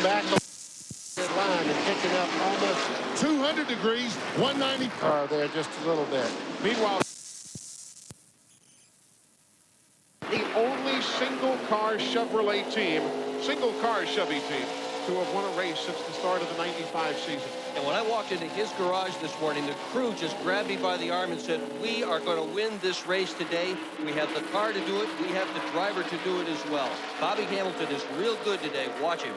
getting back on the line and picking up almost 200 degrees, 190. car there just a little bit. Meanwhile, the only single-car Chevrolet team, single-car Chevy team, to have won a race since the start of the '95 season. And when I walked into his garage this morning, the crew just grabbed me by the arm and said, we are going to win this race today. We have the car to do it. We have the driver to do it as well. Bobby Hamilton is real good today. Watch him.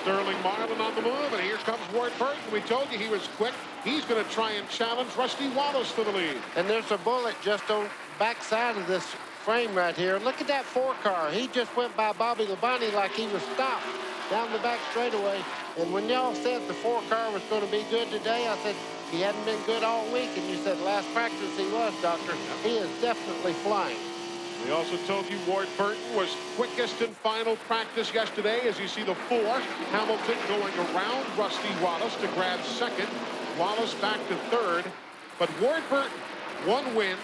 Sterling Marlin on the move, and here comes Ward Burton. We told you he was quick. He's going to try and challenge Rusty Wallace for the lead. And there's a bullet just on backside of this frame right here. Look at that 4-car. He just went by Bobby Labonte like he was stopped down the back straightaway. And when y'all said the 4-car was going to be good today, I said he hadn't been good all week. And you said last practice he was, Doctor. He is definitely flying. We also told you Ward Burton was quickest in final practice yesterday. As you see the 4, Hamilton going around Rusty Wallace to grab second. Wallace back to third. But Ward Burton, 1 win,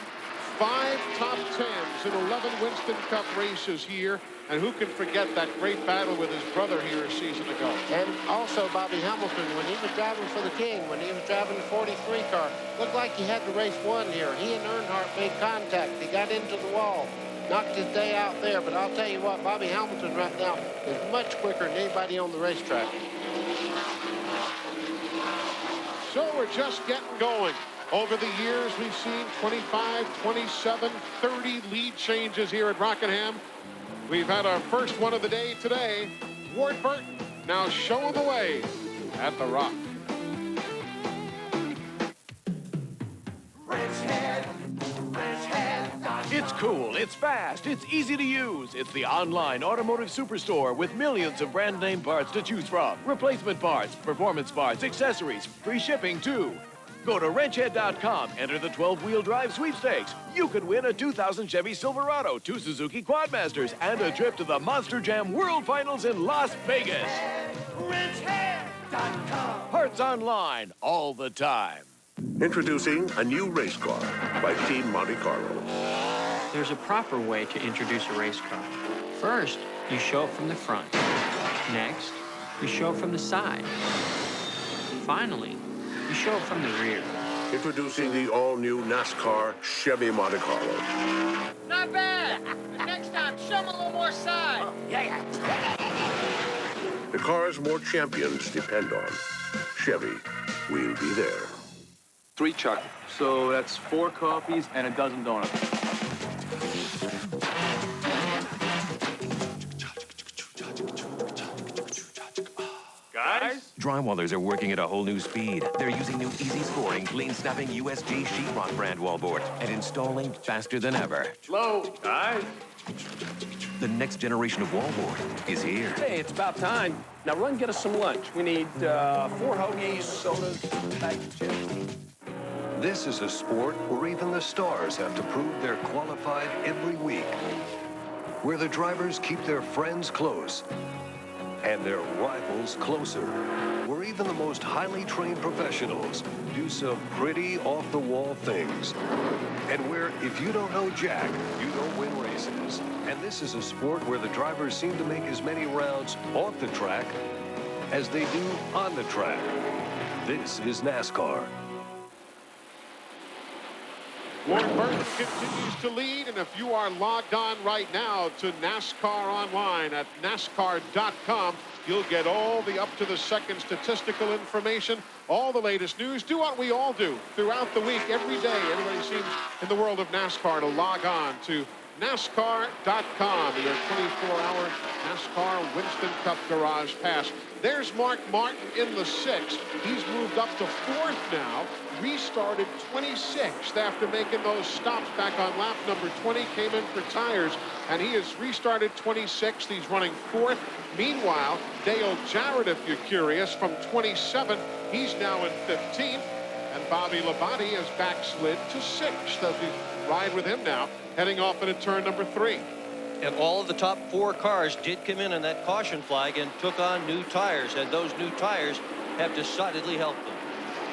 5 top 10s in 11 Winston Cup races here. And who can forget that great battle with his brother here a season ago? And also Bobby Hamilton, when he was driving for the King, when he was driving the 43 car, looked like he had to race 1 here. He and Earnhardt made contact. He got into the wall, knocked his day out there. But I'll tell you what, Bobby Hamilton right now is much quicker than anybody on the racetrack. So we're just getting going. Over the years, we've seen 25, 27, 30 lead changes here at Rockingham. We've had our first one of the day today. Ward Burton now showing the way at the Rock. It's cool, it's fast, it's easy to use. It's the online automotive superstore with millions of brand name parts to choose from. Replacement parts, performance parts, accessories, free shipping too. Go to wrenchhead.com, enter the 12-wheel drive sweepstakes. You could win a 2000 Chevy Silverado, 2 Suzuki Quadmasters, and a trip to the Monster Jam World Finals in Las Vegas. Wrenchhead.com. Parts online all the time. Introducing a new race car by Team Monte Carlo. There's a proper way to introduce a race car. First, you show it from the front. Next, you show it from the side. Finally, you show it from the rear. Introducing the all-new Nascar Chevy Monte Carlo. Not bad. Next time, show them a little more side. The cars more champions depend on. Chevy, we'll be there. 3 chocolate. So that's 4 coffees and a dozen donuts. Guys? Drywallers are working at a whole new speed. They're using new easy-scoring, clean-snapping USG sheetrock brand wallboard and installing faster than ever. Hello, guys? The next generation of wallboard is here. Hey, it's about time. Now run get us some lunch. We need 4 hoagies, sodas, bag of chips. This is a sport where even the stars have to prove they're qualified every week. Where the drivers keep their friends close and their rivals closer. Where even the most highly trained professionals do some pretty off-the-wall things. And where if you don't know Jack, you don't win races. And this is a sport where the drivers seem to make as many rounds off the track as they do on the track. This is NASCAR. Ward Burton continues to lead, and if you are logged on right now to NASCAR Online at NASCAR.com, you'll get all the up-to-the-second statistical information, all the latest news. Do what we all do throughout the week, every day. Everybody seems in the world of NASCAR to log on to NASCAR.com, your 24-hour NASCAR Winston Cup Garage Pass. There's Mark Martin in the 6th. He's moved up to 4th now. Restarted 26th after making those stops back on lap number 20. Came in for tires, and he has restarted 26th. He's running 4th. Meanwhile, Dale Jarrett, if you're curious, from 27th, he's now in 15th. And Bobby Labonte has backslid to 6th as we ride with him now, heading off into turn number 3. And all of the top 4 cars did come in on that caution flag and took on new tires, and those new tires have decidedly helped them.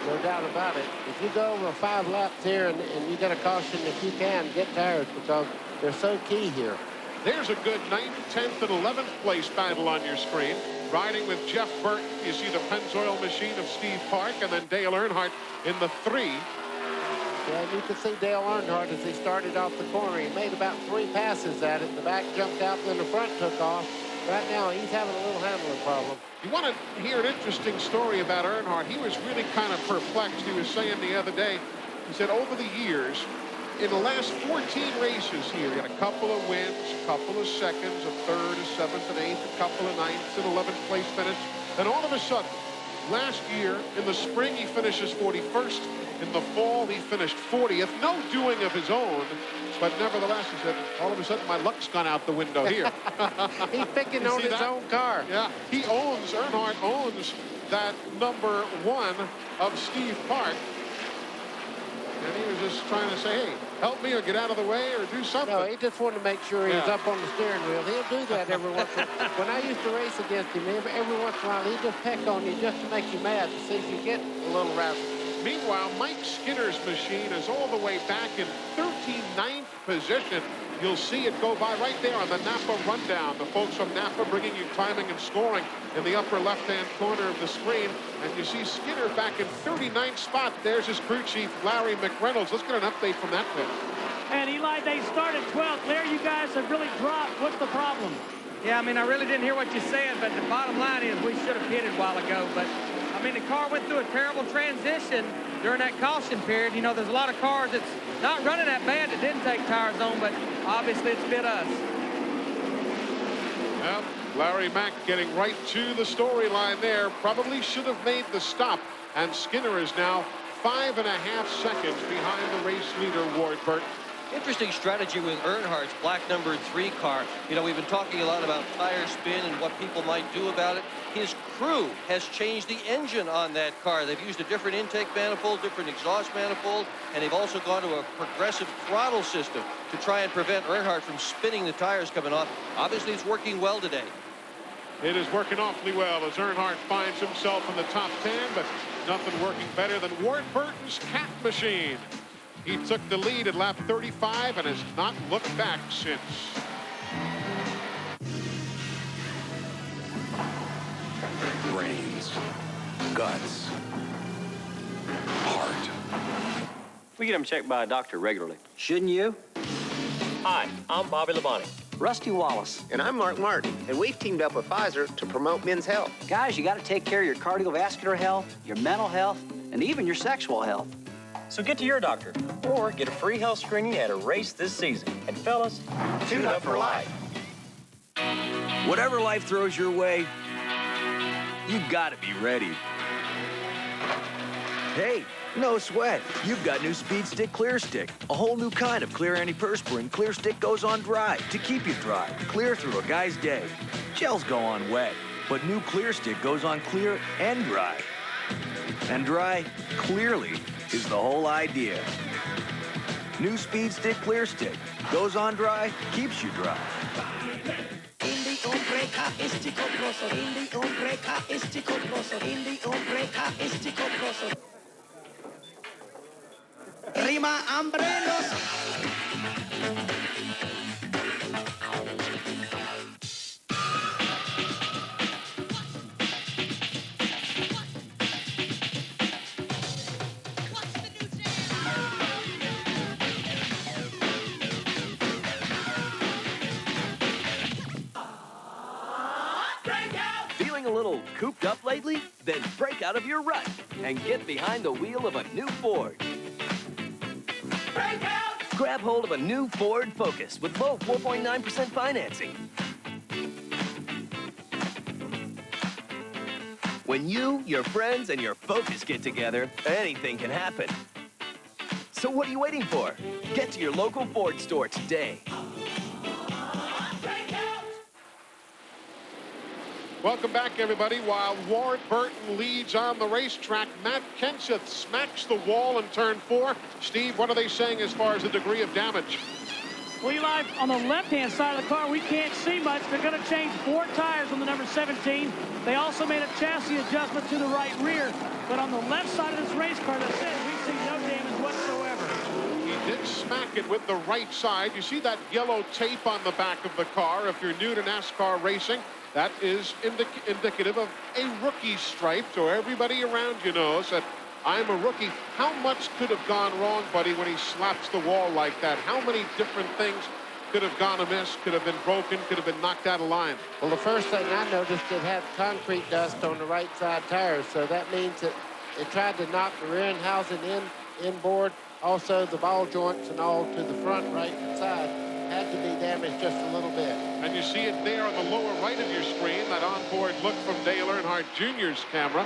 No doubt about it. If you go over 5 laps here and you get a caution, if you can, get tires because they're so key here. There's a good 9th, 10th, and 11th place battle on your screen. riding with Jeff Burton. You see the Pennzoil machine of Steve Park, and then Dale Earnhardt in the 3. Yeah, you could see Dale Earnhardt as he started off the corner. He made about 3 passes at it. The back jumped out, and then the front took off. Right now, he's having a little handling problem. You want to hear an interesting story about Earnhardt? He was really kind of perplexed. He was saying the other day, he said over the years, in the last 14 races here, he had a couple of wins, a couple of seconds, a third, a seventh, an eighth, a couple of ninths, and 11th place finish. And all of a sudden, last year, in the spring, he finishes 41st. In the fall, he finished 40th. No doing of his own. But nevertheless, he said, all of a sudden, my luck's gone out the window here. He's picking on his own car. Yeah, Earnhardt owns that number 1 of Steve Park. And he was just trying to say, hey, help me or get out of the way or do something. No, he just wanted to make sure he was up on the steering wheel. He'll do that every once in a while. When I used to race against him, every once in a while, he'd just peck on you just to make you mad to see if you get a little razzle. Meanwhile, Mike Skinner's machine is all the way back in 39th position. You'll see it go by right there on the Napa rundown. The folks from Napa bringing you timing and scoring in the upper left-hand corner of the screen. And you see Skinner back in 39th spot. There's his crew chief, Larry McReynolds. Let's get an update from that pit. And Eli, they started 12th. Larry, you guys have really dropped. What's the problem? Yeah, I mean, I really didn't hear what you said, but the bottom line is we should have pitted a while ago. But, I mean, the car went through a terrible transition during that caution period. You know, there's a lot of cars that's not running that bad that didn't take tires on, but obviously it's bit us. Well, Larry Mack getting right to the storyline there. Probably should have made the stop. And Skinner is now 5.5 seconds behind the race leader, Ward Burton. Interesting strategy with Earnhardt's black number 3 car. You know, we've been talking a lot about tire spin and what people might do about it. His crew has changed the engine on that car. They've used a different intake manifold, different exhaust manifold, and they've also gone to a progressive throttle system to try and prevent Earnhardt from spinning the tires coming off. Obviously, it's working well today. It is working awfully well as Earnhardt finds himself in the top 10, but nothing working better than Ward Burton's cat machine. He took the lead at lap 35 and has not looked back since. Brains, guts, heart. We get him checked by a doctor regularly. Shouldn't you? Hi, I'm Bobby Labonte. Rusty Wallace. And I'm Mark Martin, and we've teamed up with Pfizer to promote men's health. Guys, you got to take care of your cardiovascular health, your mental health, and even your sexual health. So get to your doctor, or get a free health screening at a race this season. And fellas, tune up for life. Whatever life throws your way, you gotta be ready. Hey, no sweat. You've got new Speed Stick Clear Stick. A whole new kind of clear antiperspirant. Clear Stick goes on dry to keep you dry. Clear through a guy's day. Gels go on wet, but new Clear Stick goes on clear and dry. And dry, clearly, is the whole idea. New Speed Stick Clear Stick. Goes on dry, keeps you dry. Rima Ambrenos. Feeling a little cooped up lately? Then break out of your rut and get behind the wheel of a new Ford. Break out! Grab hold of a new Ford Focus with low 4.9% financing. When you, your friends, and your Focus get together, anything can happen. So what are you waiting for? Get to your local Ford store today. Welcome back, everybody. While Ward Burton leads on the racetrack, Matt Kenseth smacks the wall in turn 4. Steve, what are they saying as far as the degree of damage? Well, Eli, on the left-hand side of the car, we can't see much. They're going to change 4 tires on the number 17. They also made a chassis adjustment to the right rear. But on the left side of this race car, as I said, we see no damage whatsoever. He did smack it with the right side. You see that yellow tape on the back of the car. If you're new to NASCAR racing, that is indicative of a rookie stripe, so everybody around you knows that I'm a rookie. How much could have gone wrong, buddy, when he slaps the wall like that? How many different things could have gone amiss, could have been broken, could have been knocked out of line? Well, the first thing I noticed, it had concrete dust on the right side tires, so that means that it tried to knock the rear end housing inboard, also the ball joints and all to the front right side had to be damaged just a little bit. And you see it there on the lower right of your screen, that onboard look from Dale Earnhardt Jr.'s camera,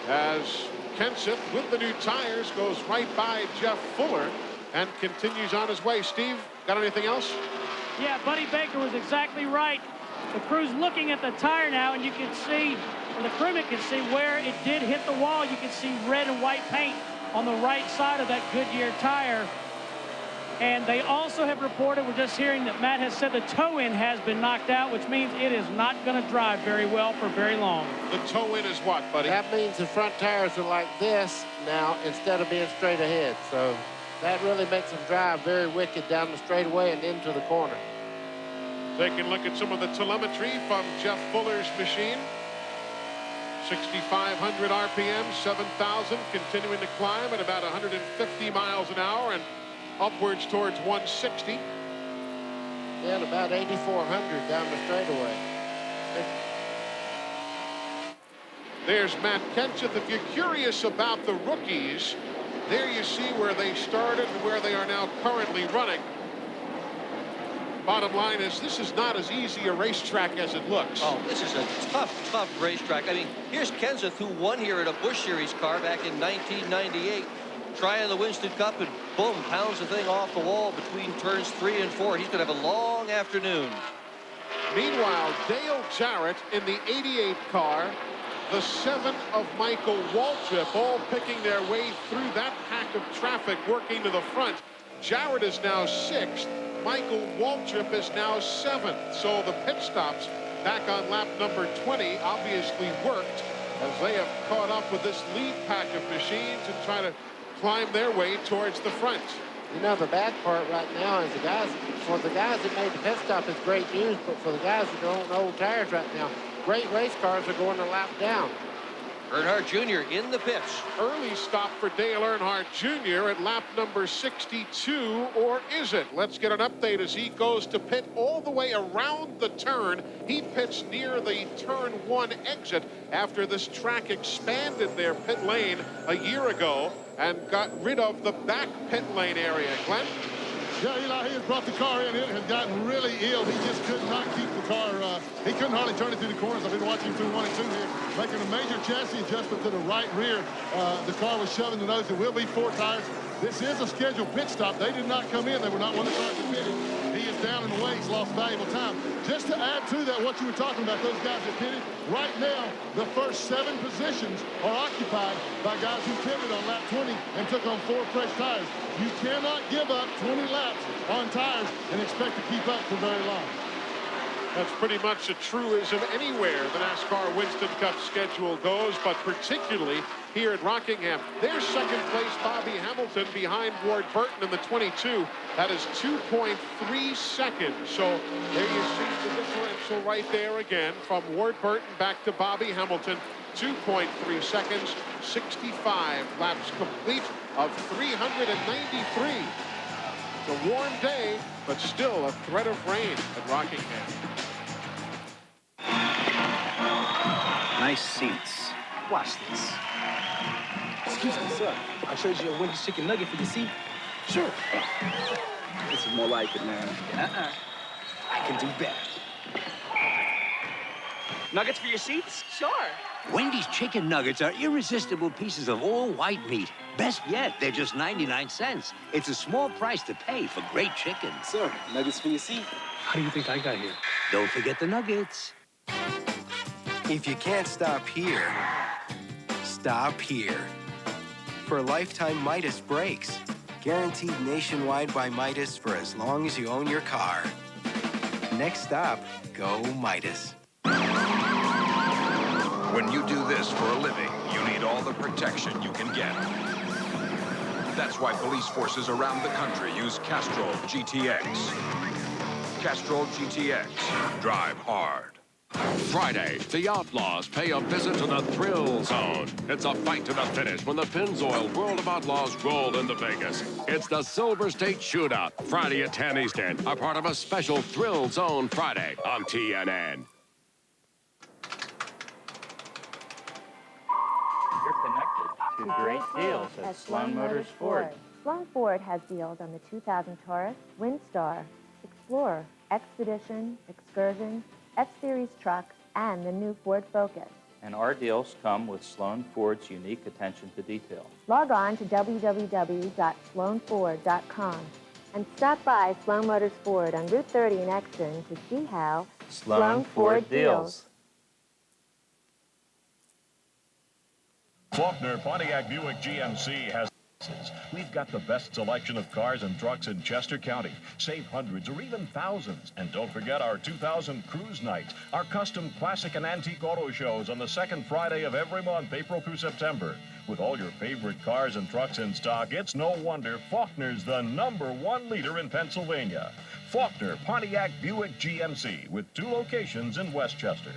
as Kenseth, with the new tires, goes right by Jeff Fuller and continues on his way. Steve, got anything else? Yeah, Buddy Baker was exactly right. The crew's looking at the tire now, and you can see, or the crewman can see where it did hit the wall. You can see red and white paint on the right side of that Goodyear tire. And they also have reported, we're just hearing that Matt has said the toe end has been knocked out, which means it is not going to drive very well for very long. The toe end is what, buddy? That means the front tires are like this now instead of being straight ahead. So that really makes them drive very wicked down the straightaway and into the corner. Taking a look at some of the telemetry from Jeff Fuller's machine. 6,500 RPM, 7,000, continuing to climb at about 150 miles an hour and upwards towards 160. Yeah, and about 8,400 down the straightaway. There's Matt Kenseth. If you're curious about the rookies, there you see where they started and where they are now currently running. Bottom line is, this is not as easy a racetrack as it looks. Oh, this is a tough, tough racetrack. I mean, here's Kenseth, who won here in a Busch Series car back in 1998. Trying the Winston Cup, and boom, pounds the thing off the wall between turns 3 and 4. He's going to have a long afternoon. Meanwhile, Dale Jarrett in the 88 car, the 7 of Michael Waltrip, all picking their way through that pack of traffic, working to the front. Jarrett is now 6th. Michael Waltrip is now 7th. So the pit stops back on lap number 20 obviously worked, as they have caught up with this lead pack of machines and trying to climb their way towards the front. You know, the bad part right now is for the guys that made the pit stop, it's great news, but for the guys that are on old tires right now, great race cars are going a lap down. Earnhardt Jr. in the pits. Early stop for Dale Earnhardt Jr. at lap number 62, or is it? Let's get an update as he goes to pit all the way around the turn. He pits near the turn 1 exit after this track expanded their pit lane a year ago and got rid of the back pit lane area. Glenn? Yeah, Eli, he has brought the car in. It has gotten really ill. He just could not keep the car. He couldn't hardly turn it through the corners. I've been watching through 1 and 2 here, making a major chassis adjustment to the right rear. The car was shoving the nose. There will be 4 tires. This is a scheduled pit stop. They did not come in. They were not one of the cars that pitted. He is down in the way. He's lost valuable time. Just to add to that, what you were talking about, those guys that pitted, right now, the first 7 positions are occupied by guys who pitted on lap 20 and took on 4 fresh tires. You cannot give up 20 laps on tires and expect to keep up for very long. That's pretty much a truism anywhere the NASCAR Winston Cup schedule goes, but particularly here at Rockingham. There's second place Bobby Hamilton behind Ward Burton in the 22. That is 2.3 seconds. So there you see the differential right there again from Ward Burton back to Bobby Hamilton. 2.3 seconds, 65 laps complete of 393. It's a warm day, but still a threat of rain at Rockingham. Nice seats. Watch this. Excuse me, sir. I trade you a Wendy's chicken nugget for your seat. Sure. This is more like it, man. I can do better. Nuggets for your seats? Sure. Wendy's chicken nuggets are irresistible pieces of all white meat. Best yet, they're just 99 cents. It's a small price to pay for great chicken. Sir, nuggets for your seat. How do you think I got here? Don't forget the nuggets. If you can't stop here, stop here. For lifetime Midas brakes. Guaranteed nationwide by Midas for as long as you own your car. Next stop, go Midas. When you do this for a living, you need all the protection you can get. That's why police forces around the country use Castrol GTX. Castrol GTX. Drive hard. Friday, the Outlaws pay a visit to the Thrill Zone. It's a fight to the finish when the Pennzoil World of Outlaws roll into Vegas. It's the Silver State Shootout, Friday at 10 Eastern, a part of a special Thrill Zone Friday on TNN. You're connected to great deals at Sloan Motors Ford. Sloan Ford has deals on the 2000 Taurus, Windstar, Explorer, Expedition, Excursion, F-Series trucks, and the new Ford Focus. And our deals come with Sloan Ford's unique attention to detail. Log on to www.sloanford.com and stop by Sloan Motors Ford on Route 30 in Exton to see how Sloan Ford deals. Faulkner Pontiac Buick GMC has. We've got the best selection of cars and trucks in Chester County. Save hundreds or even thousands. And don't forget our 2000 Cruise Nights, our custom classic and antique auto shows on the second Friday of every month, April through September. With all your favorite cars and trucks in stock, it's no wonder Faulkner's the #1 leader in Pennsylvania. Faulkner Pontiac Buick GMC with 2 locations in Westchester.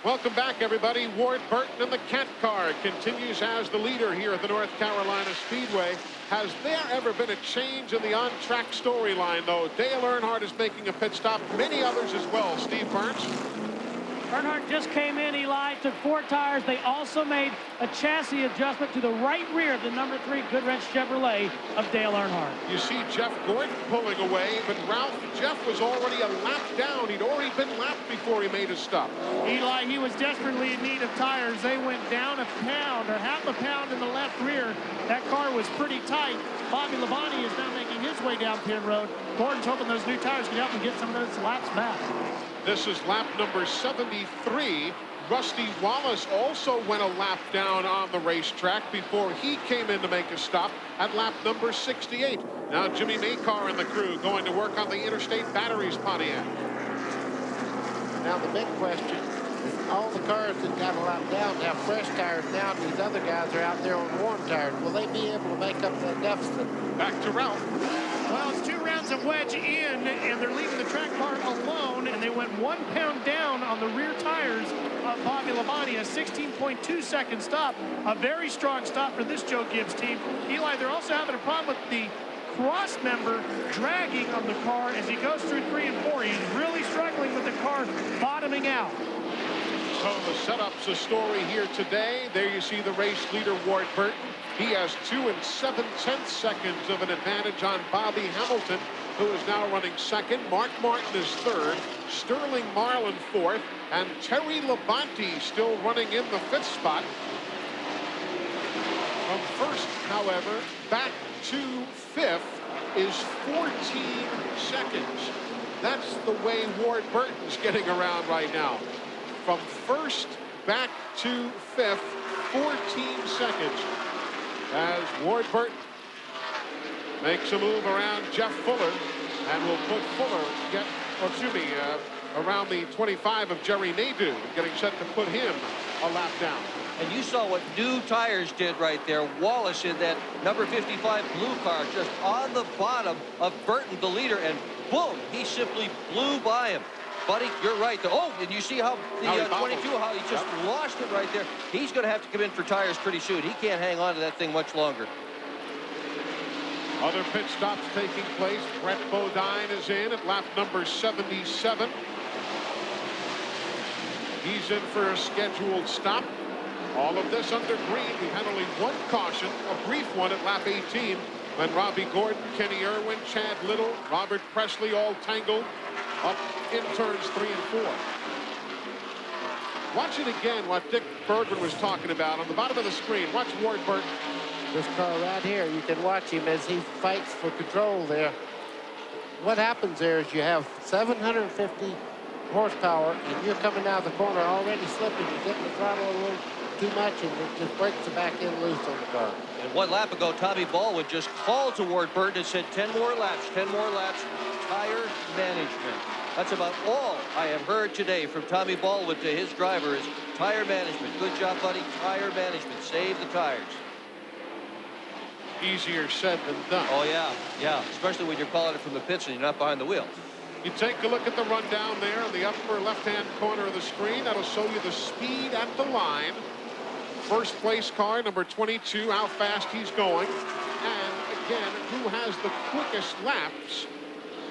Welcome back, everybody. Ward Burton in the Cat Car continues as the leader here at the North Carolina Speedway. Has there ever been a change in the on-track storyline, though? Dale Earnhardt is making a pit stop. Many others as well. Steve Burns. Earnhardt just came in, Eli, took 4 tires. They also made a chassis adjustment to the right rear of the #3 Goodwrench Chevrolet of Dale Earnhardt. You see Jeff Gordon pulling away, but Jeff was already a lap down. He'd already been lapped before he made his stop. Eli, he was desperately in need of tires. They went down a pound or half a pound in the left rear. That car was pretty tight. Bobby Labonte is now making his way down pit road. Gordon's hoping those new tires can help him get some of those laps back. This is lap number 73. Rusty Wallace also went a lap down on the racetrack before he came in to make a stop at lap number 68. Now Jimmy Makar and the crew going to work on the Interstate Batteries Pontiac. Now the big question is all the cars that got a lap down have fresh tires now, and these other guys are out there on warm tires. Will they be able to make up that deficit? Back to Ralph. Well, it's 2 rounds of wedge in, and they're leaving the track car alone, and they went 1 pound down on the rear tires of Bobby Labonte, a 16.2-second stop. A very strong stop for this Joe Gibbs team. Eli, they're also having a problem with the cross member dragging on the car as he goes through 3 and 4. He's really struggling with the car bottoming out. So the setup's a story here today. There you see the race leader, Ward Burton. He has 2 7/10 seconds of an advantage on Bobby Hamilton, who is now running second. Mark Martin is third. Sterling Marlin fourth. And Terry Labonte still running in the 5th spot. From first, however, back to 5th is 14 seconds. That's the way Ward Burton's getting around right now. From first back to 5th, 14 seconds. As Ward Burton makes a move around Jeff Fuller and will put Fuller around the 25 of Jerry Nadeau, getting set to put him a lap down. And you saw what new tires did right there. Wallace in that number 55 blue car just on the bottom of Burton, the leader, and boom, he simply blew by him. Buddy, you're right. Oh, and you see how the 22, how he just lost it right there. He's going to have to come in for tires pretty soon. He can't hang on to that thing much longer. Other pit stops taking place. Brett Bodine is in at lap number 77. He's in for a scheduled stop. All of this under green. We've had only 1 caution, a brief one at lap 18, when Robbie Gordon, Kenny Irwin, Chad Little, Robert Presley all tangled up in turns 3 and 4. Watch it again, what Dick Bergman was talking about on the bottom of the screen. Watch Ward Burton. This car right here, you can watch him as he fights for control there. What happens there is you have 750 horsepower, and you're coming out of the corner already slipping. You're getting the throttle a little too much, and it just breaks the back end loose on the car. And 1 lap ago, Tommy Baldwin just called to Ward Burton and said 10 more laps, 10 more laps. Tire management. That's about all I have heard today from Tommy Baldwin to his driver is tire management. Good job, buddy. Tire management. Save the tires. easier said than done. Oh, yeah, yeah, especially when you're calling it from the pits and you're not behind the wheel. You take a look at the rundown there in the upper left-hand corner of the screen. That'll show you the speed at the line. First place car, number 22, how fast he's going. And again, who has the quickest laps?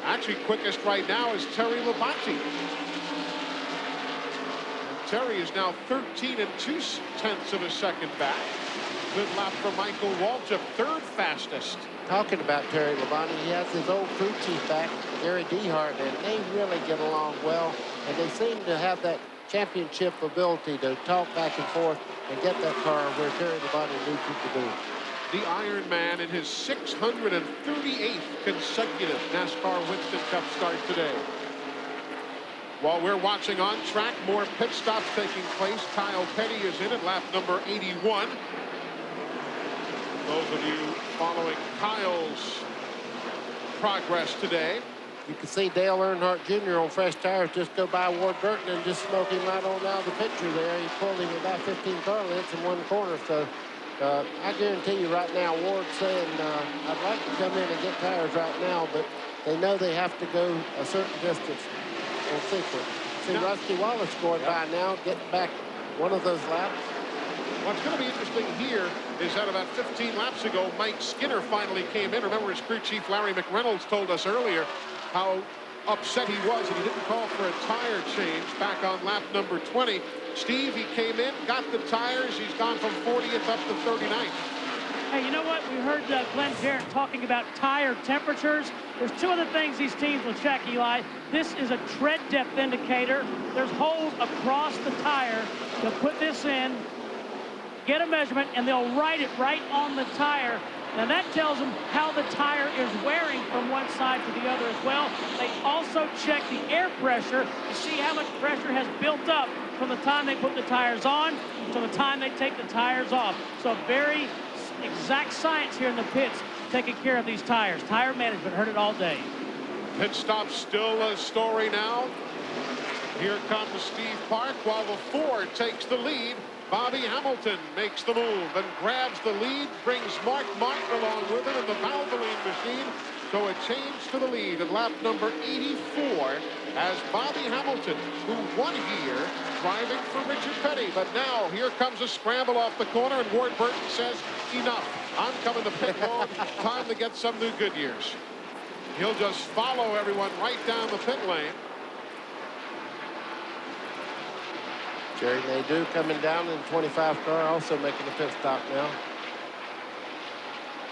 Actually, quickest right now is Terry Labonte. And Terry is now 13 2/10 of a second back. Good lap for Michael Waltrip, third fastest. Talking about Terry Labonte, he has his old crew chief back, Gary Dehart, and they really get along well. And they seem to have that championship ability to talk back and forth and get that car where Terry Labonte needs it to be. The Iron Man in his 638th consecutive NASCAR Winston Cup start today. While we're watching on track, more pit stops taking place. Kyle Petty is in at lap number 81. Those of you following Kyle's progress today. You can see Dale Earnhardt Jr. on fresh tires just go by Ward Burton and just smoke him right on out of the picture there. He pulled him about 15 car lengths in one corner. So I guarantee you right now, Ward's saying, I'd like to come in and get tires right now, but they know they have to go a certain distance on sequence. See Rusty Wallace going by now, getting back one of those laps. What's going to be interesting here is that about 15 laps ago, Mike Skinner finally came in. Remember, his crew chief Larry McReynolds told us earlier how upset he was and he didn't call for a tire change back on lap number 20. Steve, he came in, got the tires. He's gone from 40th up to 39th. Hey, you know what? We heard Glenn Jarrett talking about tire temperatures. There's two other things these teams will check, Eli. This is a tread depth indicator. There's holes across the tire. They'll put this in, get a measurement, and they'll write it right on the tire. Now that tells them how the tire is wearing from one side to the other as well. They also check the air pressure to see how much pressure has built up from the time they put the tires on to the time they take the tires off. So very exact science here in the pits taking care of these tires. Tire management, heard it all day. Pit stop still a story now. Here comes Steve Park while the Ford takes the lead. Bobby Hamilton makes the move and grabs the lead, brings Mark Martin along with him in the Valvoline machine. So a change to the lead at lap number 84 as Bobby Hamilton, who won here, driving for Richard Petty. But now here comes a scramble off the corner, and Ward Burton says, enough. I'm coming to pit road. Time to get some new Goodyears. He'll just follow everyone right down the pit lane. Jerry Nadeau coming down in 25 car, also making the pit stop now.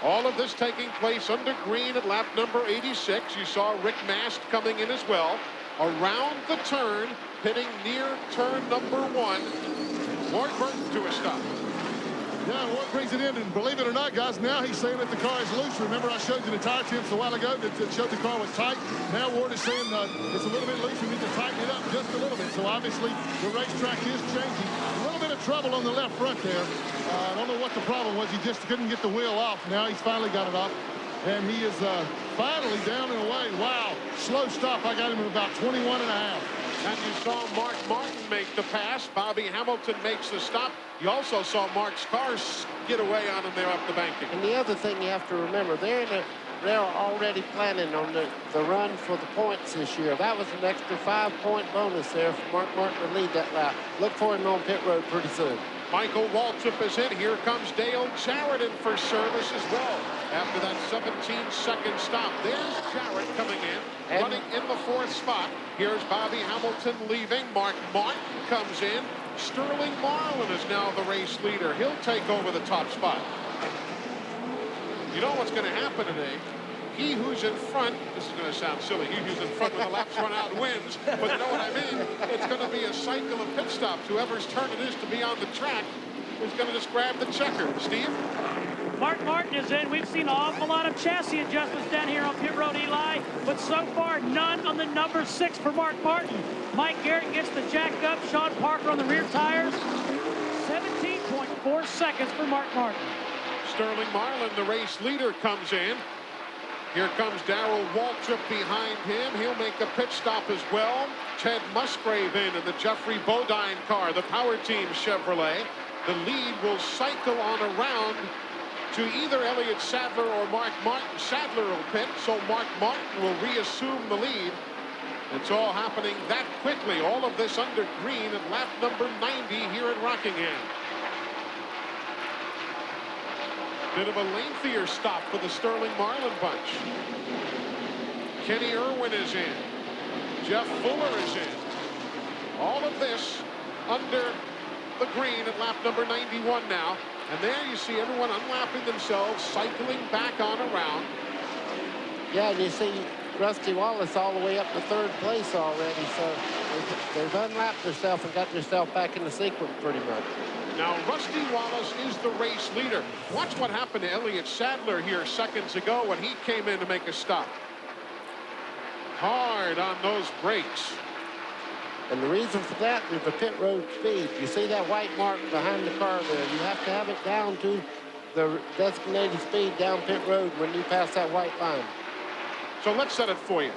All of this taking place under green at lap number 86. You saw Rick Mast coming in as well. Around the turn, pitting near turn number 1. Ward Burton to a stop. Yeah, Ward brings it in, and believe it or not, guys, now he's saying that the car is loose. Remember, I showed you the tire temps a while ago that showed the car was tight. Now Ward is saying it's a little bit loose. We need to tighten it up just a little bit. So obviously, the racetrack is changing. A little bit of trouble on the left front there. I don't know what the problem was. He just couldn't get the wheel off. Now he's finally got it off, and he is finally down and away. Wow, slow stop. I got him at about 21 and a half. And you saw Mark Martin make the pass. Bobby Hamilton makes the stop. You also saw Mark's car skid away on him there up the banking. And the other thing you have to remember, they're already planning on the run for the points this year. That was an extra 5-point bonus there for Mark Martin to lead that lap. Look for him on pit road pretty soon. Michael Waltrip is in. Here comes Dale Jarrett in for service as well. After that 17-second stop, there's Jarrett coming in, running in the 4th spot. Here's Bobby Hamilton leaving. Mark Martin comes in. Sterling Marlin is now the race leader. He'll take over the top spot. You know what's going to happen today? He who's in front, this is going to sound silly, he who's in front when the laps run out wins, but you know what I mean? It's going to be a cycle of pit stops. Whoever's turn it is to be on the track is going to just grab the checker. Steve? Mark Martin is in. We've seen an awful lot of chassis adjustments down here on pit road, Eli, but so far none on the number 6 for Mark Martin. Mike Garrett gets the jack up. Sean Parker on the rear tires. 17.4 seconds for Mark Martin. Sterling Marlin, the race leader, comes in. Here comes Darrell Waltrip behind him. He'll make a pit stop as well. Ted Musgrave in the Jeffrey Bodine car, the Power Team Chevrolet. The lead will cycle on around to either Elliott Sadler or Mark Martin. Sadler will pit, so Mark Martin will reassume the lead. It's all happening that quickly. All of this under green at lap number 90 here at Rockingham. Bit of a lengthier stop for the Sterling Marlin bunch. Kenny Irwin is in. Jeff Fuller is in. All of this under the green at lap number 91 now. And there you see everyone unlapping themselves, cycling back on around. Yeah, and you see Rusty Wallace all the way up to third place already. So they've unlapped themselves and got themselves back in the sequence pretty much. Now, Rusty Wallace is the race leader. Watch what happened to Elliott Sadler here seconds ago when he came in to make a stop. Hard on those brakes. And the reason for that is the pit road speed. You see that white mark behind the car there. You have to have it down to the designated speed down pit road when you pass that white line. So let's set it for you.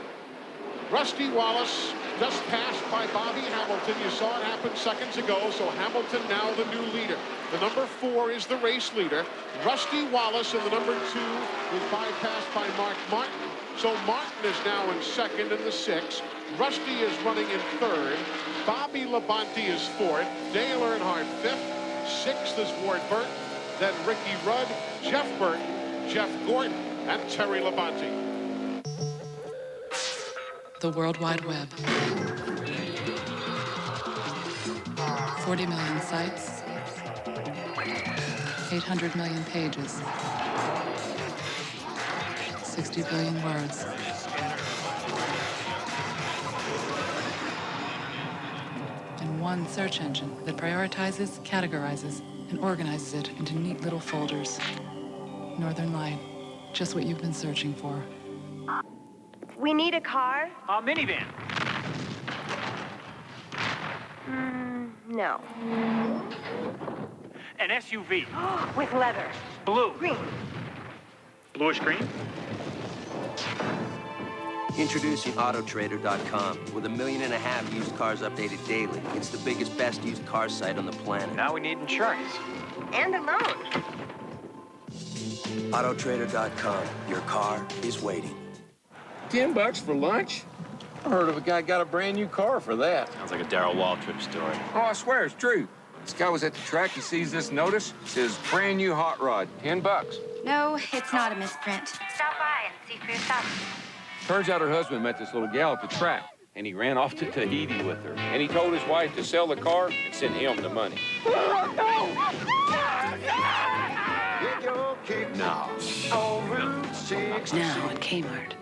Rusty Wallace just passed by Bobby Hamilton. You saw it happen seconds ago. So Hamilton now the new leader. The number 4 is the race leader. Rusty Wallace in the number 2 is bypassed by Mark Martin. So Martin is now in second in the 6. Rusty is running in third. Bobby Labonte is fourth. Dale Earnhardt 5th. 6th is Ward Burton. Then Ricky Rudd, Jeff Burton, Jeff Gordon, and Terry Labonte. The World Wide Web. 40 million sites. 800 million pages. 60 billion words. And one search engine that prioritizes, categorizes, and organizes it into neat little folders. Northern Light, just what you've been searching for. We need a car? A minivan. No. An SUV. With leather. Blue. Green. Bluish green? Introducing Autotrader.com. With 1.5 million used cars updated daily, it's the biggest, best used car site on the planet. Now we need insurance. And a loan. Autotrader.com. Your car is waiting. $10 for lunch? I heard of a guy got a brand new car for that. Sounds like a Darrell Waltrip story. Oh, I swear it's true. This guy was at the track. He sees this notice. It says brand new hot rod, $10. No, it's not a misprint. Stop by and see for yourself. Turns out her husband met this little gal at the track, and he ran off to Tahiti with her. And he told his wife to sell the car and send him the money. No. Now at Kmart.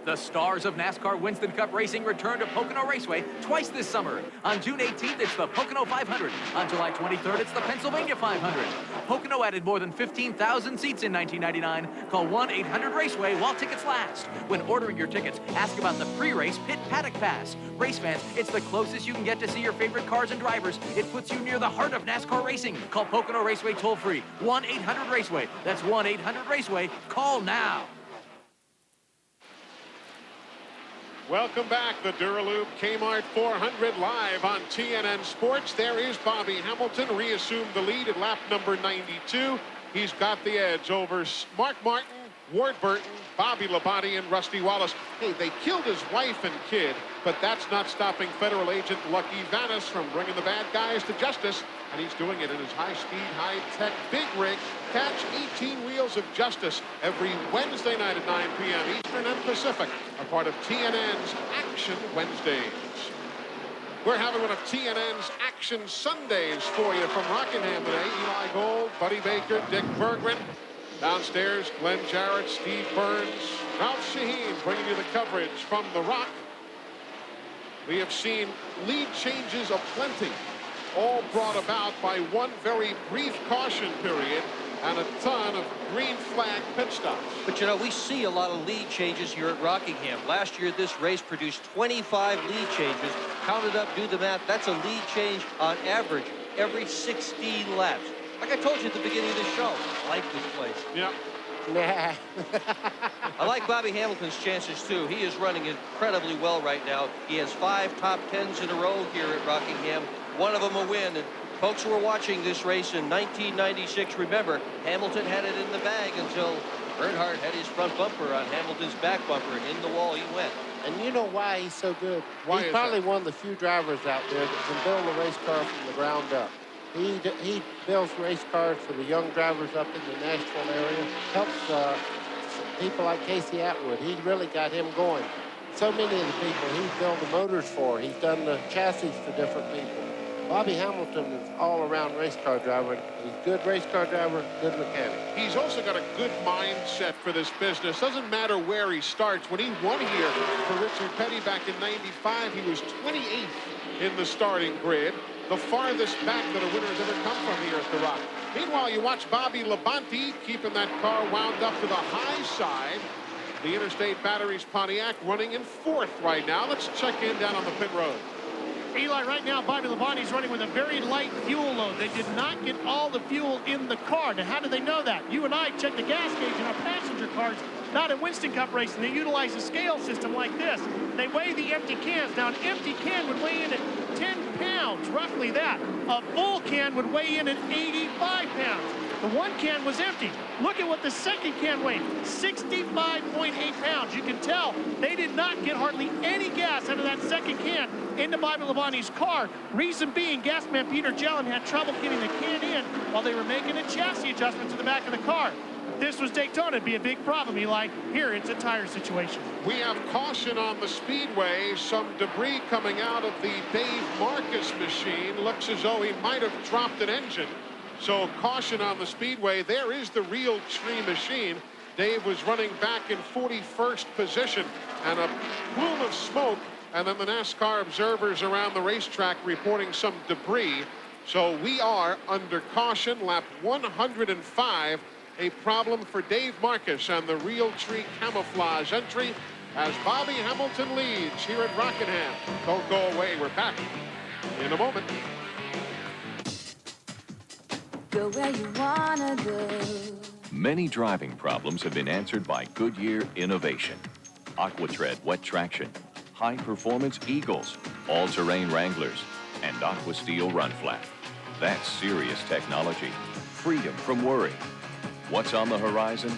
The stars of NASCAR Winston Cup Racing return to Pocono Raceway twice this summer. On June 18th, it's the Pocono 500. On July 23rd, it's the Pennsylvania 500. Pocono added more than 15,000 seats in 1999. Call 1-800-RACEWAY while tickets last. When ordering your tickets, ask about the pre-race pit paddock pass. Race fans, it's the closest you can get to see your favorite cars and drivers. It puts you near the heart of NASCAR racing. Call Pocono Raceway toll-free. 1-800-RACEWAY. That's 1-800-RACEWAY. Call now. Welcome back. The Duraloop Kmart 400 live on TNN Sports. There is Bobby Hamilton, reassumed the lead at lap number 92. He's got the edge over Mark Martin, Ward Burton, Bobby Labonte, and Rusty Wallace. Hey, they killed his wife and kid, but that's not stopping federal agent Lucky Vanis from bringing the bad guys to justice. And he's doing it in his high-speed, high-tech, big rig. Catch 18 Wheels of Justice every Wednesday night at 9 p.m. Eastern and Pacific, a part of TNN's Action Wednesdays. We're having one of TNN's Action Sundays for you from Rockingham today. Eli Gold, Buddy Baker, Dick Bergman. Downstairs, Glenn Jarrett, Steve Burns, Ralph Shaheen bringing you the coverage from the Rock. We have seen lead changes aplenty, all brought about by one very brief caution period and a ton of green flag pit stops. But you know, we see a lot of lead changes here at Rockingham. Last year, this race produced 25 lead changes. Counted up, do the math, that's a lead change on average every 16 laps. Like I told you at the beginning of the show, I like this place. Yeah. Nah. I like Bobby Hamilton's chances, too. He is running incredibly well right now. He has 5 top 10s in a row here at Rockingham. One of them a win. And Folks who were watching this race in 1996, remember, Hamilton had it in the bag until Earnhardt had his front bumper on Hamilton's back bumper, and in the wall he went. And you know why he's so good? Why he's is probably that? one of the few drivers out there that can build a race car from the ground up. He builds race cars for the young drivers up in the Nashville area. Helps people like Casey Atwood. He really got him going. So many of the people he's built the motors for. He's done the chassis for different people. Bobby Hamilton is all-around race car driver. He's a good race car driver, good mechanic. He's also got a good mindset for this business. Doesn't matter where he starts. When he won here for Richard Petty back in '95, he was 28th in the starting grid, the farthest back that a winner has ever come from here at the Rock. Meanwhile, you watch Bobby Labonte keeping that car wound up to the high side. The Interstate Batteries Pontiac running in 4th right now. Let's check in down on the pit road. Eli, right now, Bobby Labonte's running with a very light fuel load. They did not get all the fuel in the car. Now, how do they know that? You and I check the gas gauge in our passenger cars, not at Winston Cup racing. They utilize a scale system like this. They weigh the empty cans. Now, an empty can would weigh in at 10 pounds, roughly that. A full can would weigh in at 85 pounds. The one can was empty. Look at what the second can weighed, 65.8 pounds. You can tell they did not get hardly any gas out of that second can into Bobby Labonte's car. Reason being, gasman Peter Jellin had trouble getting the can in while they were making a chassis adjustment to the back of the car. If this was Daytona, it'd be a big problem, Eli. Here, it's a tire situation. We have caution on the speedway. Some debris coming out of the Dave Marcus machine. Looks as though he might have dropped an engine. So caution on the speedway. There is the real tree machine. Dave was running back in 41st position, and a plume of smoke, and then the NASCAR observers around the racetrack reporting some debris. So we are under caution, lap 105, a problem for Dave Marcus and the real tree camouflage entry as Bobby Hamilton leads here at Rockingham. Don't go away, we're back in a moment. Go where you wanna go. Many driving problems have been answered by Goodyear Innovation. AquaTread Wet Traction, High Performance Eagles, All-Terrain Wranglers, and AquaSteel Run Flat. That's serious technology. Freedom from worry. What's on the horizon?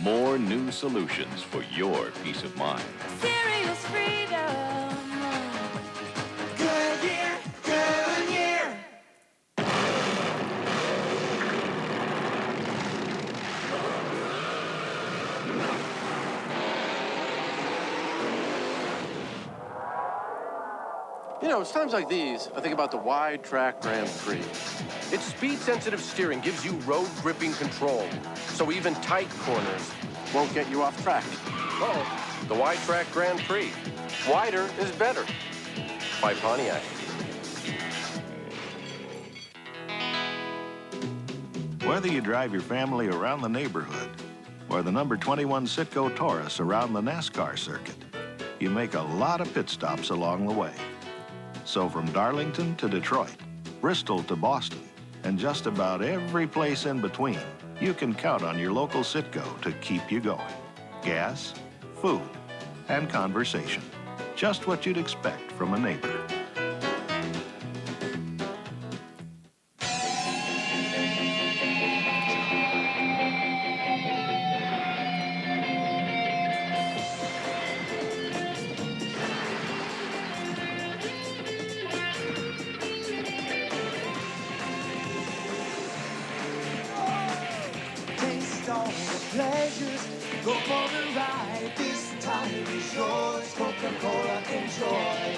More new solutions for your peace of mind. Serious freedom. Goodyear, Goodyear. You know, it's times like these, I think about the wide track Grand Prix. Its speed-sensitive steering gives you road gripping control, so even tight corners won't get you off track. Oh, the wide track Grand Prix. Wider is better. By Pontiac. Whether you drive your family around the neighborhood or the number 21 Citgo Taurus around the NASCAR circuit, you make a lot of pit stops along the way. So from Darlington to Detroit, Bristol to Boston, and just about every place in between, you can count on your local Citgo to keep you going. Gas, food, and conversation. Just what you'd expect from a neighbor. Taste all the pleasures. Go for the ride. This time is yours. Coca-Cola, enjoy.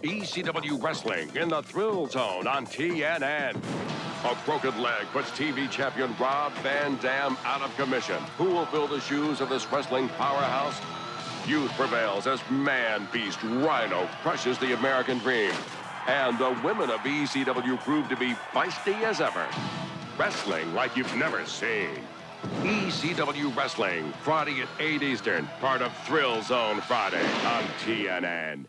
ECW Wrestling in the Thrill Zone on TNN. A broken leg puts TV champion Rob Van Dam out of commission. Who will fill the shoes of this wrestling powerhouse? Youth prevails as man-beast Rhino crushes the American dream. And the women of ECW prove to be feisty as ever. Wrestling like you've never seen. ECW Wrestling, Friday at 8 Eastern, part of Thrill Zone Friday on TNN.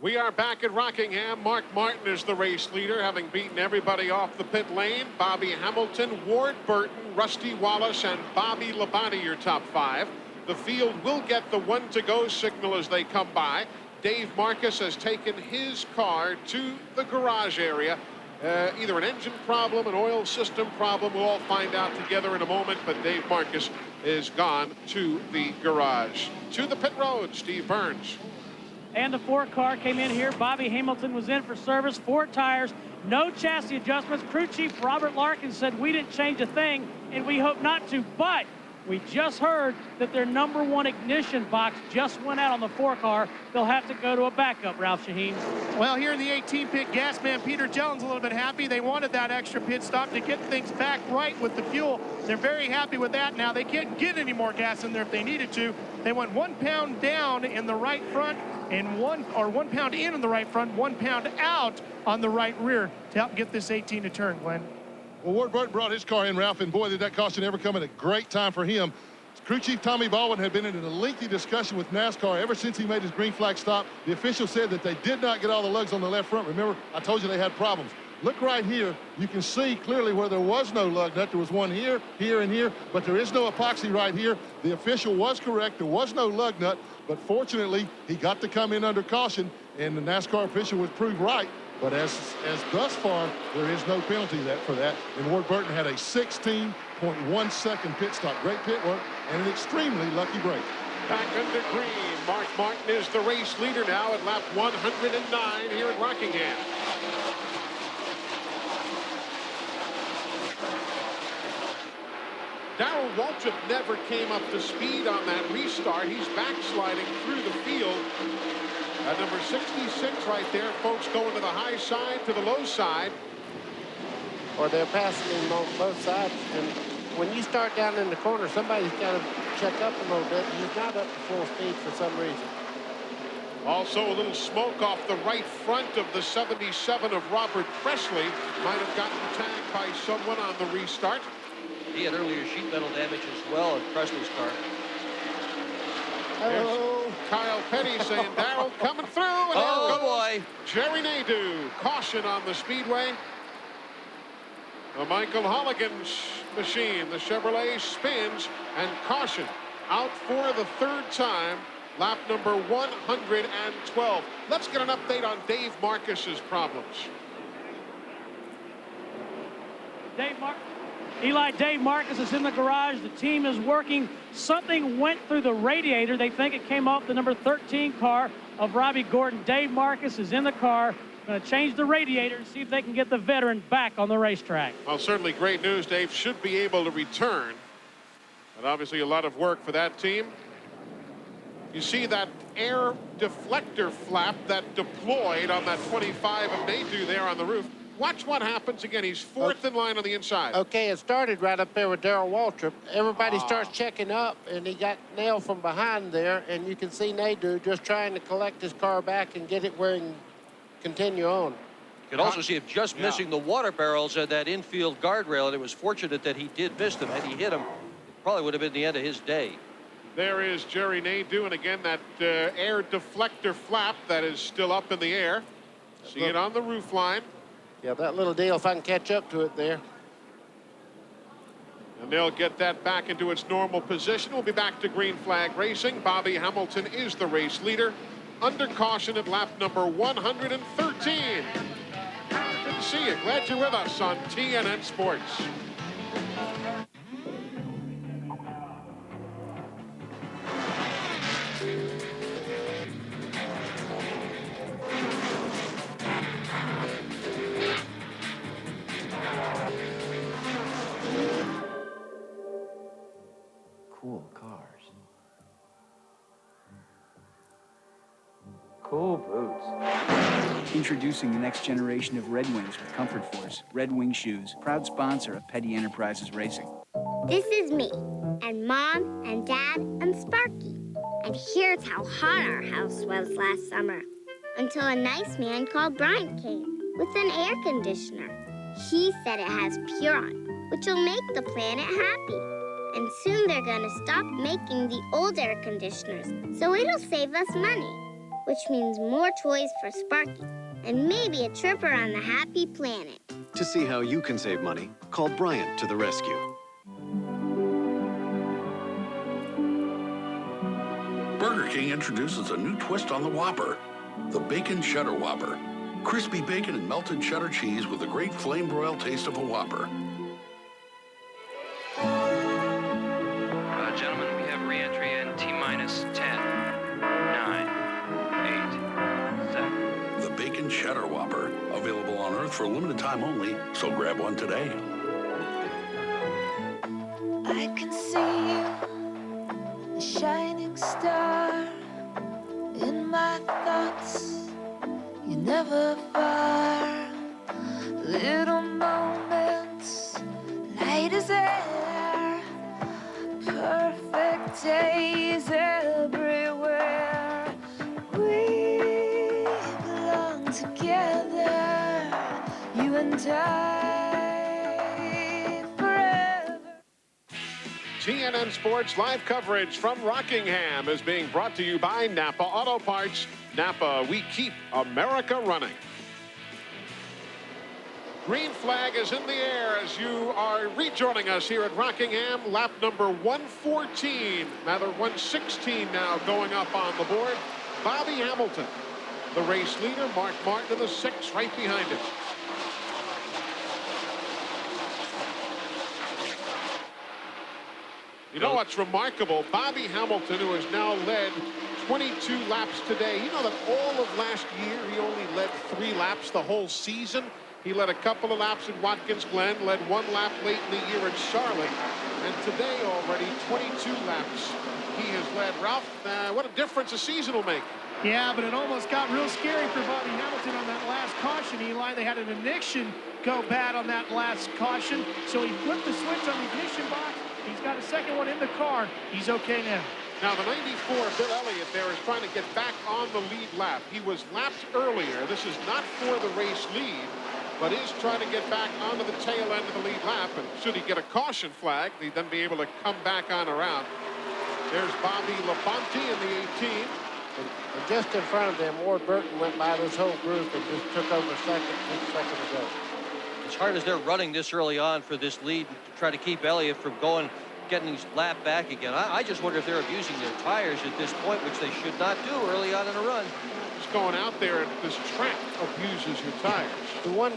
We are back at Rockingham. Mark Martin is the race leader, having beaten everybody off the pit lane. Bobby Hamilton, Ward Burton, Rusty Wallace, and Bobby Labonte, your top 5. The field will get the 1-to-go signal as they come by. Dave Marcus has taken his car to the garage area. Either an engine problem, an oil system problem. We'll all find out together in a moment, but Dave Marcus is gone to the garage. To the pit road, Steve Burns. And the Ford car came in here. Bobby Hamilton was in for service. 4 tires, no chassis adjustments. Crew chief Robert Larkin said, we didn't change a thing, and we hope not to, but we just heard that their #1 ignition box just went out on the 4 car. They'll have to go to a backup, Ralph Shaheen. Well, here in the 18 pit, gas man Peter Jones a little bit happy. They wanted that extra pit stop to get things back right with the fuel. They're very happy with that now. They can't get any more gas in there if they needed to. They went 1 pound down in the right front and 1 pound in the right front, 1 pound out on the right rear to help get this 18 to turn, Glenn. Well, Ward Burton brought his car in, Ralph, and boy, did that caution ever come at a great time for him. Crew Chief Tommy Baldwin had been in a lengthy discussion with NASCAR ever since he made his green flag stop. The official said that they did not get all the lugs on the left front. Remember, I told you they had problems. Look right here. You can see clearly where there was no lug nut. There was one here, here, and here, but there is no epoxy right here. The official was correct. There was no lug nut, but fortunately, he got to come in under caution, and the NASCAR official was proved right. But as thus far, there is no penalty for that. And Ward Burton had a 16.1 second pit stop. Great pit work and an extremely lucky break. Back under green. Mark Martin is the race leader now at lap 109 here at Rockingham. Darrell Waltrip never came up to speed on that restart. He's backsliding through the field. At number 66 right there, folks going to the high side, to the low side. Or they're passing him on both sides. And when you start down in the corner, somebody's got to check up a little bit. He's not up to full speed for some reason. Also a little smoke off the right front of the 77 of Robert Presley. Might have gotten tagged by someone on the restart. He had earlier sheet metal damage as well in Presley's car. There's Kyle Petty saying, Darrell coming through. And oh, boy. Jerry Nadeau. Caution on the speedway. The Michael Holligan's machine. The Chevrolet spins and caution. Out for the 3rd time. Lap number 112. Let's get an update on Dave Marcus's problems. Dave Marcus is in the garage. The team is working. Something went through the radiator. They think it came off the number 13 car of Robbie Gordon. Dave Marcus is in the car. Going to change the radiator and see if they can get the veteran back on the racetrack. Well, certainly great news. Dave should be able to return. And obviously a lot of work for that team. You see that air deflector flap that deployed on that 25 of Nadeau there on the roof. Watch what happens again. He's 4th in line on the inside. Okay, it started right up there with Darrell Waltrip. Everybody starts checking up, and he got nailed from behind there, and you can see Nadeau just trying to collect his car back and get it where he can continue on. You can also see him just missing the water barrels at that infield guardrail, and it was fortunate that he did miss them. Had he hit them, it probably would have been the end of his day. There is Jerry Nadeau, and again, that air deflector flap that is still up in the air. See it on the roof line. Yeah, that little deal, if I can catch up to it there. And they'll get that back into its normal position. We'll be back to green flag racing. Bobby Hamilton is the race leader. Under caution at lap number 113. Good to see you. Glad you're with us on TNN Sports. Cool cars. Cool boots. Introducing the next generation of Red Wings with Comfort Force. Red Wing Shoes, proud sponsor of Petty Enterprises Racing. This is me, and Mom, and Dad, and Sparky. And here's how hot our house was last summer. Until a nice man called Brian came with an air conditioner. He said it has Puron, which will make the planet happy. And soon they're gonna stop making the old air conditioners, so it'll save us money. Which means more toys for Sparky, and maybe a trip around the happy planet. To see how you can save money, call Bryant to the rescue. King introduces a new twist on the Whopper, the Bacon Cheddar Whopper. Crispy bacon and melted cheddar cheese with a great flame broiled taste of a Whopper. Gentlemen, we have re-entry in T-minus 10, 9, 8, 7. The Bacon Cheddar Whopper, available on Earth for a limited time only, so grab one today. I can see you, a shining star in my thoughts. You're never far. Little moments, light as air, perfect days everywhere. We belong together, you and I, forever. CNN Sports live coverage from Rockingham is being brought to you by Napa Auto Parts. Napa, we keep America running. Green flag is in the air as you are rejoining us here at Rockingham. Lap number 114, rather 116 now going up on the board. Bobby Hamilton, the race leader. Mark Martin in the 6 right behind him. You know what's remarkable? Bobby Hamilton, who has now led 22 laps today. You know that all of last year, he only led 3 laps the whole season. He led a couple of laps in Watkins Glen, led 1 lap late in the year at Charlotte. And today already, 22 laps he has led. Ralph, what a difference a season will make. Yeah, but it almost got real scary for Bobby Hamilton on that last caution, Eli. They had an ignition go bad on that last caution, so he flipped the switch on the ignition box. He's got a second one in the car. He's okay now. Now, the 94, Bill Elliott there is trying to get back on the lead lap. He was lapped earlier. This is not for the race lead, but is trying to get back onto the tail end of the lead lap. And should he get a caution flag, he'd then be able to come back on around. There's Bobby Labonte in the 18. And just in front of them, Ward Burton went by this whole group and just took over second just a second ago. As hard as they're running this early on for this lead to try to keep Elliott from getting his lap back again, I just wonder if they're abusing their tires at this point, which they should not do early on in a run. Just going out there, this track abuses your tires. The one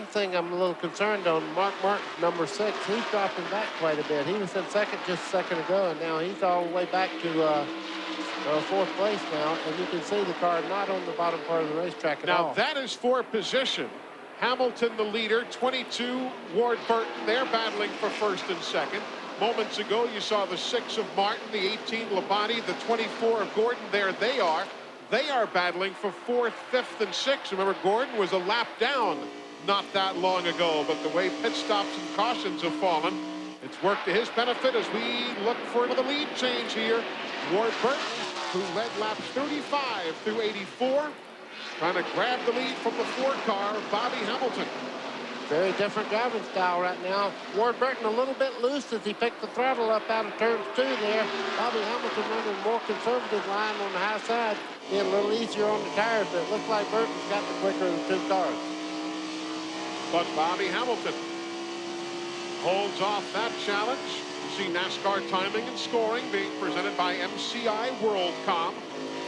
thing I'm a little concerned on, Mark Martin, number 6, he's dropping back quite a bit. He was in second just a second ago, and now he's all the way back to 4th place now, and you can see the car not on the bottom part of the racetrack at all. Now that is for position. Hamilton the leader, 22, Ward Burton, they're battling for 1st and 2nd. Moments ago, you saw the 6 of Martin, the 18 Labonte, the 24 of Gordon. There they are. They are battling for 4th, 5th, and 6th. Remember, Gordon was a lap down not that long ago, but the way pit stops and cautions have fallen, it's worked to his benefit as we look for another lead change here. Ward Burton, who led laps 35 through 84, trying to grab the lead from the 4 car, Bobby Hamilton. Very different driving style right now. Ward Burton a little bit loose as he picked the throttle up out of turns 2 there. Bobby Hamilton running a more conservative line on the high side, being a little easier on the tires, but it looks like Burton's got the quicker of the 2 cars. But Bobby Hamilton holds off that challenge. You see NASCAR timing and scoring being presented by MCI WorldCom.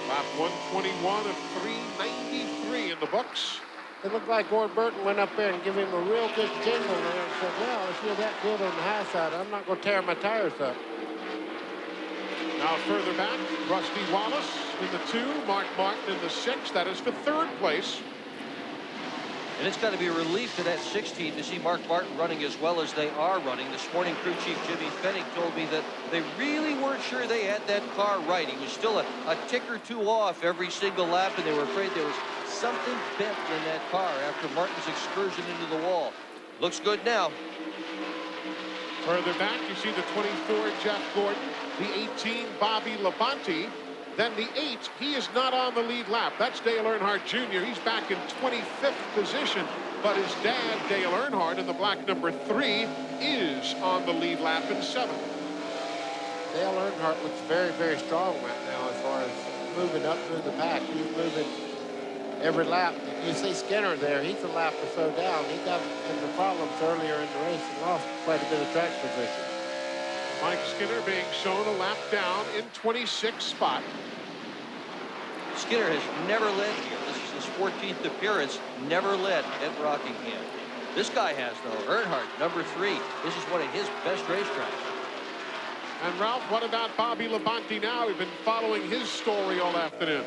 Lap 121 of 393 in the books. It looked like Ward Burton went up there and gave him a real good jingle there and said, well, if you're that good on the high side, I'm not going to tear my tires up. Now further back, Rusty Wallace in the 2, Mark Martin in the 6. That is for 3rd place. And it's got to be a relief to that 16 to see Mark Martin running as well as they are running. This morning, crew chief Jimmy Fennig told me that they really weren't sure they had that car right. He was still a tick or 2 off every single lap, and they were afraid there was something bent in that car after Martin's excursion into the wall. Looks good now. Further back, you see the 24, Jeff Gordon, the 18, Bobby Labonte. Then the 8, he is not on the lead lap. That's Dale Earnhardt Jr. He's back in 25th position. But his dad, Dale Earnhardt, in the black number 3, is on the lead lap in 7th. Dale Earnhardt looks very, very strong right now as far as moving up through the pack. He's moving every lap. You see Skinner there. He's a lap or so down. He got into problems earlier in the race and lost quite a bit of track position. Mike Skinner being shown a lap down in 26th spot. Skinner has never led here. This is his 14th appearance, never led at Rockingham. This guy has, though. Earnhardt, number 3. This is one of his best racetracks. And Ralph, what about Bobby Labonte now? We've been following his story all afternoon.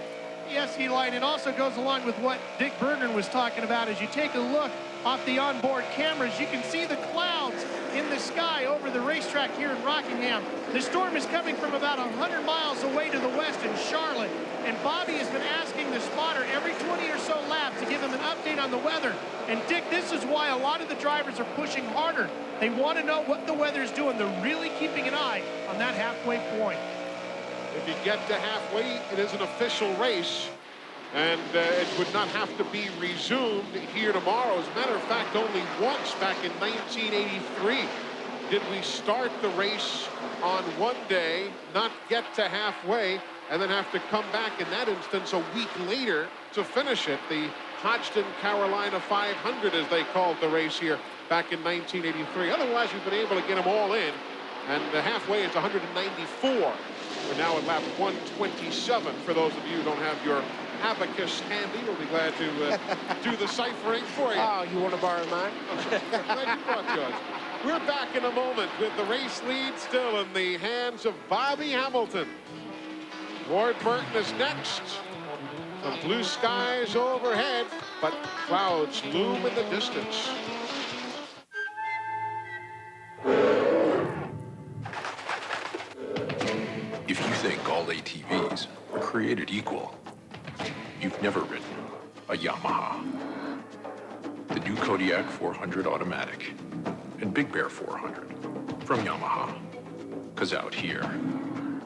Yes, Eli, and it also goes along with what Dick Bergen was talking about. As you take a look off the onboard cameras, you can see the clouds in the sky over the racetrack here in Rockingham. The storm is coming from about 100 miles away to the west in Charlotte, and Bobby has been asking the spotter every 20 or so laps to give him an update on the weather. And Dick, this is why a lot of the drivers are pushing harder. They want to know what the weather is doing. They're really keeping an eye on that halfway point. If you get to halfway, it is an official race, and it would not have to be resumed here tomorrow. As a matter of fact, only once back in 1983 did we start the race on one day, not get to halfway, and then have to come back in that instance a week later to finish it. The Hodgson Carolina 500, as they called the race here back in 1983. Otherwise, we've been able to get them all in, and the halfway is 194. We're now at lap 127. For those of you who don't have your abacus handy, we'll be glad to do the ciphering for you. Oh, you want to borrow mine? Glad you brought yours. We're back in a moment with the race lead still in the hands of Bobby Hamilton. Ward Burton is next. Some blue skies overhead, but clouds loom in the distance. If you think all ATVs are created equal, you've never ridden a Yamaha. The new Kodiak 400 Automatic and Big Bear 400 from Yamaha. 'Cause out here,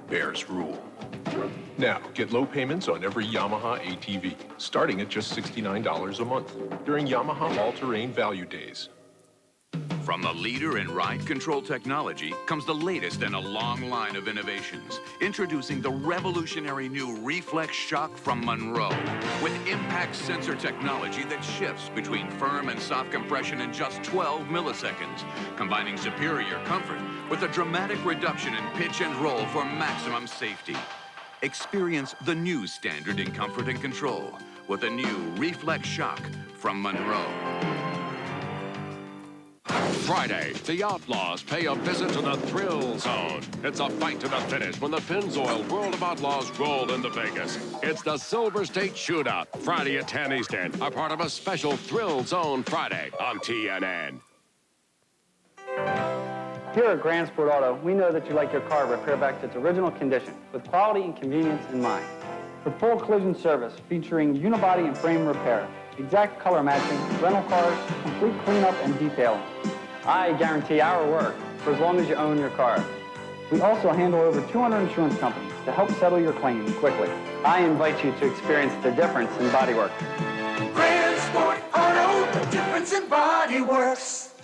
bears rule. Now, get low payments on every Yamaha ATV, starting at just $69 a month during Yamaha All-Terrain Value Days. From the leader in ride control technology comes the latest in a long line of innovations. Introducing the revolutionary new Reflex Shock from Monroe. With impact sensor technology that shifts between firm and soft compression in just 12 milliseconds. Combining superior comfort with a dramatic reduction in pitch and roll for maximum safety. Experience the new standard in comfort and control with a new Reflex Shock from Monroe. Friday, the Outlaws pay a visit to the Thrill Zone. It's a fight to the finish when the Pennzoil World of Outlaws roll into Vegas. It's the Silver State Shootout, Friday at 10 Eastern, a part of a special Thrill Zone Friday on TNN. Here at Grand Sport Auto, we know that you like your car repaired back to its original condition, with quality and convenience in mind. With full collision service featuring unibody and frame repair, exact color matching, rental cars, complete cleanup and detailing. I guarantee our work for as long as you own your car. We also handle over 200 insurance companies to help settle your claim quickly. I invite you to experience the difference in bodywork. Grand Sport Auto, the difference in body works.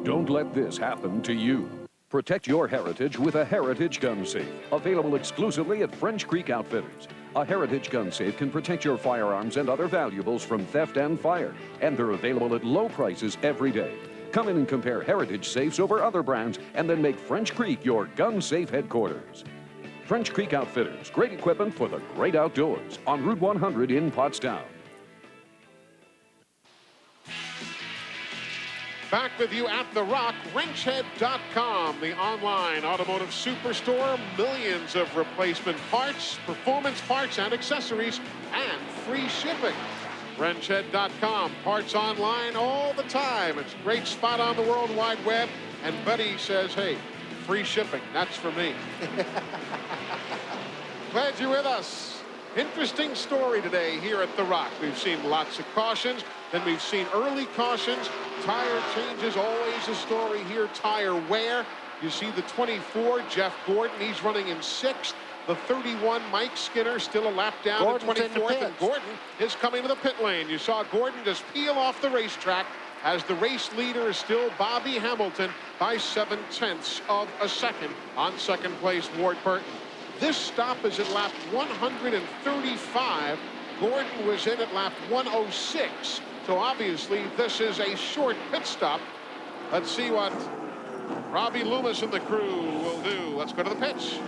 Don't let this happen to you. Protect your heritage with a Heritage Gun Safe. Available exclusively at French Creek Outfitters. A Heritage Gun Safe can protect your firearms and other valuables from theft and fire. And they're available at low prices every day. Come in and compare Heritage Safes over other brands and then make French Creek your gun safe headquarters. French Creek Outfitters. Great equipment for the great outdoors. On Route 100 in Pottstown. Back with you at The Rock, wrenchhead.com, the online automotive superstore. Millions of replacement parts, performance parts, and accessories, and free shipping. Wrenchhead.com, parts online all the time. It's a great spot on the World Wide Web. And Buddy says, hey, free shipping, that's for me. Glad you're with us. Interesting story today here at The Rock. We've seen lots of cautions, then we've seen early cautions. Tire changes, always a story here. Tire wear. You see the 24, Jeff Gordon, he's running in 6th. The 31, Mike Skinner, still a lap down in 24th. And Gordon is coming to the pit lane. You saw Gordon just peel off the racetrack as the race leader is still Bobby Hamilton by 7/10 of a second. On second place, Ward Burton. This stop is at lap 135. Gordon was in at lap 106. So obviously this is a short pit stop. Let's see what Robbie Loomis and the crew will do. Let's go to the pitch.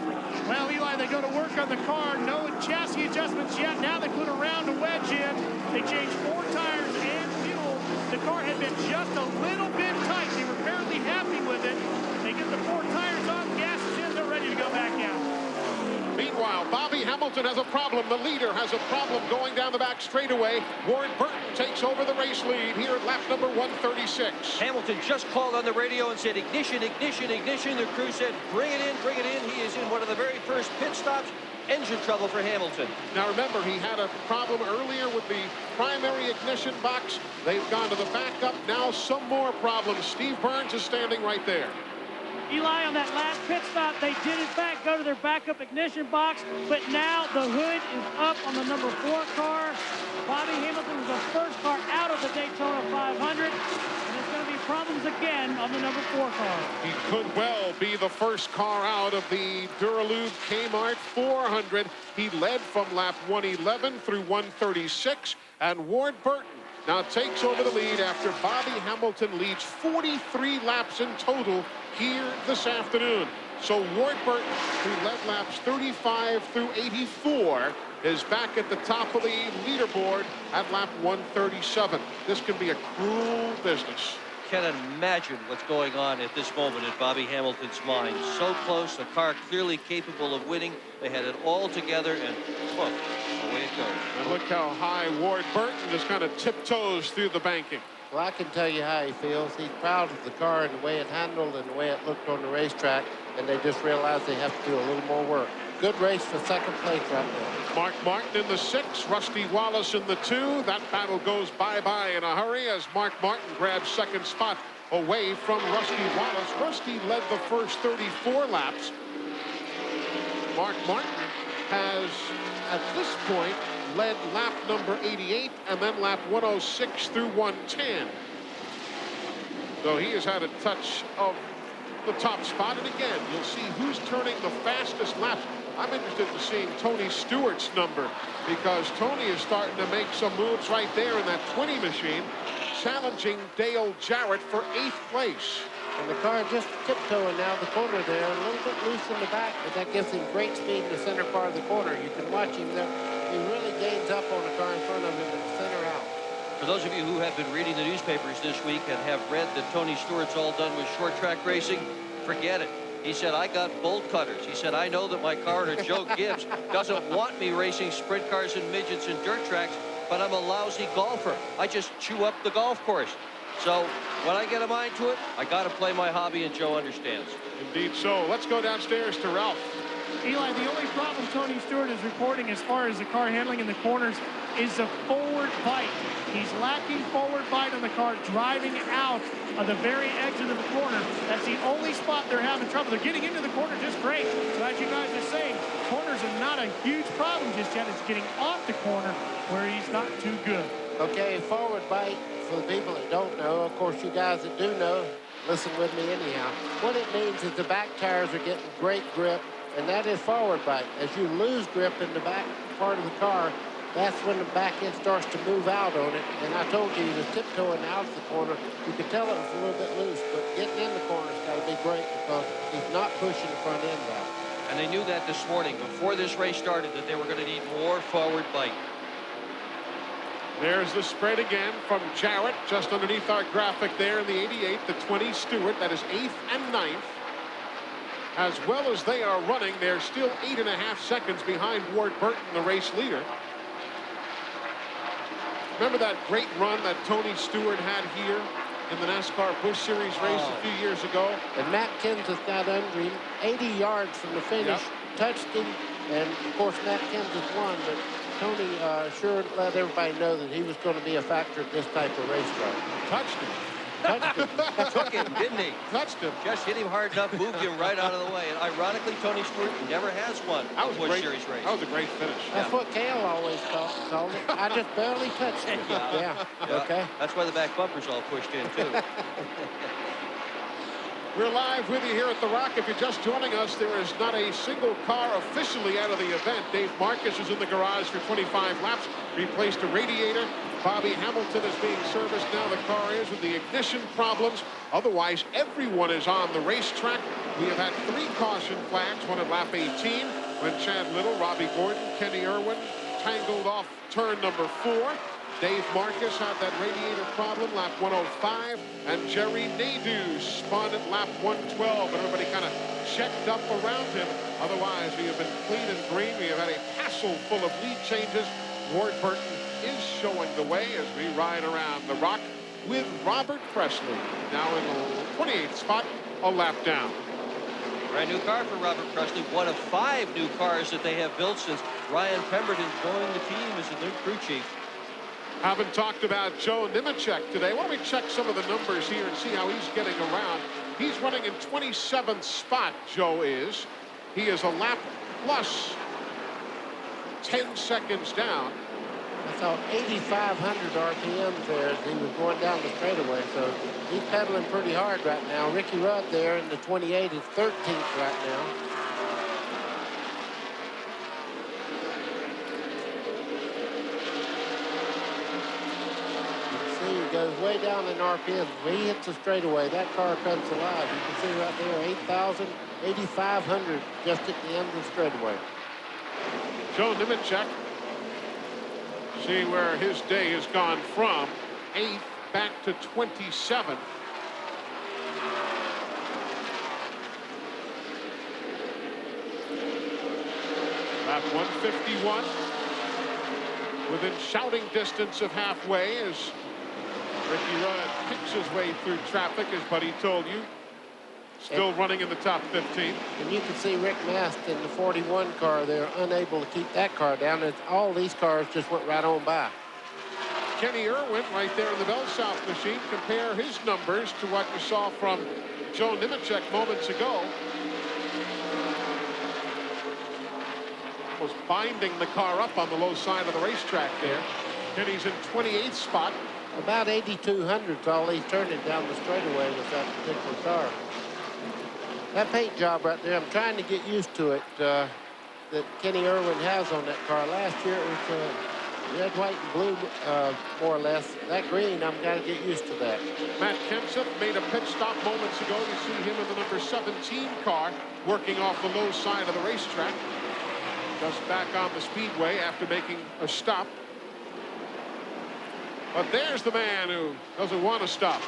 Well, Eli, they go to work on the car. No chassis adjustments yet. Now they put a round wedge in. They changed 4 tires and fuel. The car had been just a little bit tight. They were fairly happy with it. They get the 4 tires off, gas is in, they're ready to go back out. Meanwhile, Bobby Hamilton has a problem. The leader has a problem going down the back straightaway. Ward Burton takes over the race lead here at lap number 136. Hamilton just called on the radio and said, ignition, ignition, ignition. The crew said, bring it in, bring it in. He is in one of the very first pit stops. Engine trouble for Hamilton. Now remember, he had a problem earlier with the primary ignition box. They've gone to the backup. Now some more problems. Steve Burns is standing right there. Eli, on that last pit stop, they did in fact go to their backup ignition box, but now the hood is up on the number 4 car. Bobby Hamilton was the first car out of the Daytona 500, and there's going to be problems again on the number 4 car. He could well be the first car out of the Duralube Kmart 400. He led from lap 111 through 136, and Ward Burton now takes over the lead after Bobby Hamilton leads 43 laps in total here this afternoon. So Ward Burton, who led laps 35 through 84, is back at the top of the leaderboard at lap 137. This can be a cruel business. Can't imagine what's going on at this moment in Bobby Hamilton's mind. So close, the car clearly capable of winning. They had it all together, and look, away it goes. And look how high Ward Burton just kind of tiptoes through the banking. Well, I can tell you how he feels. He's proud of the car and the way it handled and the way it looked on the racetrack, and they just realized they have to do a little more work. Good race for second place right now. Mark Martin in the 6, Rusty Wallace in the 2. That battle goes bye-bye in a hurry as Mark Martin grabs second spot away from Rusty Wallace. Rusty led the first 34 laps. Mark Martin has, at this point, led lap number 88 and then lap 106 through 110. So he has had a touch of the top spot. And again, you'll see who's turning the fastest laps. I'm interested in seeing Tony Stewart's number because Tony is starting to make some moves right there in that 20 machine, challenging Dale Jarrett for 8th place. And the car just tiptoeing now the corner there, a little bit loose in the back, but that gives him great speed in the center part of the corner. You can watch him there. He really gains up on the car in front of him in the center out. For those of you who have been reading the newspapers this week and have read that Tony Stewart's all done with short track racing, forget it. He said, I got bolt cutters. He said, I know that my car owner, Joe Gibbs, doesn't want me racing sprint cars and midgets and dirt tracks, but I'm a lousy golfer. I just chew up the golf course. So when I get a mind to it, I got to play my hobby, and Joe understands. Indeed so. Let's go downstairs to Ralph. Eli, the only problem Tony Stewart is reporting as far as the car handling in the corners is the forward bite. He's lacking forward bite on the car, driving out of the very exit of the corner. That's the only spot they're having trouble. They're getting into the corner just great. So as you guys are saying, corners are not a huge problem just yet. It's getting off the corner where he's not too good. Okay, forward bite, for the people that don't know, of course you guys that do know, listen with me anyhow. What it means is the back tires are getting great grip, and that is forward bite. As you lose grip in the back part of the car, that's when the back end starts to move out on it. And I told you, he was tiptoeing out of the corner. You could tell it was a little bit loose, but getting in the corner's got to be great because he's not pushing the front end out. And they knew that this morning, before this race started, that they were going to need more forward bite. There's the spread again from Jarrett, just underneath our graphic there in the 88, the 20 Stewart. That is 8th and 9th. As well as they are running, they're still 8.5 seconds behind Ward Burton, the race leader. Remember that great run that Tony Stewart had here in the NASCAR Busch Series race a few years ago? And Matt Kenseth got under him 80 yards from the finish, touched him, and of course Matt Kenseth won, but Tony sure let everybody know that he was going to be a factor at this type of racetrack. Touched him. Touched him. Took him, didn't he? Touched him. Just hit him hard enough, moved him right out of the way. And ironically, Tony Stewart never has won That was a Busch great. Series race. That was a great finish. That's what Cale always called it. I just barely touched him. Yeah. Okay. That's why the back bumper's all pushed in, too. We're live with you here at The Rock. If you're just joining us, there is not a single car officially out of the event. Dave Marcus is in the garage for 25 laps, replaced a radiator. Bobby Hamilton is being serviced now. The car is with the ignition problems. Otherwise, everyone is on the racetrack. We have had 3 caution flags, one at lap 18, when Chad Little, Robbie Gordon, Kenny Irwin tangled off turn number 4. Dave Marcus had that radiator problem, lap 105, and Jerry Nadeau spun at lap 112, and everybody kind of checked up around him. Otherwise, we have been clean and green. We have had a hassle full of lead changes. Ward Burton is showing the way as we ride around the Rock with Robert Presley, now in the 28th spot, a lap down. Brand new car for Robert Presley, one of 5 new cars that they have built since Ryan Pemberton joined the team as the new crew chief. Haven't talked about Joe Nemechek today. Why don't we check some of the numbers here and see how he's getting around. He's running in 27th spot, Joe is. He is a lap plus 10 seconds down. I saw 8,500 RPMs there as he was going down the straightaway, so he's pedaling pretty hard right now. Ricky Rudd there in the 28 is 13th right now. You can see he goes way down in RPMs. When he hits the straightaway, that car comes alive. You can see right there, 8,000, 8,500 just at the end of the straightaway. Joe Nemechek. See where his day has gone from 8th back to 27th. Lap 151. Within shouting distance of halfway as Ricky Rudd picks his way through traffic, as Buddy told you. Still running in the top 15. And you can see Rick Mast in the 41 car. They're unable to keep that car down. All these cars just went right on by. Kenny Irwin right there in the Bell South machine. Compare his numbers to what you saw from Joe Nemechek moments ago. Was binding the car up on the low side of the racetrack there. Kenny's in 28th spot. About 8,200 is all he's turning down the straightaway with that particular car. That paint job right there, I'm trying to get used to it, that Kenny Irwin has on that car. Last year it was red, white, and blue, more or less. That green, I'm got to get used to that. Matt Kenseth made a pit stop moments ago. You see him in the number 17 car working off the low side of the racetrack. Just back on the speedway after making a stop. But there's the man who doesn't want to stop.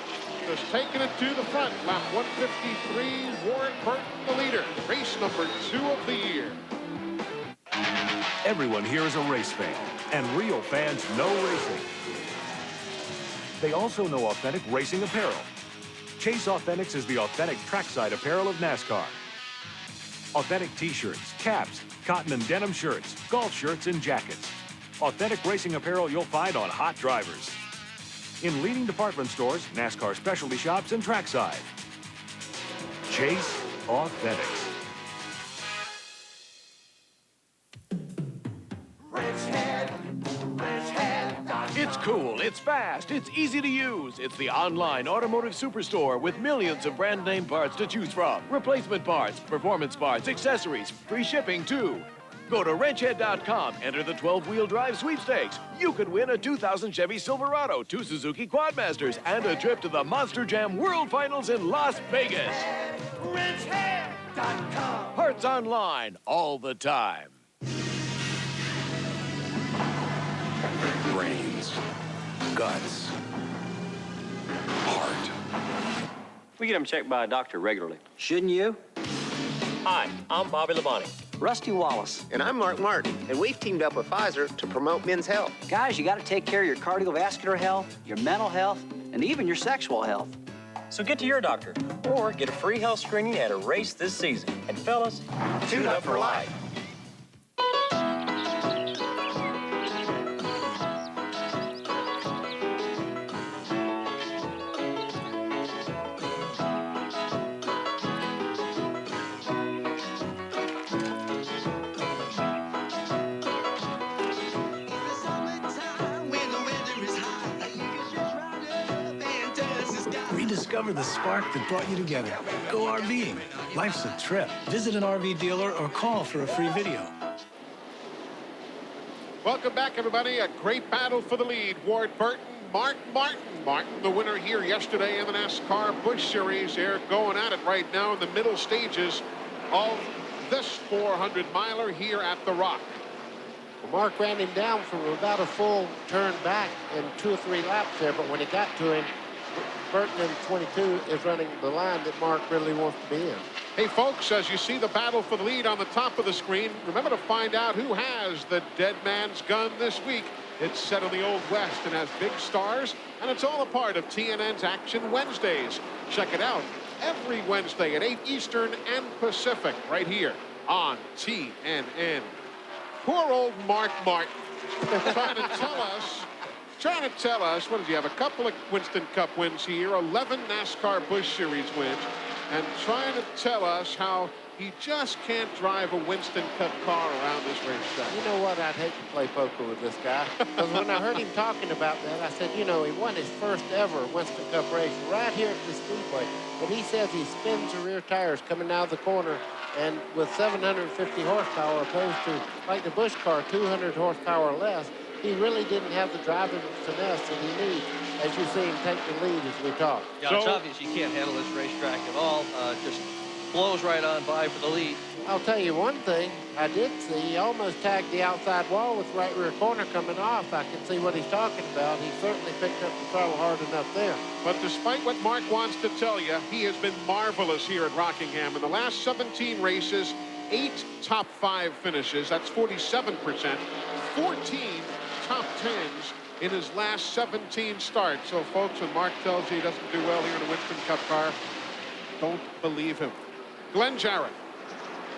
Just taking it to the front. Lap 153, Warren Burton, the leader. Race number 2 of the year. Everyone here is a race fan, and real fans know racing. They also know authentic racing apparel. Chase Authentics is the authentic trackside apparel of NASCAR. Authentic t-shirts, caps, cotton and denim shirts, golf shirts, and jackets. Authentic racing apparel you'll find on hot drivers. In leading department stores, NASCAR specialty shops, and trackside. Chase Authentics. It's cool, it's fast, it's easy to use. It's the online automotive superstore with millions of brand name parts to choose from. Replacement parts, performance parts, accessories, free shipping too. Go to wrenchhead.com, enter the 12-wheel drive sweepstakes. You could win a 2000 Chevy Silverado, 2 Suzuki Quadmasters, and a trip to the Monster Jam World Finals in Las Vegas. Wrenchhead.com. Parts online all the time. Brains, guts, heart. We get them checked by a doctor regularly. Shouldn't you? Hi, I'm Bobby Labonte. Rusty Wallace. And I'm Mark Martin, and we've teamed up with Pfizer to promote men's health. Guys, you got to take care of your cardiovascular health, your mental health, and even your sexual health. So get to your doctor, or get a free health screening at a race this season. And fellas, tune up for life. rediscover the spark that brought you together. Go RVing. Life's a trip. Visit an RV dealer or call for a free video. Welcome back, everybody. A great battle for the lead. Ward Burton, Mark Martin. Martin, the winner here yesterday in the NASCAR Busch Series. They're going at it right now in the middle stages of this 400-miler here at the Rock. Well, Mark ran him down for about a full turn back in 2 or 3 laps there, but when he got to him, Burton in 22 is running the line that Mark really wants to be in. Hey, folks, as you see the battle for the lead on the top of the screen, remember to find out who has the dead man's gun this week. It's set on the Old West and has big stars, and it's all a part of TNN's Action Wednesdays. Check it out every Wednesday at 8 Eastern and Pacific right here on TNN. Poor old Mark Martin trying to tell us, what does he have? A couple of Winston Cup wins here, 11 NASCAR Busch Series wins, and trying to tell us how he just can't drive a Winston Cup car around this racetrack. You know what? I'd hate to play poker with this guy. Because when I heard him talking about that, I said, you know, he won his first ever Winston Cup race right here at the Speedway. But he says he spins the rear tires coming out of the corner, and with 750 horsepower opposed to, like the Busch car, 200 horsepower less, he really didn't have the driving finesse that he needs, as you see him take the lead as we talk. Yeah, it's obvious he can't handle this racetrack at all. Just blows right on by for the lead. I'll tell you one thing I did see. He almost tagged the outside wall with right rear corner coming off. I can see what he's talking about. He certainly picked up the throttle hard enough there. But despite what Mark wants to tell you, he has been marvelous here at Rockingham. In the last 17 races, 8 top 5 finishes. That's 47%. 14 top 10s in his last 17 starts. So, folks, when Mark tells you he doesn't do well here in a Winston Cup car, don't believe him. Glenn Jarrett.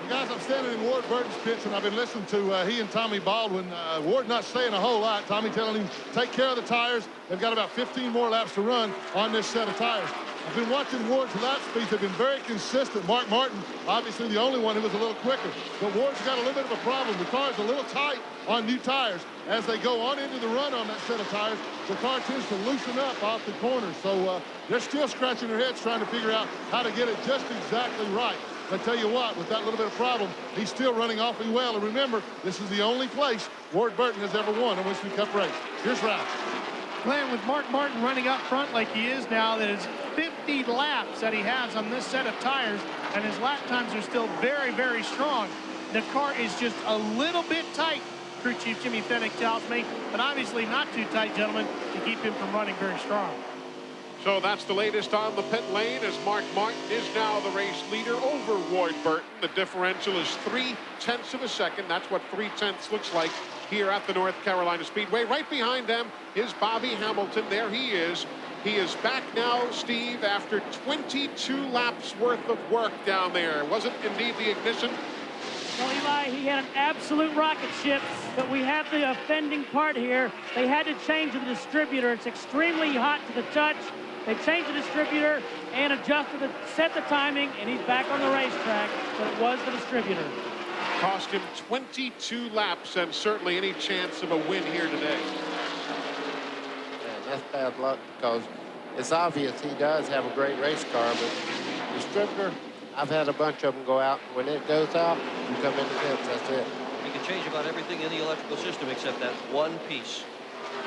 Guys, I'm standing in Ward Burton's pits, and I've been listening to he and Tommy Baldwin. Ward not saying a whole lot. Tommy telling him, take care of the tires. They've got about 15 more laps to run on this set of tires. I've been watching Ward's lap speeds. They've been very consistent. Mark Martin, obviously the only one who was a little quicker. But Ward's got a little bit of a problem. The car's a little tight on new tires. As they go on into the run on that set of tires, the car tends to loosen up off the corner. So they're still scratching their heads trying to figure out how to get it just exactly right. But I tell you what, with that little bit of problem, he's still running awfully well. And remember, this is the only place Ward Burton has ever won a Winston Cup race. Here's Ralph. Glenn, with Mark Martin running up front like he is now, that is 50 laps that he has on this set of tires, and his lap times are still very, very strong. The car is just a little bit tight, crew chief Jimmy Fennick tells me, but obviously not too tight, gentlemen, to keep him from running very strong. So that's the latest on the pit lane, as Mark Martin is now the race leader over Ward Burton. The differential is 0.3 of a second. That's what 0.3 looks like here at the North Carolina Speedway. Right behind them is Bobby Hamilton. There he is. He is back now, Steve, after 22 laps worth of work down there. Was it indeed the ignition? Well, Eli, he had an absolute rocket ship, but we have the offending part here. They had to change the distributor. It's extremely hot to the touch. They changed the distributor and adjusted set the timing, and he's back on the racetrack, but it was the distributor. Cost him 22 laps and certainly any chance of a win here today. Man, that's bad luck, because it's obvious he does have a great race car, but distributor, I've had a bunch of them go out. When it goes out, you come in the pits. That's it. You can change about everything in the electrical system except that one piece.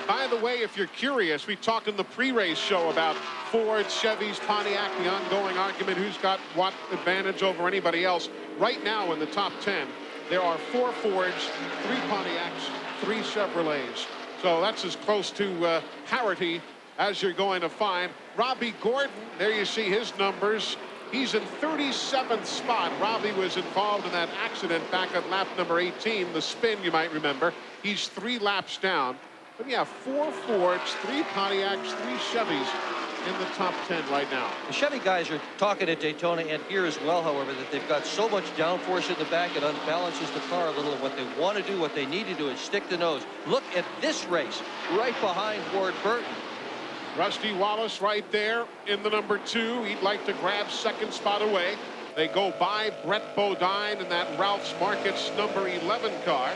By the way, if you're curious, we talked in the pre-race show about Ford, Chevys, Pontiac, the ongoing argument who's got what advantage over anybody else. Right now in the top 10, there are 4 Fords, 3 Pontiacs, 3 Chevrolets. So that's as close to parity as you're going to find. Robbie Gordon, there you see his numbers. He's in 37th spot. Robbie was involved in that accident back at lap number 18, the spin, you might remember. He's 3 laps down. But yeah, 4 Fords, 3 Pontiacs, 3 Chevys in the top 10 right now. The Chevy guys are talking at Daytona and here as well, however, that they've got so much downforce in the back it unbalances the car a little. And what they want to do, what they need to do is stick the nose. Look at this race right behind Ward Burton. Rusty Wallace right there in the number 2. He'd like to grab second spot away. They go by Brett Bodine in that Ralph's Markets number 11 car.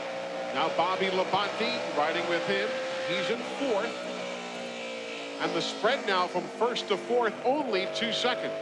Now Bobby Labonte riding with him. He's in 4th. And the spread now from first to fourth, only 2 seconds.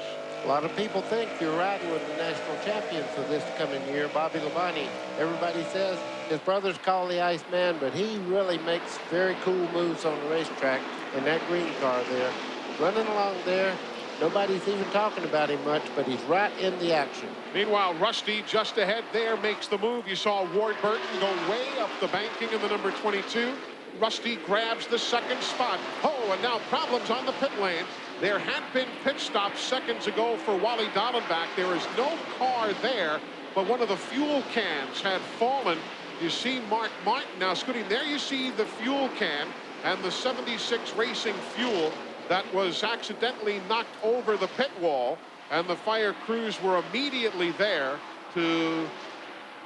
A lot of people think you're riding with the national champion for this coming year, Bobby Labonte. Everybody says his brother's called the Iceman, but he really makes very cool moves on the racetrack in that green car there. Running along there, nobody's even talking about him much, but he's right in the action. Meanwhile, Rusty just ahead there makes the move. You saw Ward Burton go way up the banking in the number 22. Rusty grabs the second spot. Oh, and now problems on the pit lane. There had been pit stops seconds ago for Wally Dallenbach. There is no car there, but one of the fuel cans had fallen. You see Mark Martin now scooting. There you see the fuel can and the 76 Racing fuel that was accidentally knocked over the pit wall, and the fire crews were immediately there to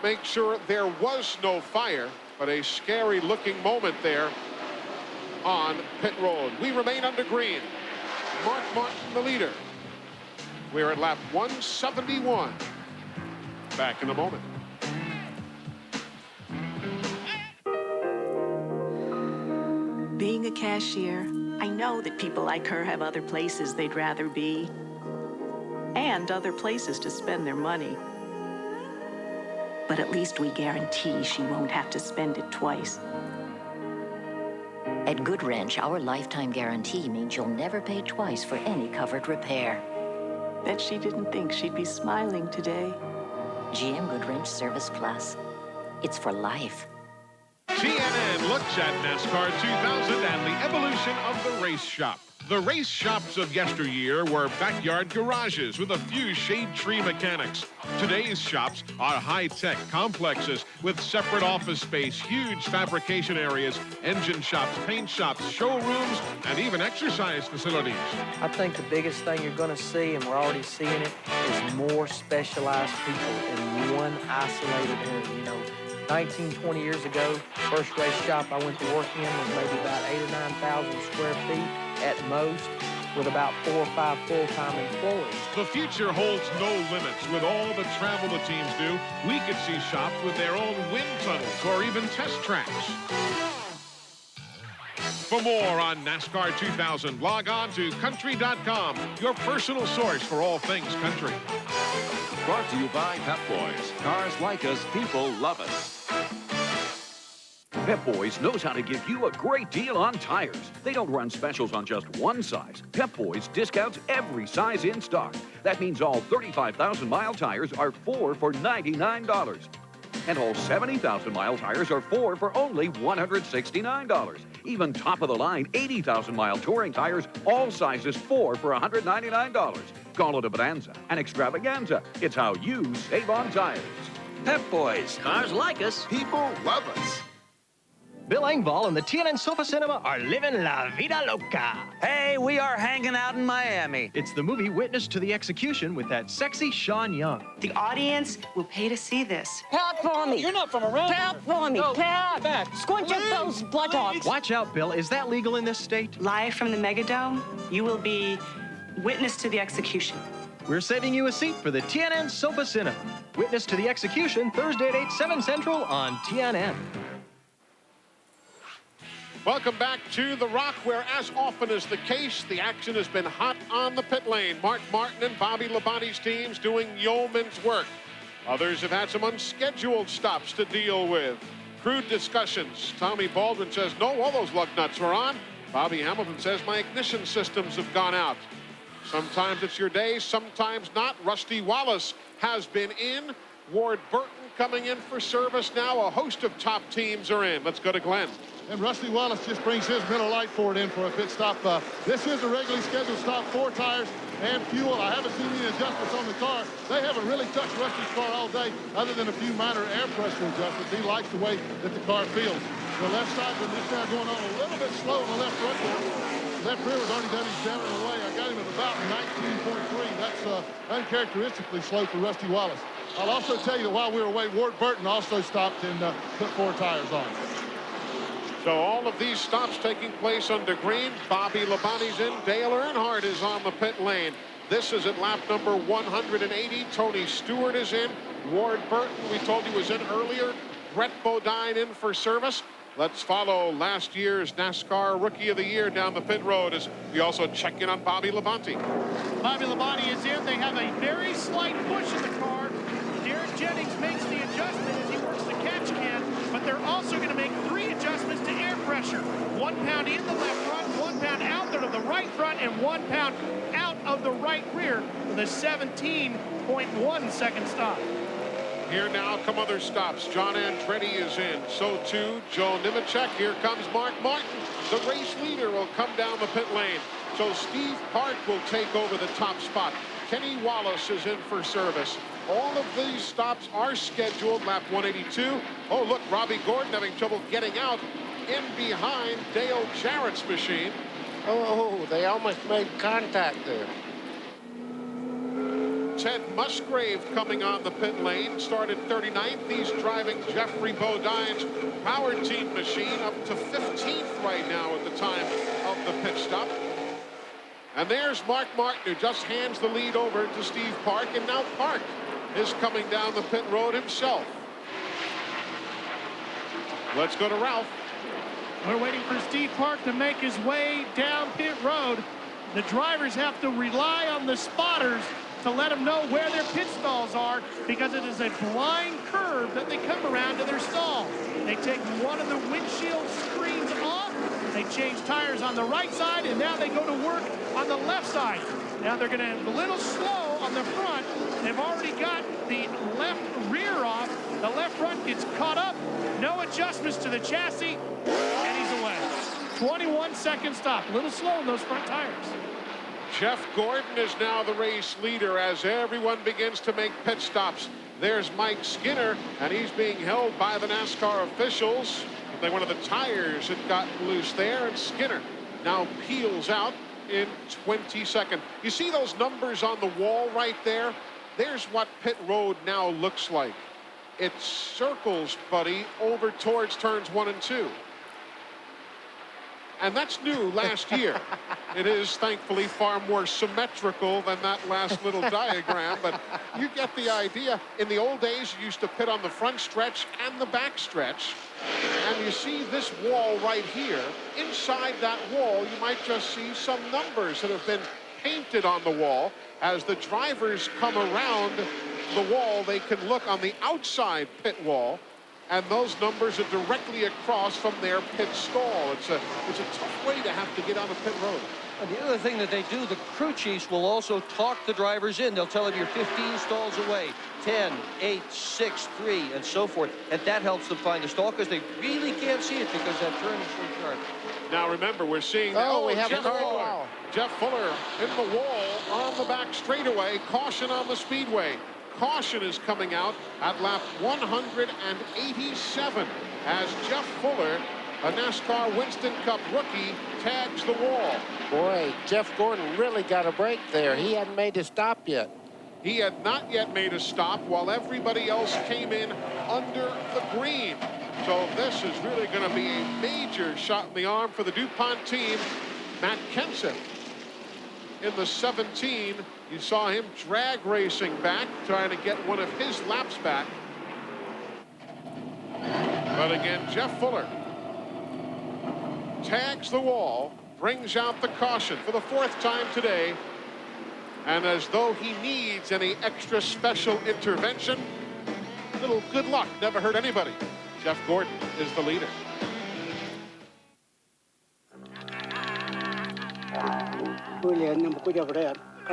make sure there was no fire, but a scary looking moment there on pit road. We remain under green. Mark Martin, the leader. We're at lap 171. Back in a moment. Being a cashier, I know that people like her have other places they'd rather be, and other places to spend their money. But at least we guarantee she won't have to spend it twice. At Goodwrench, our lifetime guarantee means you'll never pay twice for any covered repair. Bet she didn't think she'd be smiling today. GM Goodwrench Service Plus. It's for life. CNN looks at NASCAR 2000 and the evolution of the race shop. The race shops of yesteryear were backyard garages with a few shade tree mechanics. Today's shops are high-tech complexes with separate office space, huge fabrication areas, engine shops, paint shops, showrooms, and even exercise facilities. I think the biggest thing you're going to see, and we're already seeing it, is more specialized people in one isolated area. You know, 19, 20 years ago, first race shop I went to work in was maybe about 8,000 or 9,000 square feet at most, with about 4 or 5 full-time employees. The future holds no limits. With all the travel the teams do, we could see shops with their own wind tunnels or even test tracks. For more on NASCAR 2000, log on to country.com, your personal source for all things country. Brought to you by Pep Boys. Cars like us, people love us. Pep Boys knows how to give you a great deal on tires. They don't run specials on just one size. Pep Boys discounts every size in stock. That means all 35,000-mile tires are 4 for $99. And all 70,000-mile tires are 4 for only $169. Even top-of-the-line 80,000-mile touring tires, all sizes 4 for $199. Call it a bonanza, an extravaganza. It's how you save on tires. Pep Boys. Cars like us. People love us. Bill Engvall and the TNN Sofa Cinema are living La Vida Loca. Hey, we are hanging out in Miami. It's the movie Witness to the Execution with that sexy Sean Young. The audience will pay to see this. Help for me. You're not from around here. Help for me. Help. Back. Squinch up those buttocks. Watch out, Bill. Is that legal in this state? Live from the Megadome, you will be witness to the execution. We're saving you a seat for the TNN Sofa Cinema. Witness to the Execution, Thursday at 8, 7 Central on TNN. Welcome back to The Rock, where, as often is the case, the action has been hot on the pit lane. Mark Martin and Bobby Labonte's teams doing yeoman's work. Others have had some unscheduled stops to deal with. Crude discussions. Tommy Baldwin says, no, all those lug nuts were on. Bobby Hamilton says, my ignition systems have gone out. Sometimes it's your day, sometimes not. Rusty Wallace has been in. Ward Burton coming in for service now. A host of top teams are in. Let's go to Glenn. And Rusty Wallace just brings his Miller Lite Ford in for a pit stop. This is a regularly scheduled stop, 4 tires and fuel. I haven't seen any adjustments on the car. They haven't really touched Rusty's car all day, other than a few minor air pressure adjustments. He likes the way that the car feels. The left side of this now going on a little bit slow on the left front there. Left rear has already done his 7 away. I got him at about 19.3. That's uncharacteristically slow for Rusty Wallace. I'll also tell you that while we were away, Ward Burton also stopped and put 4 tires on. So all of these stops taking place under green. Bobby Labonte's in. Dale Earnhardt is on the pit lane. This is at lap number 180. Tony Stewart is in. Ward Burton, we told you, was in earlier. Brett Bodine in for service. Let's follow last year's NASCAR Rookie of the Year down the pit road as we also check in on Bobby Labonte. Bobby Labonte is in. They have a very slight push in the car. Derek Jennings makes the adjustment as he works the catch can, but they're also going to make 3 adjustments to air pressure. 1 pound in the left front, 1 pound out of the right front, and 1 pound out of the right rear with a 17.1 second stop. Here now come other stops. John Andretti is in. So too, Joe Nemechek. Here comes Mark Martin. The race leader will come down the pit lane. So Steve Park will take over the top spot. Kenny Wallace is in for service. All of these stops are scheduled. Lap 182. Oh, look, Robbie Gordon having trouble getting out in behind Dale Jarrett's machine. Oh, they almost made contact there. Ted Musgrave coming on the pit lane, started 39th. He's driving Jeffrey Bodine's power team machine up to 15th right now at the time of the pit stop. And there's Mark Martin, who just hands the lead over to Steve Park, and now Park is coming down the pit road himself. Let's go to Ralph. We're waiting for Steve Park to make his way down pit road. The drivers have to rely on the spotters to let them know where their pit stalls are, because it is a blind curve that they come around to their stall. They take one of the windshield screens off, they change tires on the right side, and now they go to work on the left side. Now they're going to a little slow on the front. They've already got the left rear off. The left front gets caught up. No adjustments to the chassis, and he's away. 21-second stop. A little slow in those front tires. Jeff Gordon is now the race leader as everyone begins to make pit stops. There's Mike Skinner, and he's being held by the NASCAR officials. One of the tires had gotten loose there, and Skinner now peels out in 22nd. You see those numbers on the wall right there? There's what pit road now looks like. It circles, buddy, over towards turns 1 and 2. And that's new last year. It is thankfully far more symmetrical than that last little diagram, but you get the idea. In the old days, you used to pit on the front stretch and the back stretch. And you see this wall right here. Inside that wall, you might just see some numbers that have been painted on the wall. As the drivers come around the wall, they can look on the outside pit wall, and those numbers are directly across from their pit stall. It's a tough way to have to get on a pit road. And the other thing that they do, the crew chiefs will also talk the drivers in. They'll tell them you're 15 stalls away, 10, 8, 6, 3, and so forth. And that helps them find the stall, because they really can't see it because that turn is so sharp. Now remember, we're seeing we have Jeff a car Fuller. wall. Jeff Fuller in the wall on the back straightaway. Caution on the speedway. Caution is coming out at lap 187 as Jeff Fuller, a NASCAR Winston Cup rookie, tags the wall. Boy, Jeff Gordon really got a break there. He hadn't made a stop yet. He had not yet made a stop while everybody else came in under the green. So this is really going to be a major shot in the arm for the DuPont team. Matt Kenseth in the 17. You saw him drag racing back, trying to get one of his laps back. But again, Jeff Fuller tags the wall, brings out the caution for the 4th time today. And as though he needs any extra special intervention, little good luck never hurt anybody. Jeff Gordon is the leader.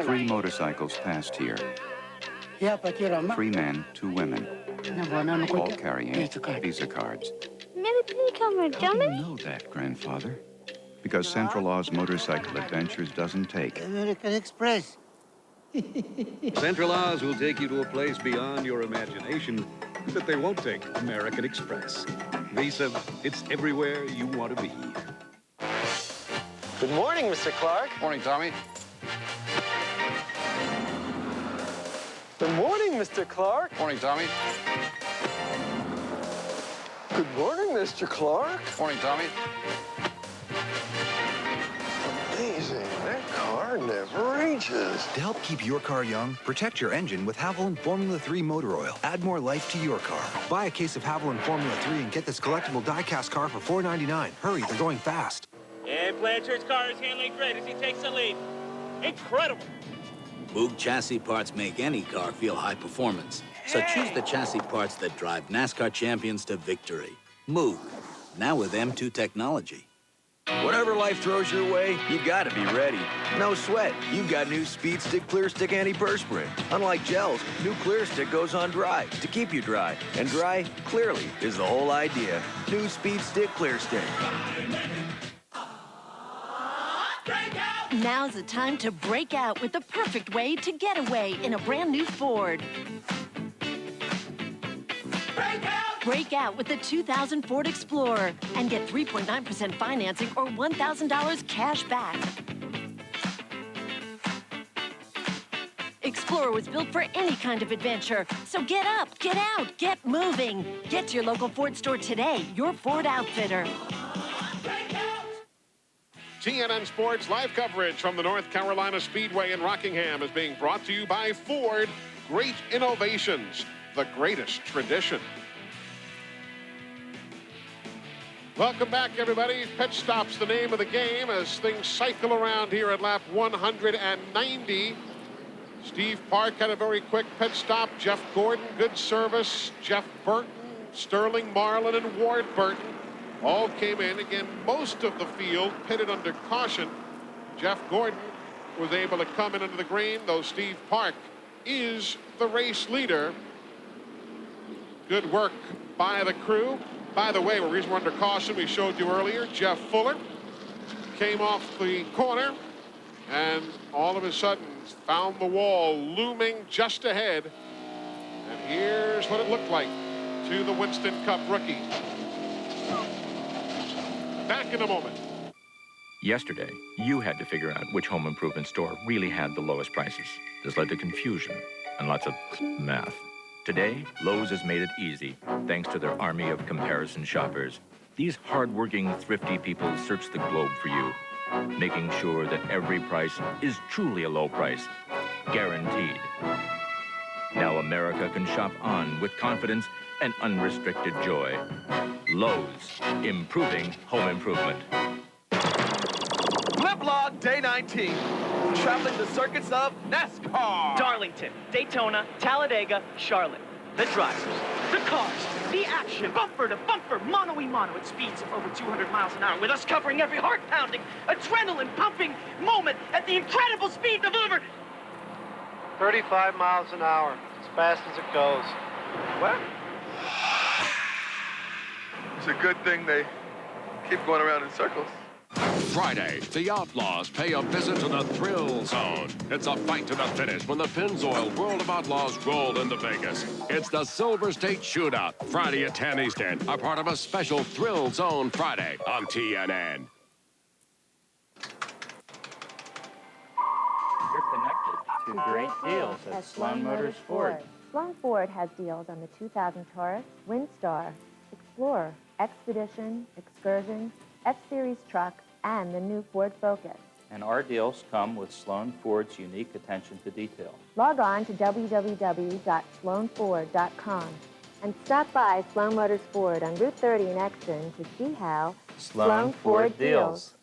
Three motorcycles passed here. 3 men, 2 women, all carrying Visa cards. How do you know that, Grandfather? Because Central Law's Motorcycle Adventures doesn't take. American Express. Central Oz will take you to a place beyond your imagination, but they won't take American Express. Visa, it's everywhere you want to be. Good morning, Mr. Clark. Morning, Tommy. Good morning, Mr. Clark. Morning, Tommy. Good morning, Mr. Clark. Morning, Tommy. Amazing. That car never ages. To help keep your car young, protect your engine with Haviland Formula 3 motor oil. Add more life to your car. Buy a case of Haviland Formula 3 and get this collectible die-cast car for $4.99. Hurry, they're going fast. And Blanchard's car is handling great as he takes the lead. Incredible. Moog chassis parts make any car feel high performance. So choose the chassis parts that drive NASCAR champions to victory. Moog, now with M2 technology. Whatever life throws your way, you gotta be ready. No sweat, you've got new Speed Stick Clear Stick Antiperspirant. Unlike gels, new Clear Stick goes on dry to keep you dry. And dry, clearly, is the whole idea. New Speed Stick Clear Stick. Now's the time to break out with the perfect way to get away in a brand new Ford. Break out with the 2000 Ford Explorer and get 3.9% financing or $1,000 cash back. Explorer was built for any kind of adventure. So get up, get out, get moving. Get to your local Ford store today, your Ford outfitter. TNN Sports live coverage from the North Carolina Speedway in Rockingham is being brought to you by Ford. Great innovations, the greatest tradition. Welcome back, everybody. Pit stop's the name of the game as things cycle around here at lap 190. Steve Park had a very quick pit stop. Jeff Gordon, good service. Jeff Burton, Sterling Marlin, and Ward Burton all came in. Again, most of the field pitted under caution. Jeff Gordon was able to come in under the green, though Steve Park is the race leader. Good work by the crew. By the way, the reason we're under caution, we showed you earlier, Jeff Fuller came off the corner and all of a sudden found the wall looming just ahead. And here's what it looked like to the Winston Cup rookie. Back in a moment. Yesterday, you had to figure out which home improvement store really had the lowest prices. This led to confusion and lots of math. Today, Lowe's has made it easy, thanks to their army of comparison shoppers. These hard-working, thrifty people search the globe for you, making sure that every price is truly a low price, guaranteed. Now America can shop on with confidence and unrestricted joy. Lowe's, improving home improvement. Flip log day 19. Traveling the circuits of NASCAR. Darlington, Daytona, Talladega, Charlotte. The drivers, the cars, the action, bumper to bumper, mano-a-mano at speeds of over 200 miles an hour, with us covering every heart-pounding, adrenaline-pumping moment at the incredible speed of over 35 miles an hour, as fast as it goes. What? It's a good thing they keep going around in circles. Friday, the Outlaws pay a visit to the Thrill Zone. It's a fight to the finish when the Pennzoil World of Outlaws roll into Vegas. It's the Silver State Shootout, Friday at 10 Eastern, a part of a special Thrill Zone Friday on TNN. You're connected to great deals at Sloan Motors Ford. Sloan Ford has deals on the 2000 Taurus, Windstar, Explorer, Expedition, Excursion, F-Series truck, and the new Ford Focus. And our deals come with Sloan Ford's unique attention to detail. Log on to www.sloanford.com and stop by Sloan Motors Ford on Route 30 in Exton to see how Sloan Ford deals.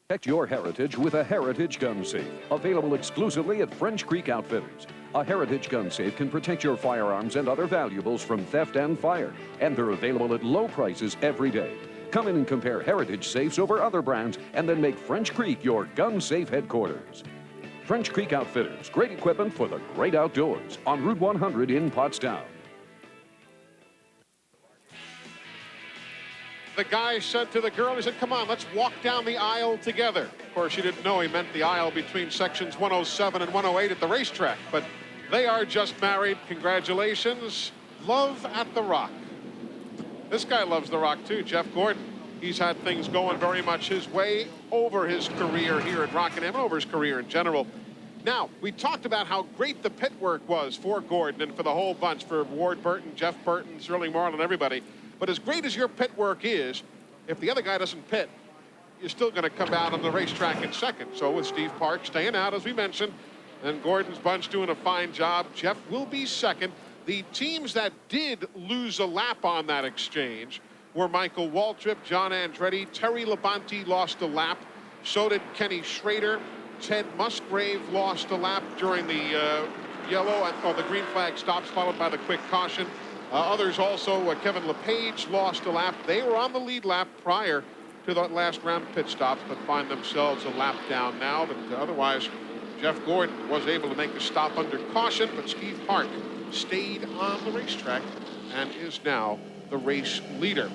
Protect your heritage with a Heritage Gun Safe. Available exclusively at French Creek Outfitters. A Heritage Gun Safe can protect your firearms and other valuables from theft and fire. And they're available at low prices every day. Come in and compare Heritage Safes over other brands and then make French Creek your gun safe headquarters. French Creek Outfitters. Great equipment for the great outdoors. On Route 100 in Pottstown. The guy said to the girl, he said, come on, let's walk down the aisle together. Of course, she didn't know he meant the aisle between sections 107 and 108 at the racetrack, but they are just married. Congratulations. Love at the Rock. This guy loves the Rock too, Jeff Gordon. He's had things going very much his way over his career here at Rockingham and over his career in general. Now, we talked about how great the pit work was for Gordon and for the whole bunch, for Ward Burton, Jeff Burton, Sterling Marlin, everybody. But as great as your pit work is, if the other guy doesn't pit, you're still going to come out on the racetrack in second. So with Steve Park staying out, as we mentioned, and Gordon's bunch doing a fine job, Jeff will be second. The teams that did lose a lap on that exchange were Michael Waltrip, John Andretti, Terry Labonte lost a lap. So did Kenny Schrader. Ted Musgrave lost a lap during the yellow or the green flag stops, followed by the quick caution. Others also, Kevin LePage lost a lap. They were on the lead lap prior to the last round pit stops, but find themselves a lap down now. But otherwise, Jeff Gordon was able to make a stop under caution, but Steve Park stayed on the racetrack and is now the race leader.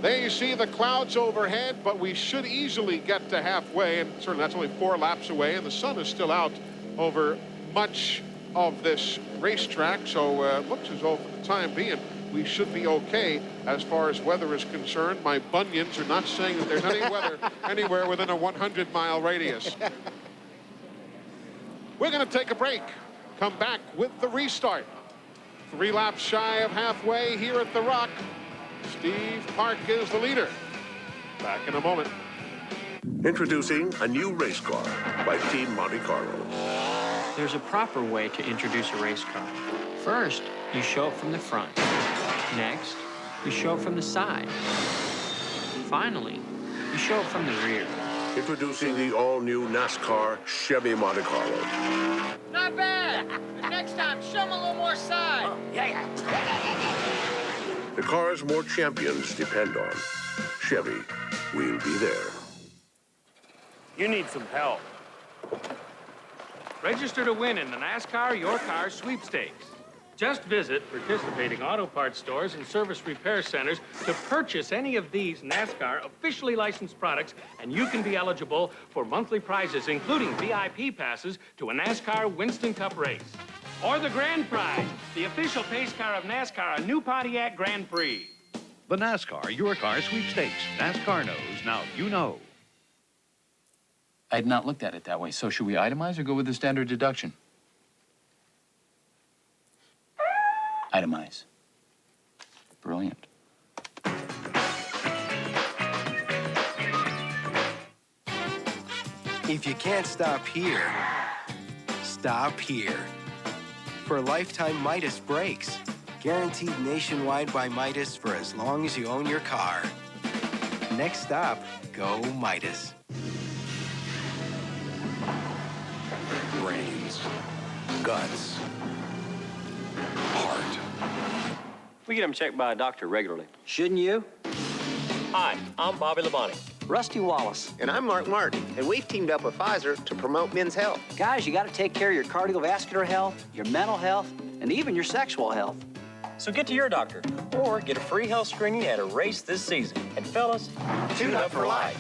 There you see the clouds overhead, but we should easily get to halfway, and certainly that's only 4 laps away, and the sun is still out over much of this racetrack, so it looks as though for the time being we should be okay as far as weather is concerned. My bunions are not saying that there's any weather anywhere within a 100-mile radius. We're going to take a break. Come back with the restart. 3 laps shy of halfway here at the Rock. Steve Park is the leader. Back in a moment. Introducing a new race car by Team Monte Carlo. There's a proper way to introduce a race car. First, you show it from the front. Next, you show it from the side. Finally, you show it from the rear. Introducing the all-new NASCAR Chevy Monte Carlo. Not bad. But next time, show them a little more side. Oh, yeah. The cars more champions depend on. Chevy, we'll be there. You need some help. Register to win in the NASCAR Your Car Sweepstakes. Just visit participating auto parts stores and service repair centers to purchase any of these NASCAR officially licensed products, and you can be eligible for monthly prizes, including VIP passes to a NASCAR Winston Cup race. Or the grand prize, the official pace car of NASCAR, a new Pontiac Grand Prix. The NASCAR Your Car Sweepstakes. NASCAR knows, now you know. I had not looked at it that way, so should we itemize or go with the standard deduction? Itemize. Brilliant. If you can't stop here, stop here. For lifetime Midas brakes, guaranteed nationwide by Midas for as long as you own your car. Next stop, go Midas. Brains, guts, heart. We get them checked by a doctor regularly. Shouldn't you? Hi, I'm Bobby Labonte. Rusty Wallace. And I'm Mark Martin, and we've teamed up with Pfizer to promote men's health. Guys, you got to take care of your cardiovascular health, your mental health, and even your sexual health. So get to your doctor, or get a free health screening at a race this season. And fellas, tune up for life.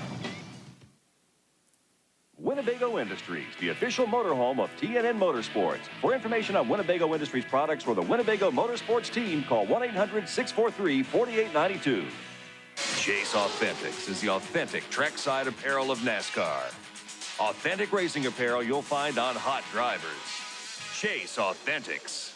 Winnebago Industries, the official motorhome of TNN Motorsports. For information on Winnebago Industries products or the Winnebago Motorsports team, call 1-800-643-4892. Chase Authentics is the authentic trackside apparel of NASCAR. Authentic racing apparel you'll find on hot drivers. Chase Authentics.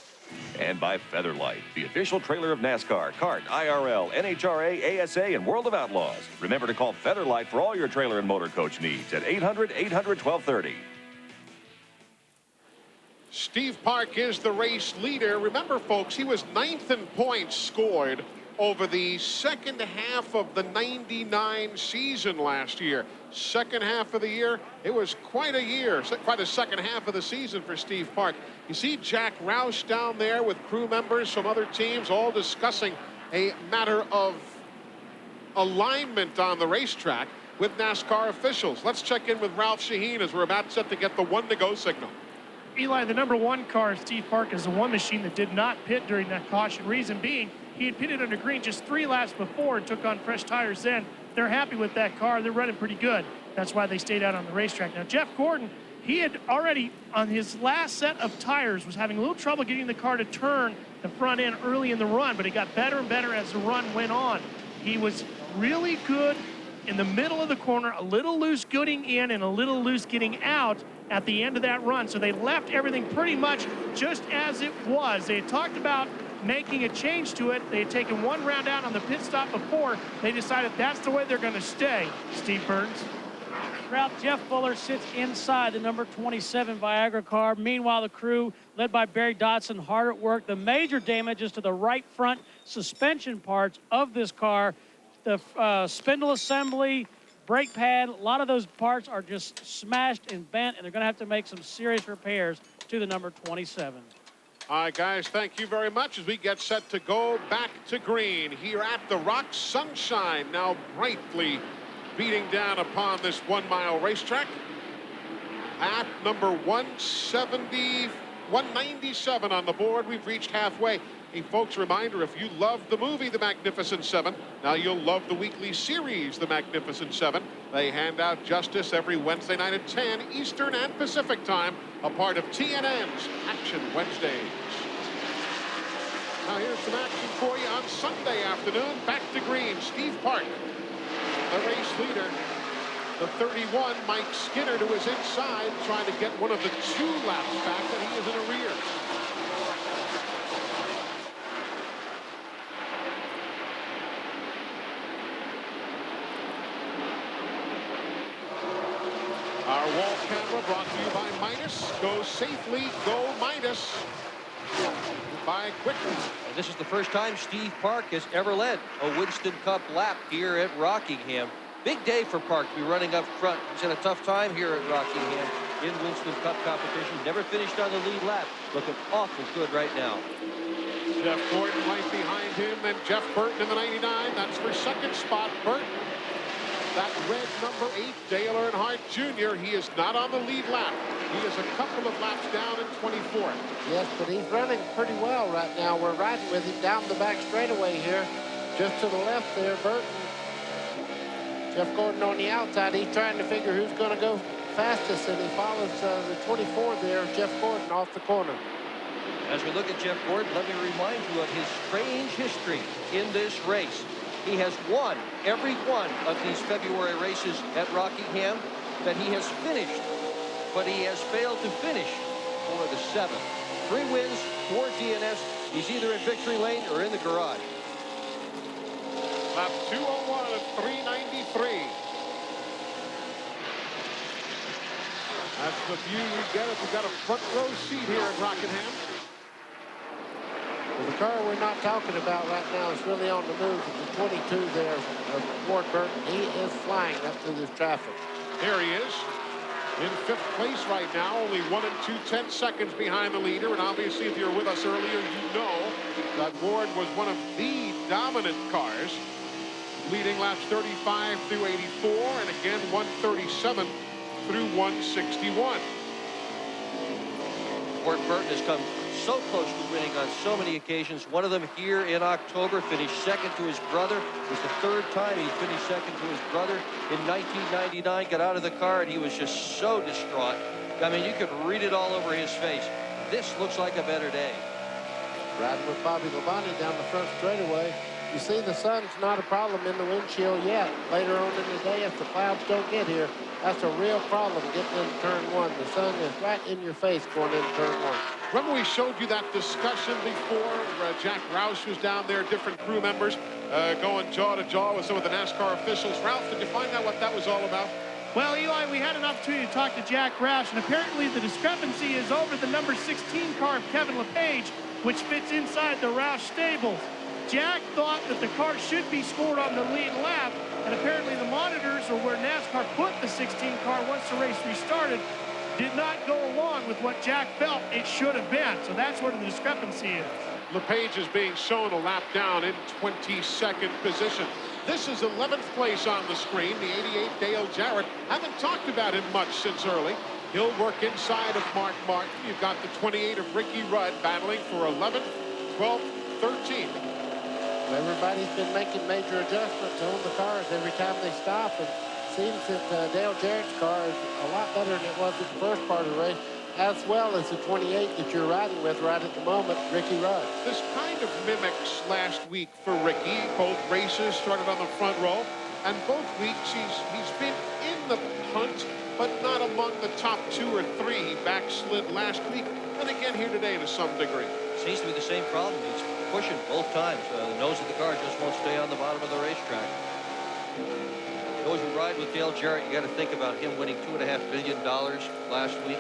And by Featherlight, the official trailer of NASCAR, kart, IRL, NHRA, ASA, and World of Outlaws. Remember to call Featherlight for all your trailer and motor coach needs at 800-800-1230. Steve Park is the race leader. Remember, folks, he was 9th in points scored over the second half of the 99 season last year. Second half of the year, it was quite a year, quite a second half of the season for Steve Park. You see Jack Roush down there with crew members from other teams all discussing a matter of alignment on the racetrack with NASCAR officials. Let's check in with Ralph Shaheen as we're about set to get the 1-to-go signal. Eli, the number 1 car, Steve Park, is the one machine that did not pit during that caution. Reason being, he had pitted under green just 3 laps before and took on fresh tires then. They're happy with that car. They're running pretty good. That's why they stayed out on the racetrack. Now, Jeff Gordon, he had already, on his last set of tires, was having a little trouble getting the car to turn the front end early in the run, but it got better and better as the run went on. He was really good in the middle of the corner, a little loose getting in and a little loose getting out at the end of that run. So they left everything pretty much just as it was. They had talked about making a change to it. They had taken one round out on the pit stop before. They decided that's the way they're going to stay. Steve Burns. Route Jeff Fuller sits inside the number 27 Viagra car. Meanwhile, the crew, led by Barry Dodson, hard at work. The major damage is to the right front suspension parts of this car. The spindle assembly, brake pad, a lot of those parts are just smashed and bent, and they're going to have to make some serious repairs to the number 27. All right, guys, thank you very much as we get set to go back to green here at the Rock. Sunshine now brightly beating down upon this 1 mile racetrack at number 197 on the board. We've reached halfway. Hey, folks, reminder, if you love the movie The Magnificent Seven, now you'll love the weekly series The Magnificent Seven. They hand out justice every Wednesday night at 10 Eastern and Pacific time, a part of TNN's Action Wednesdays. Now here's some action for you on Sunday afternoon. Back to green, Steve Park, the race leader. The 31, Mike Skinner, to his inside, trying to get one of the 2 laps back that he is in arrears. Our wall camera brought to you by Midas. Go safely, go Midas. By Quickly. And this is the first time Steve Park has ever led a Winston Cup lap here at Rockingham. Big day for Park to be running up front. He's had a tough time here at Rockingham in Winston Cup competition. Never finished on the lead lap. Looking awful good right now. Jeff Gordon right behind him, and Jeff Burton in the 99. That's for second spot. Burton. That red number 8, Dale Earnhardt Jr., he is not on the lead lap. He is a couple of laps down in 24th. Yes, but he's running pretty well right now. We're riding with him down the back straightaway here. Just to the left there, Burton. Jeff Gordon on the outside. He's trying to figure who's going to go fastest, and he follows the 24 there, Jeff Gordon, off the corner. As we look at Jeff Gordon, let me remind you of his strange history in this race. He has won every one of these February races at Rockingham that he has finished, but he has failed to finish for the 7th. 3 wins, 4 DNFs. He's either in victory lane or in the garage. Lap 201 at 393. That's the view you get if you've got a front row seat here at Rockingham. Well, the car we're not talking about right now is really on the move. The 22 there of Ward Burton. He is flying up through this traffic. Here he is in 5th place right now, only 1 2/10 seconds behind the leader. And obviously, if you were with us earlier, you know that Ward was one of the dominant cars, leading laps 35 through 84, and again 137 through 161. Ward Burton has come so close to winning on so many occasions. One of them here in October, finished second to his brother. It was the 3rd time he finished second to his brother in 1999. Got out of the car and he was just so distraught. I mean, you could read it all over his face. This looks like a better day. Riding with Bobby Labonte down the front straightaway. You see, the sun's not a problem in the windshield yet. Later on in the day, if the clouds don't get here, that's a real problem getting into turn 1. The sun is right in your face going into turn 1. Remember we showed you that discussion before? Jack Roush was down there, different crew members going jaw to jaw with some of the NASCAR officials. Ralph, did you find out what that was all about? Well, Eli, we had an opportunity to talk to Jack Roush, and apparently the discrepancy is over the number 16 car of Kevin LePage, which fits inside the Roush stables. Jack thought that the car should be scored on the lead lap, and apparently the monitors, or where NASCAR put the 16 car once the race restarted, did not go along with what Jack felt it should have been. So that's where the discrepancy is. LePage is being shown a lap down in 22nd position. This is 11th place on the screen. The 88 Dale Jarrett. Haven't talked about him much since early. He'll work inside of Mark Martin. You've got the 28 of Ricky Rudd battling for 11th, 12th, 13th. Everybody's been making major adjustments on the cars every time they stop, and seems that Dale Jarrett's car is a lot better than it was at the first part of the race, as well as the 28 that you're riding with right at the moment, Ricky Rudd. This kind of mimics last week for Ricky. Both races started on the front row, and both weeks he's been in the hunt but not among the top 2 or 3. He backslid last week and again here today to some degree. Seems to be the same problem. He's pushing both times. The nose of the car just won't stay on the bottom of the racetrack. Those who ride with Dale Jarrett, you got to think about him winning $2.5 billion last week.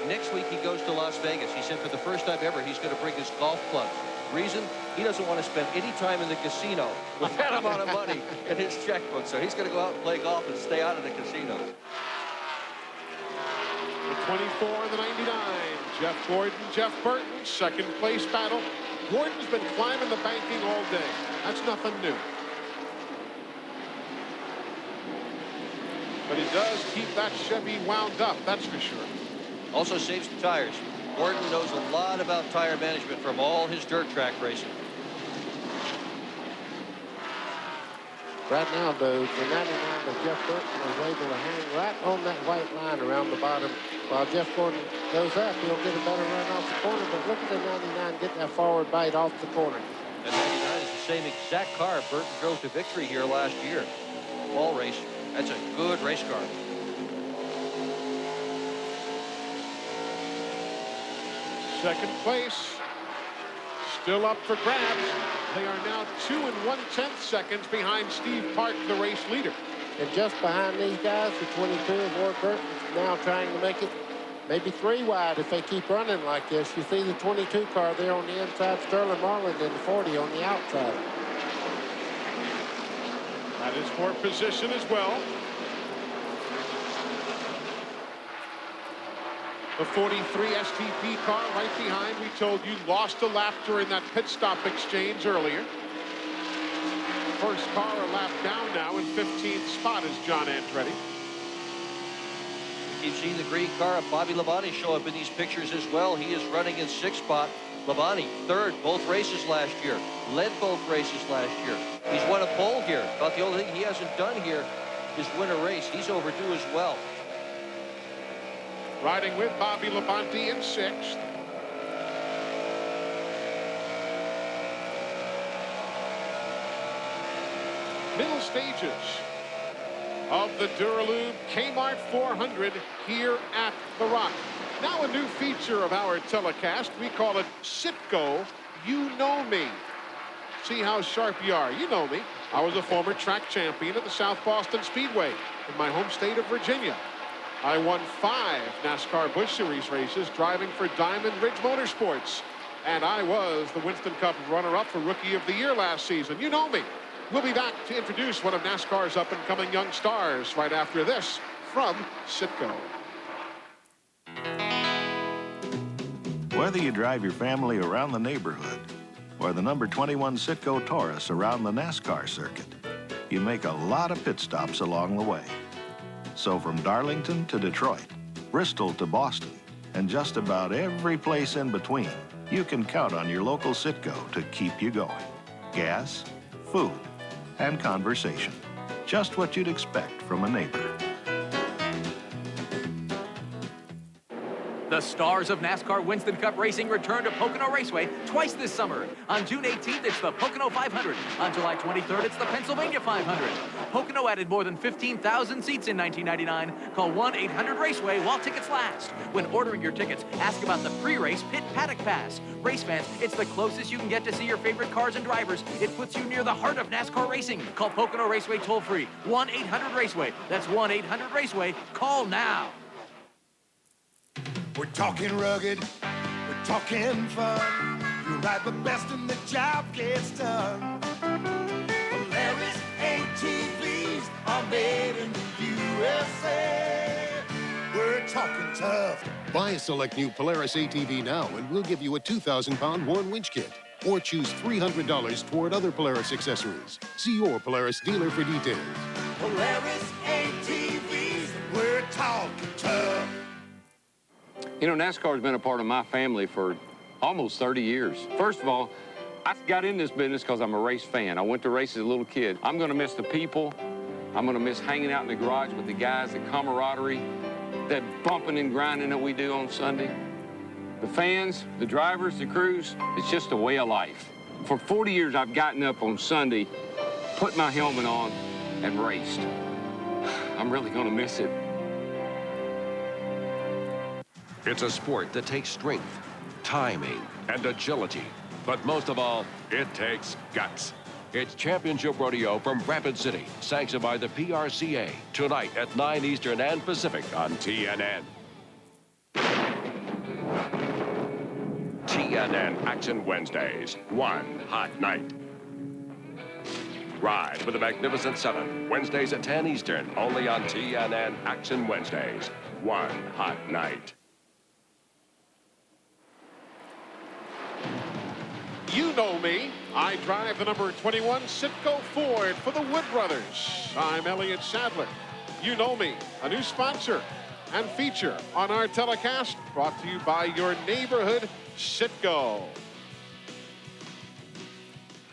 Next week he goes to Las Vegas. He said for the first time ever he's going to bring his golf club. Reason? He doesn't want to spend any time in the casino with that amount of money in his checkbook. So he's going to go out and play golf and stay out of the casino. The 24 and the 99. Jeff Gordon, Jeff Burton, second place battle. Gordon's been climbing the banking all day. That's nothing new. But he does keep that Chevy wound up, that's for sure. Also saves the tires. Gordon knows a lot about tire management from all his dirt track racing. Right now, though, the 99 of Jeff Burton is able to hang right on that white line around the bottom. While Jeff Gordon goes up, he'll get a better run off the corner, but look at the 99 get that forward bite off the corner. The 99 is the same exact car Burton drove to victory here last year. Fall race. That's a good race car. Second place, still up for grabs. They are now 2 1/10 seconds behind Steve Park, the race leader. And just behind these guys, the 22 of Ward Burton now trying to make it maybe 3 wide if they keep running like this. You see the 22 car there on the inside, Sterling Marlin, and the 40 on the outside. That is for position as well. The 43 STP car right behind, we told you, lost a lap during that pit stop exchange earlier. First car a lap down now in 15th spot is John Andretti. You've seen the green car of Bobby Labonte show up in these pictures as well. He is running in 6th spot. Labonte, 3rd, both races last year. Led both races last year. He's won a pole here. About the only thing he hasn't done here is win a race. He's overdue as well. Riding with Bobby Labonte in 6th. Middle stages of the Duralube Kmart 400 here at the Rock. Now a new feature of our telecast. We call it Sitco, You Know Me. See how sharp you are. You know me. I was a former track champion at the South Boston Speedway in my home state of Virginia. I won 5 NASCAR Busch Series races driving for Diamond Ridge Motorsports. And I was the Winston Cup runner-up for Rookie of the Year last season. You know me. We'll be back to introduce one of NASCAR's up-and-coming young stars right after this from Sitco. Whether you drive your family around the neighborhood or the number 21 Sitco Taurus around the NASCAR circuit, you make a lot of pit stops along the way. So from Darlington to Detroit, Bristol to Boston, and just about every place in between, you can count on your local Sitco to keep you going. Gas, food, and conversation. Just what you'd expect from a neighbor. The stars of NASCAR Winston Cup racing return to Pocono Raceway twice this summer. On June 18th, it's the Pocono 500. On July 23rd, it's the Pennsylvania 500. Pocono added more than 15,000 seats in 1999. Call 1-800-RACEWAY while tickets last. When ordering your tickets, ask about the pre-race pit paddock pass. Race fans, it's the closest you can get to see your favorite cars and drivers. It puts you near the heart of NASCAR racing. Call Pocono Raceway toll-free. 1-800-RACEWAY. That's 1-800-RACEWAY. Call now. We're talking rugged, we're talking fun. You ride the best and the job gets done. Polaris ATVs are made in the USA. We're talking tough. Buy a select new Polaris ATV now and we'll give you a 2,000-pound worn winch kit. Or choose $300 toward other Polaris accessories. See your Polaris dealer for details. Polaris ATVs, we're talking tough. You know, NASCAR's been a part of my family for almost 30 years. First of all, I got in this business because I'm a race fan. I went to races as a little kid. I'm going to miss the people. I'm going to miss hanging out in the garage with the guys, the camaraderie, that bumping and grinding that we do on Sunday. The fans, the drivers, the crews, it's just a way of life. For 40 years, I've gotten up on Sunday, put my helmet on, and raced. I'm really going to miss it. It's a sport that takes strength, timing, and agility. But most of all, it takes guts. It's Championship Rodeo from Rapid City, sanctioned by the PRCA, tonight at 9 Eastern and Pacific on TNN. TNN Action Wednesdays, one hot night. Ride with the Magnificent Seven, Wednesdays at 10 Eastern, only on TNN Action Wednesdays, one hot night. You know me. I drive the number 21 Citgo Ford for the Wood Brothers. I'm Elliott Sadler. You know me, a new sponsor and feature on our telecast, brought to you by your neighborhood Citgo.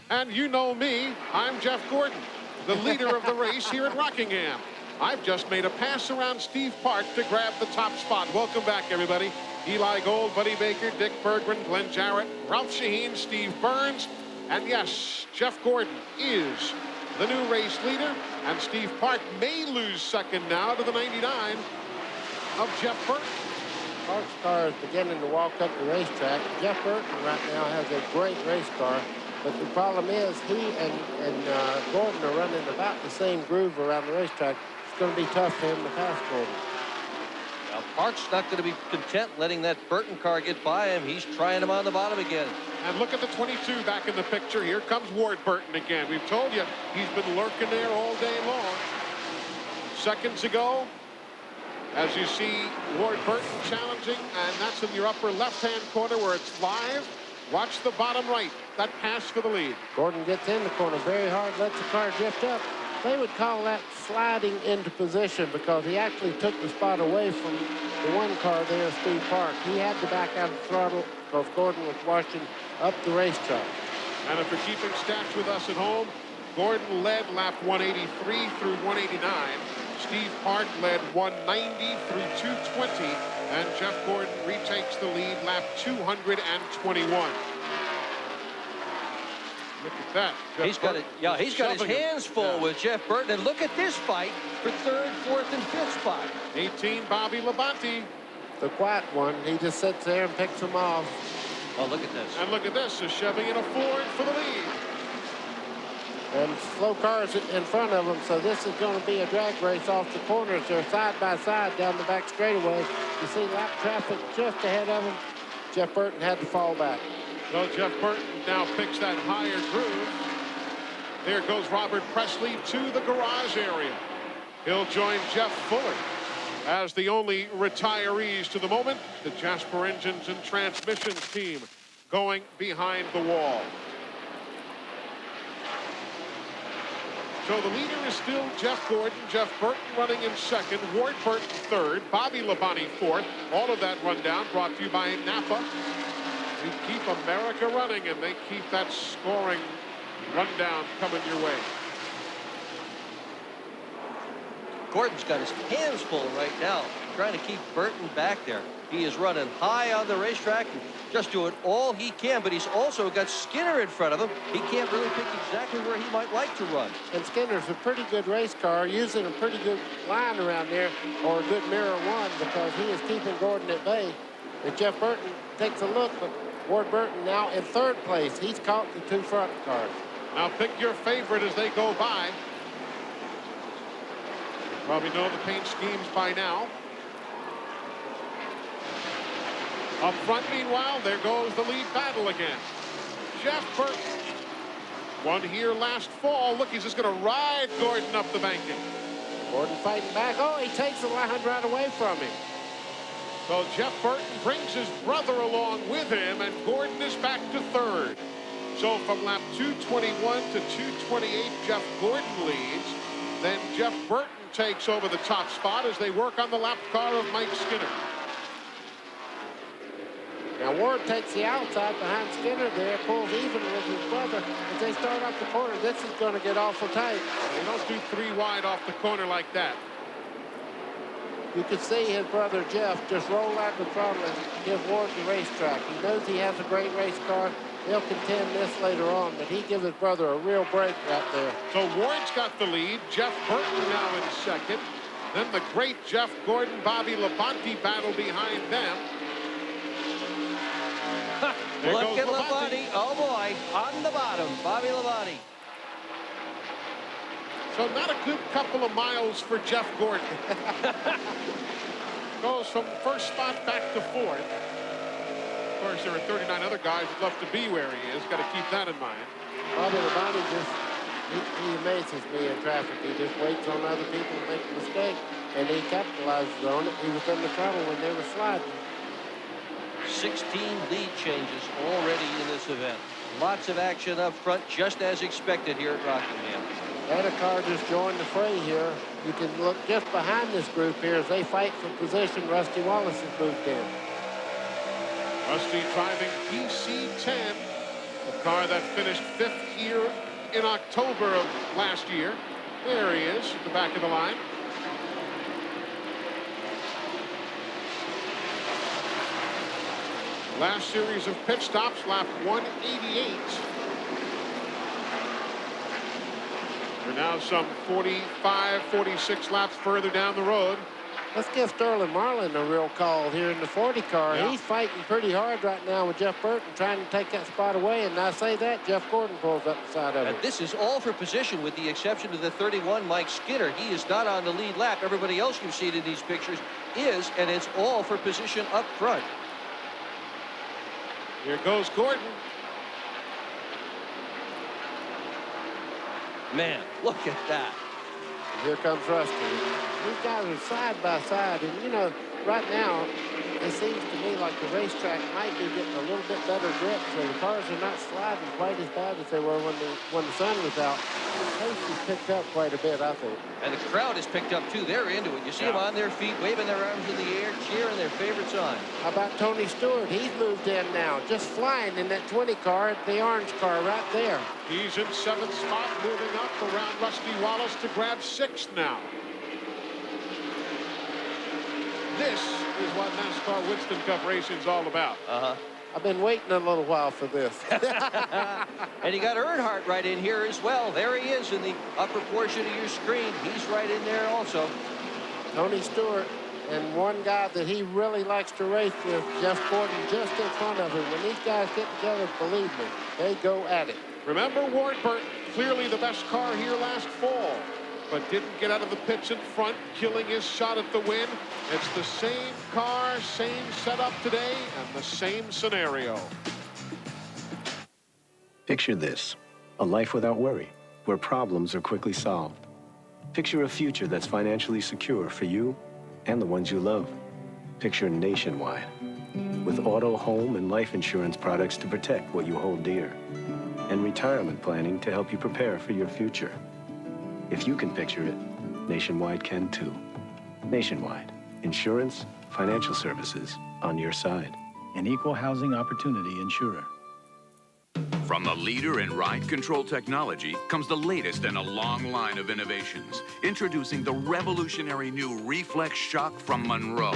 And you know me, I'm Jeff Gordon, the leader of the race here at Rockingham. I've just made a pass around Steve Park to grab the top spot. Welcome back, everybody. Eli Gold, Buddy Baker, Dick Berggren, Glenn Jarrett, Ralph Shaheen, Steve Burns, and yes, Jeff Gordon is the new race leader, and Steve Park may lose second now to the 99 of Jeff Burton. Park's car is beginning to walk up the racetrack. Jeff Burton right now has a great race car, but the problem is he and Gordon are running about the same groove around the racetrack. It's going to be tough for him to pass Gordon. Now, Park's not going to be content letting that Burton car get by him. He's trying him on the bottom again. And look at the 22 back in the picture. Here comes Ward Burton again. We've told you he's been lurking there all day long. Seconds ago, as you see Ward Burton challenging, and that's in your upper left-hand corner where it's live. Watch the bottom right. That pass for the lead. Gordon gets in the corner very hard, lets the car drift up. They would call that sliding into position because he actually took the spot away from the one car there, Steve Park. He had to back out of the throttle because Gordon was washing up the racetrack. And if you're keeping stats with us at home, Gordon led lap 183 through 189. Steve Park led 190 through 220. And Jeff Gordon retakes the lead lap 221. Look at that. He's got it. Yeah, he's got his hands full with Jeff Burton. And look at this fight for third, fourth, and fifth spot. 18, Bobby Labonte. The quiet one. He just sits there and picks them off. Oh, look at this. And look at this. A Chevy and a Ford for the lead. And slow cars in front of them, so this is going to be a drag race off the corners. They're side by side down the back straightaway. You see lap traffic just ahead of them. Jeff Burton had to fall back. So Jeff Burton now picks that higher groove. There goes Robert Presley to the garage area. He'll join Jeff Fuller as the only retirees to the moment. The Jasper Engines and Transmissions team going behind the wall. So the leader is still Jeff Gordon. Jeff Burton running in second. Ward Burton third. Bobby Labonte fourth. All of that rundown brought to you by Napa. We keep America running, and they keep that scoring rundown coming your way. Gordon's got his hands full right now, trying to keep Burton back there. He is running high on the racetrack and just doing all he can, but he's also got Skinner in front of him. He can't really pick exactly where he might like to run. And Skinner's a pretty good race car, using a pretty good line around there, or a good mirror one, because he is keeping Gordon at bay. And Jeff Burton takes a look, but Ward Burton now in third place. He's caught the two front cars. Now pick your favorite as they go by. You probably know the paint schemes by now. Up front, meanwhile, there goes the lead battle again. Jeff Burton won here last fall. Look, he's just going to ride Gordon up the banking. Gordon fighting back. Oh, he takes the line right away from him. So Jeff Burton brings his brother along with him, and Gordon is back to third. So from lap 221 to 228, Jeff Gordon leads. Then Jeff Burton takes over the top spot as they work on the lap car of Mike Skinner. Now Ward takes the outside behind Skinner there, pulls even with his brother. As they start off the corner, this is going to get awful tight. You don't do three wide off the corner like that. You can see his brother Jeff just roll out the throttle and give Ward the racetrack. He knows he has a great race car. He'll contend this later on, but he gives his brother a real break right there. So Ward's got the lead. Jeff Burton now in second. Then the great Jeff Gordon, Bobby Labonte battle behind them. There Look goes at Labonte. Oh, boy. On the bottom, Bobby Labonte. So not a good couple of miles for Jeff Gordon. Goes from first spot back to fourth. Of course, there are 39 other guys who'd love to be where he is. Got to keep that in mind. Bobby Labonte he amazes me in traffic. He just waits on other people to make a mistake, and he capitalizes on it. He was in the trouble when they were sliding. 16 lead changes already in this event. Lots of action up front, just as expected here at Rockingham. And a car just joined the fray here. You can look just behind this group here as they fight for position. Rusty Wallace has moved in. Rusty driving PC-10, the car that finished 5th here in October of last year. There he is at the back of the line. Last series of pit stops, lap 188. We're now some 45, 46 laps further down the road. Let's give Sterling Marlin a real call here in the 40 car. Yeah. He's fighting pretty hard right now with Jeff Burton, trying to take that spot away. And I say that, Jeff Gordon pulls up the side of And it. this is all for position with the exception of the 31, Mike Skinner. He is not on the lead lap. Everybody else you've seen in these pictures is, and it's all for position up front. Here goes Gordon. Man, look at that. Here comes Rusty. These guys are side by side, and you know, right now, it seems to me like the racetrack might be getting a little bit better grip, so the cars are not sliding quite as bad as they were when the sun was out. The pace has picked up quite a bit, I think. And the crowd has picked up, too. They're into it. You see them on their feet, waving their arms in the air, cheering their favorites on. How about Tony Stewart? He's moved in now, just flying in that 20 car, the orange car right there. He's in 7th spot, moving up around Rusty Wallace to grab 6th now. This is what NASCAR Winston Cup racing is all about. I've been waiting a little while for this. And you got Earnhardt right in here as well. There he is in the upper portion of your screen. He's right in there also. Tony Stewart, and one guy that he really likes to race with, Jeff Gordon, just in front of him. When these guys get together, believe me, they go at it. Remember Ward Burton, clearly the best car here last fall, but didn't get out of the pits in front, killing his shot at the win. It's the same car, same setup today, and the same scenario. Picture this, a life without worry, where problems are quickly solved. Picture a future that's financially secure for you and the ones you love. Picture Nationwide, with auto, home, and life insurance products to protect what you hold dear, and retirement planning to help you prepare for your future. If you can picture it, Nationwide can too. Nationwide, insurance, financial services on your side. An equal housing opportunity insurer. From the leader in ride control technology comes the latest in a long line of innovations. Introducing the revolutionary new Reflex Shock from Monroe.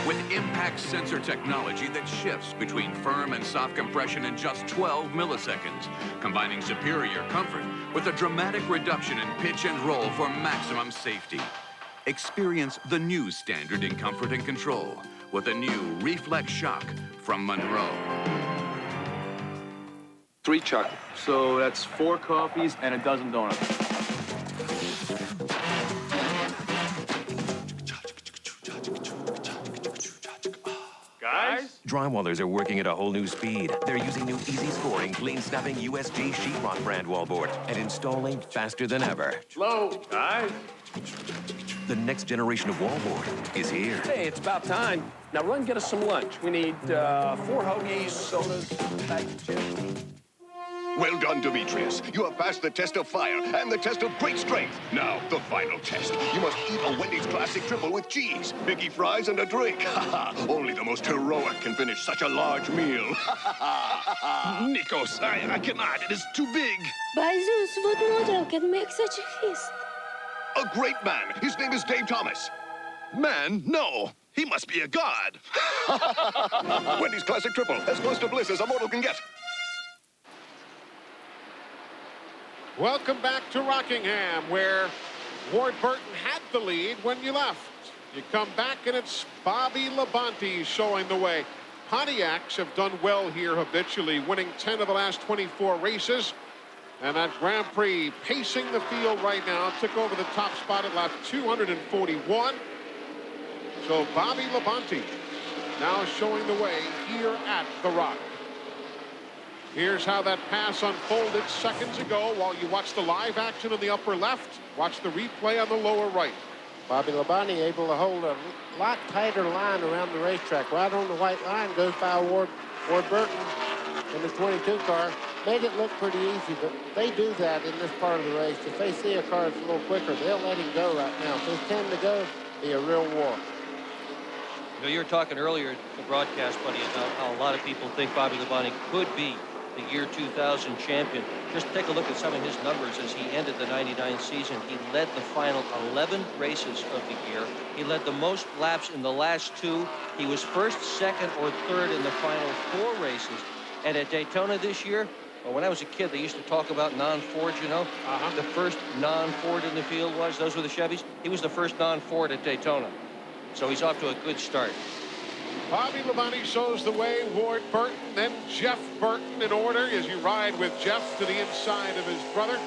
With impact sensor technology that shifts between firm and soft compression in just 12 milliseconds. Combining superior comfort with a dramatic reduction in pitch and roll for maximum safety. Experience the new standard in comfort and control with a new Reflex Shock from Monroe. 3 chocolate. So that's 4 coffees and a dozen donuts. Guys? Drywallers are working at a whole new speed. They're using new easy scoring, clean snapping USG sheetrock brand wallboard and installing faster than ever. Slow, guys. The next generation of wallboard is here. Hey, it's about time. Now run get us some lunch. We need 4 hoagies, sodas, bag of chips. Well done, Demetrius. You have passed the test of fire and the test of great strength. Now, the final test. You must eat a Wendy's Classic Triple with cheese, Mickey fries, and a drink. Only the most heroic can finish such a large meal. Nikos, I cannot. It is too big. By Zeus, what mortal can make such a feast? A great man. His name is Dave Thomas. Man? No. He must be a god. Wendy's Classic Triple, as close to bliss as a mortal can get. Welcome back to Rockingham, where Ward Burton had the lead when you left. You come back, and it's Bobby Labonte showing the way. Pontiacs have done well here habitually, winning 10 of the last 24 races. And that Grand Prix pacing the field right now, took over the top spot at lap 241. So Bobby Labonte now showing the way here at the Rock. Here's how that pass unfolded seconds ago while you watch the live action on the upper left. Watch the replay on the lower right. Bobby Labonte able to hold a lot tighter line around the racetrack. Right on the white line goes by Ward Burton in the 22 car. Made it look pretty easy, but they do that in this part of the race. If they see a car that's a little quicker, they'll let him go right now. If there's 10 to go, it'll be a real war. You know, you were talking earlier in the broadcast, buddy, about how a lot of people think Bobby Labonte could be the year 2000 champion. Just take a look at some of his numbers as he ended the 99 season. He led the final 11 races of the year. He led the most laps in the last 2. He was first, second, or third in the final 4 races. And at Daytona this year, well, when I was a kid, they used to talk about non-Fords, you know? The first non-Ford in the field those were the Chevys. He was the first non-Ford at Daytona. So he's off to a good start. Bobby Labonte shows the way. Ward Burton, then Jeff Burton in order as you ride with Jeff to the inside of his brother.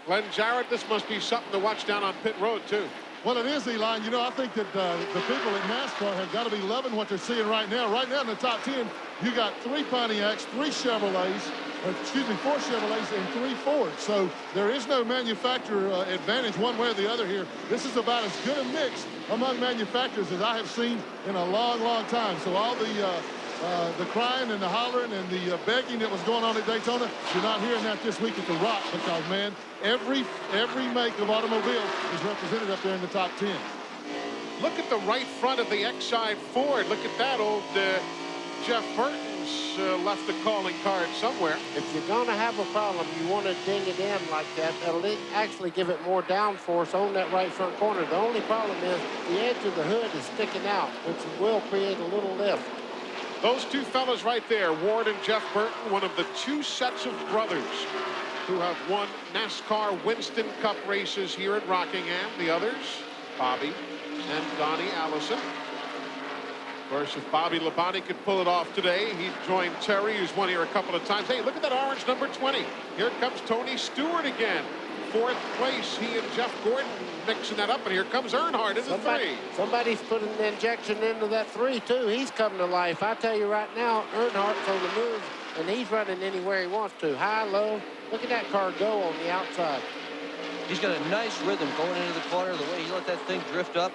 Glenn Jarrett, this must be something to watch down on pit road, too. Well, it is, Eli. You know, I think that the people in NASCAR have got to be loving what they're seeing right now. Right now in the top 10, you got 3 Pontiacs, 3 Chevrolets, 4 Chevrolets, and 3 Fords. So there is no manufacturer advantage one way or the other here. This is about as good a mix among manufacturers as I have seen in a long, long time. So all the crying and the hollering and the begging that was going on at Daytona, you're not hearing that this week at the Rock, because, man, every make of automobile is represented up there in the top 10. Look at the right front of the X-side Ford. Look at that. Old Jeff Burton's left the calling card somewhere. If you're going to have a problem, you want to ding it in like that. That'll actually give it more downforce on that right front corner. The only problem is the edge of the hood is sticking out, which will create a little lift. Those two fellas right there, Ward and Jeff Burton, one of the 2 sets of brothers who have won NASCAR Winston Cup races here at Rockingham. The others, Bobby and Donnie Allison. Of course, if Bobby Labonte could pull it off today, he'd join Terry, who's won here a couple of times. Hey, look at that orange number 20. Here comes Tony Stewart again. 4th place, he and Jeff Gordon mixing that up, and here comes Earnhardt in the 3. Somebody's putting an injection into that 3, too. He's coming to life. I tell you right now, Earnhardt's on the move, and he's running anywhere he wants to. High, low. Look at that car go on the outside. He's got a nice rhythm going into the corner, the way he let that thing drift up.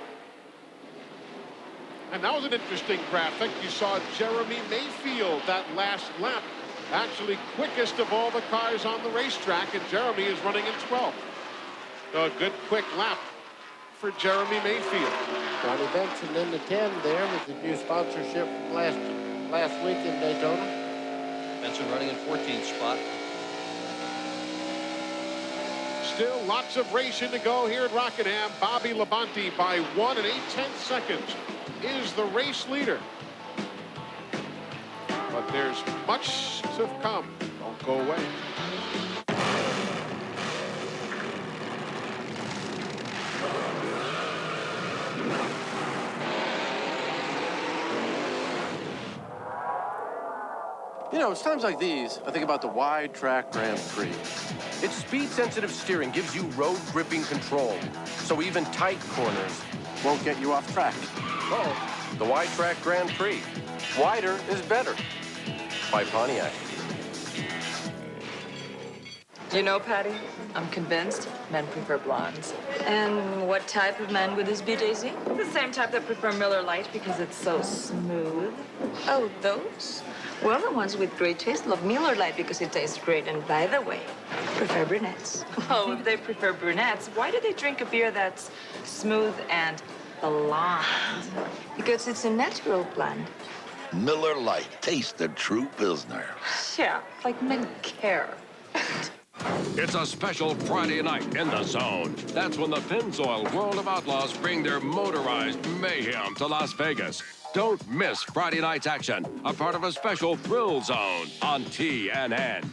And that was an interesting graphic. You saw Jeremy Mayfield that last lap, actually quickest of all the cars on the racetrack, and Jeremy is running in 12th. So a good quick lap for Jeremy Mayfield. Johnny Benson in the 10 there with the new sponsorship last week in Daytona. Benson running in 14th spot. Still lots of racing to go here at Rockingham. Bobby Labonte by 1 8/10 seconds is the race leader. But there's much to come. Don't go away. You know, it's times like these, I think about the wide track Grand Prix. Its speed-sensitive steering gives you road gripping control, so even tight corners won't get you off track. Oh, the wide track Grand Prix. Wider is better. By Pontiac. You know, Patty, I'm convinced men prefer blondes. And what type of man would this be, Daisy? The same type that prefer Miller Lite because it's so smooth. Oh, those? Well, the ones with great taste love Miller Lite because it tastes great. And by the way, prefer brunettes. Oh, if they prefer brunettes, why do they drink a beer that's smooth and blonde? Because it's a natural blonde. Miller Lite. Taste the true Pilsner. Yeah, like men care. It's a special Friday night in the zone. That's when the Pennzoil World of Outlaws bring their motorized mayhem to Las Vegas. Don't miss Friday night's action, a part of a special Thrill Zone on TNN.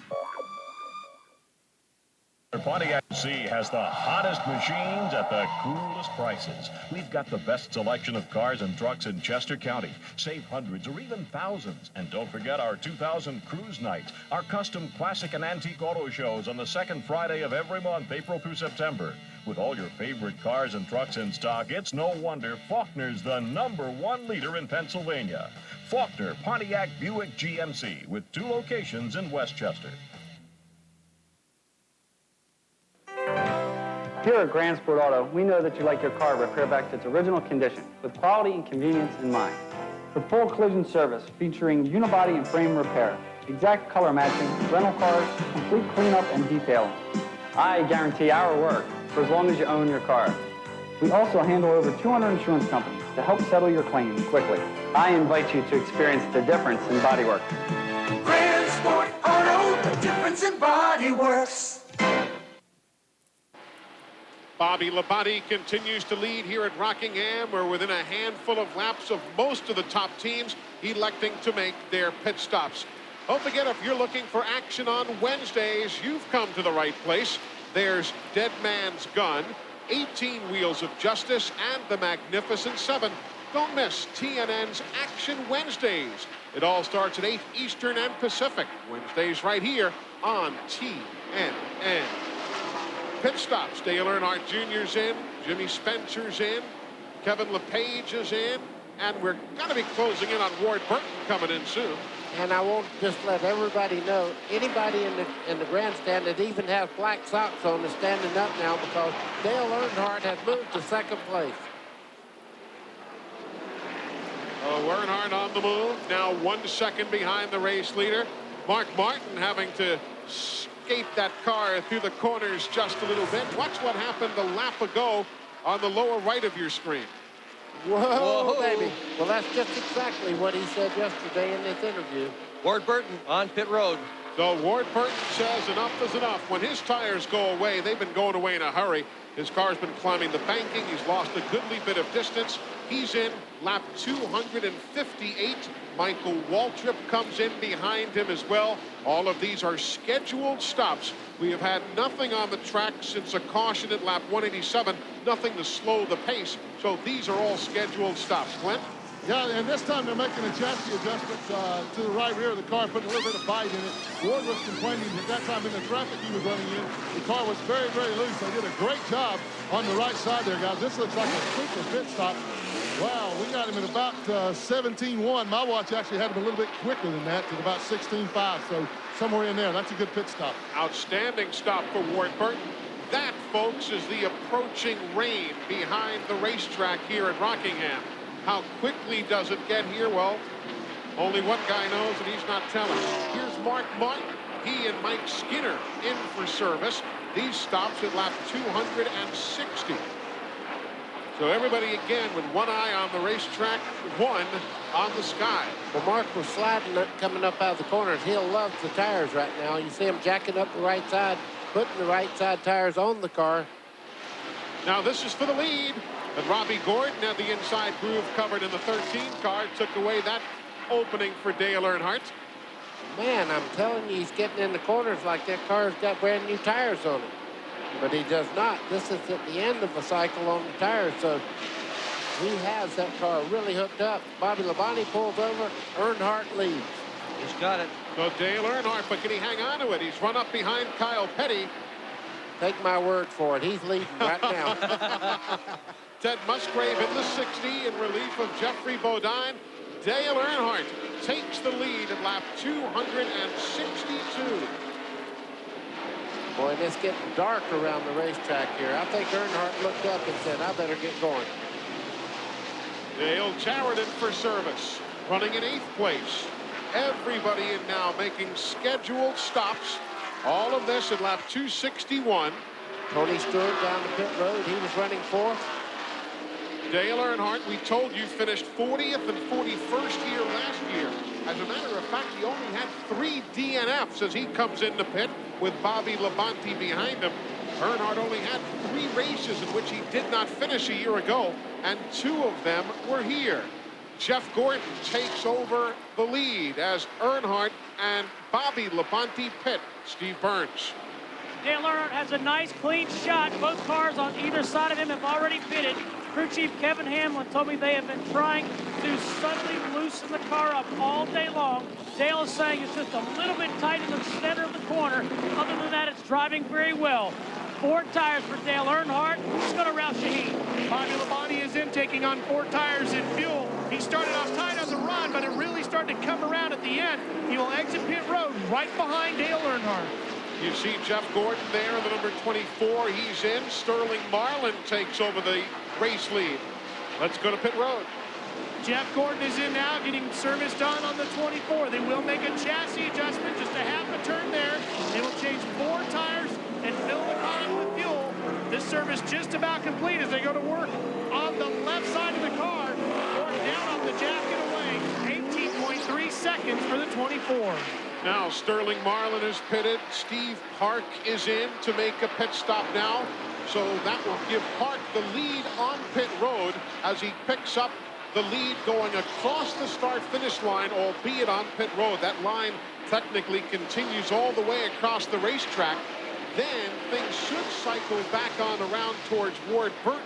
Pontiac C has the hottest machines at the coolest prices. We've got the best selection of cars and trucks in Chester County. Save hundreds or even thousands. And don't forget our 2000 cruise nights, our custom classic and antique auto shows on the second Friday of every month, April through September. With all your favorite cars and trucks in stock, it's no wonder Faulkner's the #1 leader in Pennsylvania. Faulkner Pontiac Buick GMC with 2 locations in Westchester. Here at Grand Sport Auto, we know that you like your car repaired back to its original condition, with quality and convenience in mind. With full collision service featuring unibody and frame repair, exact color matching, rental cars, complete cleanup and detailing. I guarantee our work for as long as you own your car. We also handle over 200 insurance companies to help settle your claims quickly. I invite you to experience the difference in bodywork. Grand Sport Auto, the difference in body works. Bobby Labonte continues to lead here at Rockingham. We're within a handful of laps of most of the top teams electing to make their pit stops. Don't forget, if you're looking for action on Wednesdays, you've come to the right place. There's Dead Man's Gun, 18 Wheels of Justice, and the Magnificent Seven. Don't miss TNN's Action Wednesdays. It all starts at 8 Eastern and Pacific. Wednesdays right here on TNN. Pit stops. Dale Earnhardt Jr.'s in. Jimmy Spencer's in. Kevin LePage is in. And we're going to be closing in on Ward Burton coming in soon. And I won't just let everybody know, anybody in the grandstand that even has black socks on is standing up now because Dale Earnhardt has moved to second place. Earnhardt on the move. Now 1 second behind the race leader. Mark Martin having to skate that car through the corners just a little bit. Watch what happened a lap ago on the lower right of your screen. Whoa, baby. Well, that's just exactly what he said yesterday in this interview. Ward Burton on pit road. So Ward Burton says enough is enough. When his tires go away, they've been going away in a hurry. His car's been climbing the banking. He's lost a goodly bit of distance. He's in lap 258. Michael Waltrip comes in behind him as well. All of these are scheduled stops. We have had nothing on the track since a caution at lap 187, nothing to slow the pace. So these are all scheduled stops. Glenn? Yeah, and this time they're making a chassis adjustment to the right rear of the car, putting a little bit of bite in it. Ward was complaining at that time in the traffic he was running in, the car was very, very loose. They did a great job on the right side there, guys. This looks like a super pit stop. Wow, we got him at about 17.1. My watch actually had him a little bit quicker than that, at about 16.5. So somewhere in there, that's a good pit stop. Outstanding stop for Ward Burton. That, folks, is the approaching rain behind the racetrack here at Rockingham. How quickly does it get here? Well, only one guy knows, and he's not telling. Here's Mark Martin. He and Mike Skinner in for service. These stops at lap 260. So everybody again with one eye on the racetrack, one on the sky. Well, Mark was sliding coming up out of the corners. He'll love the tires right now. You see him jacking up the right side, putting the right side tires on the car. Now this is for the lead. And Robbie Gordon had the inside groove covered in the 13 car. Took away that opening for Dale Earnhardt. Man, I'm telling you, he's getting in the corners like that car's got brand new tires on it. But he does not. This is at the end of the cycle on the tires, so he has that car really hooked up. Bobby Labonte pulls over. Earnhardt leads. He's got it. So Dale Earnhardt, but can he hang on to it? He's run up behind Kyle Petty. Take my word for it. He's leading right now. Ted Musgrave in the 60 in relief of Jeffrey Bodine. Dale Earnhardt takes the lead at lap 262. Boy, and it's getting dark around the racetrack here. I think Earnhardt looked up and said, I better get going. Dale Jarrett in for service, running in 8th place. Everybody in now making scheduled stops. All of this at lap 261. Tony Stewart down the pit road. He was running 4th. Dale Earnhardt, we told you, finished 40th and 41st here last year. As a matter of fact, he only had 3 DNFs as he comes into pit with Bobby Labonte behind him. Earnhardt only had 3 races in which he did not finish a year ago, and 2 of them were here. Jeff Gordon takes over the lead as Earnhardt and Bobby Labonte pit. Steve Burns. Dale Earnhardt has a nice, clean shot. Both cars on either side of him have already pitted. Crew chief Kevin Hamlin told me they have been trying to subtly loosen the car up all day long. Dale is saying it's just a little bit tight in the center of the corner. Other than that, it's driving very well. 4 tires for Dale Earnhardt. Let's go to Ralph Shaheen. Bobby Labonte is in, taking on 4 tires in fuel. He started off tight on the run, but it really started to come around at the end. He will exit pit road right behind Dale Earnhardt. You see Jeff Gordon there in the number 24. He's in. Sterling Marlin takes over the race lead. Let's go to pit road. Jeff Gordon is in now, getting service done on the 24. They will make a chassis adjustment, just a half a turn there. They will change 4 tires and fill the car with fuel. This service just about complete as they go to work on the left side of the car. Gordon down off the jack and away. 18.3 seconds for the 24. Now Sterling Marlin is pitted. Steve Park is in to make a pit stop now. So that will give Park the lead on pit road as he picks up the lead going across the start-finish line, albeit on pit road. That line technically continues all the way across the racetrack. Then things should cycle back on around towards Ward Burton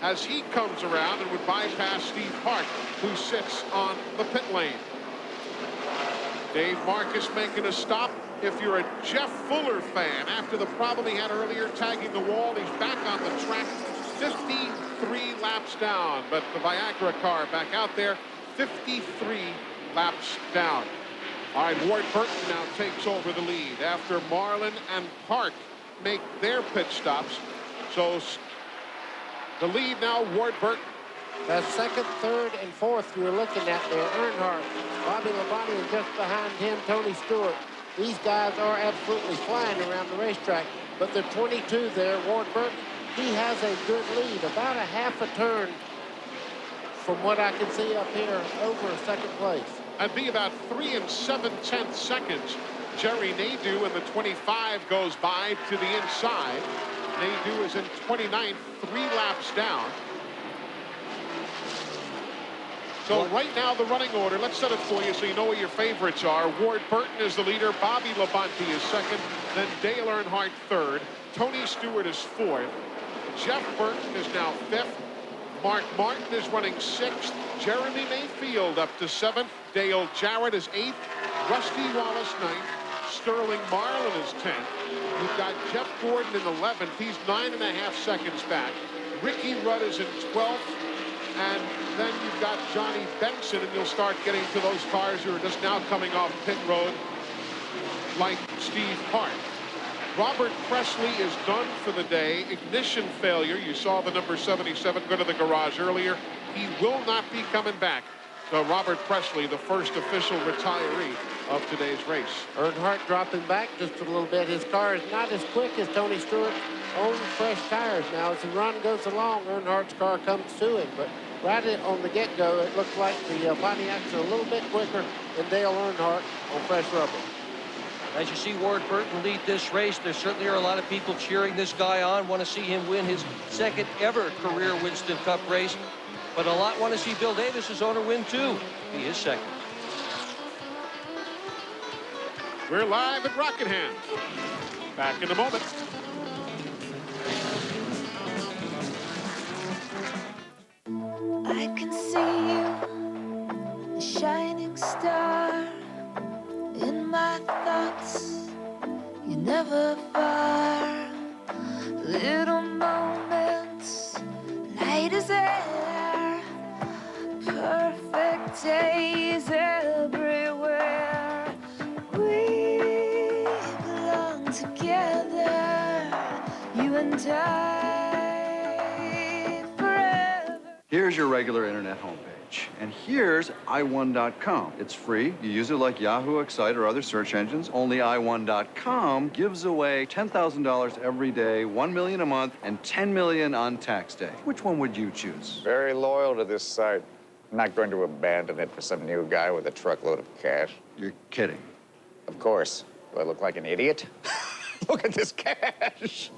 as he comes around and would bypass Steve Park, who sits on the pit lane. Dave Marcus making a stop. If you're a Jeff Fuller fan, after the problem he had earlier tagging the wall, he's back on the track 53 laps down. But the Viagra car back out there 53 laps down. All right, Ward Burton now takes over the lead after Marlin and Park make their pit stops. So the lead now, Ward Burton. That second, third, and fourth you were looking at there, Earnhardt, Bobby Labonte is just behind him, Tony Stewart. These guys are absolutely flying around the racetrack, but the 22 there, Ward Burton, he has a good lead, about a half a turn from what I can see up here over second place. That'd be about 3 7/10 seconds. Jerry Nadeau in the 25 goes by to the inside. Nadeau is in 29th, 3 laps down. So right now the running order, let's set it for you so you know what your favorites are. Ward Burton is the leader. Bobby Labonte is second. Then Dale Earnhardt third. Tony Stewart is fourth. Jeff Burton is now fifth. Mark Martin is running sixth. Jeremy Mayfield up to seventh. Dale Jarrett is eighth. Rusty Wallace ninth. Sterling Marlin is 10th. You've got Jeff Gordon in 11th. He's 9.5 seconds back. Ricky Rudd is in 12th. And then you've got Johnny Benson, and you'll start getting to those cars who are just now coming off pit road, like Steve Park. Robert Presley is done for the day. Ignition failure. You saw the number 77 go to the garage earlier. He will not be coming back. So Robert Presley, the first official retiree of today's race. Earnhardt dropping back just a little bit. His car is not as quick as Tony Stewart's own fresh tires now. As the run goes along, Earnhardt's car comes to him. But right on the get-go, it looks like the Pontiacs are a little bit quicker than Dale Earnhardt on fresh rubber. As you see Ward Burton lead this race, there certainly are a lot of people cheering this guy on, want to see him win his second ever career Winston Cup race. But a lot want to see Bill Davis, his owner, win too. He is second. We're live at Rockingham. Back in a moment. I can see you, a shining star in my thoughts. You're never far. Little moments, light as air, perfect days everywhere. We belong together, you and I, forever. Here's your regular internet homepage. And here's i1.com. It's free. You use it like Yahoo, Excite, or other search engines. Only i1.com gives away $10,000 every day, $1 million a month, and $10 million on tax day. Which one would you choose? Very loyal to this site. I'm not going to abandon it for some new guy with a truckload of cash. You're kidding. Of course. Do I look like an idiot? Look at this cash.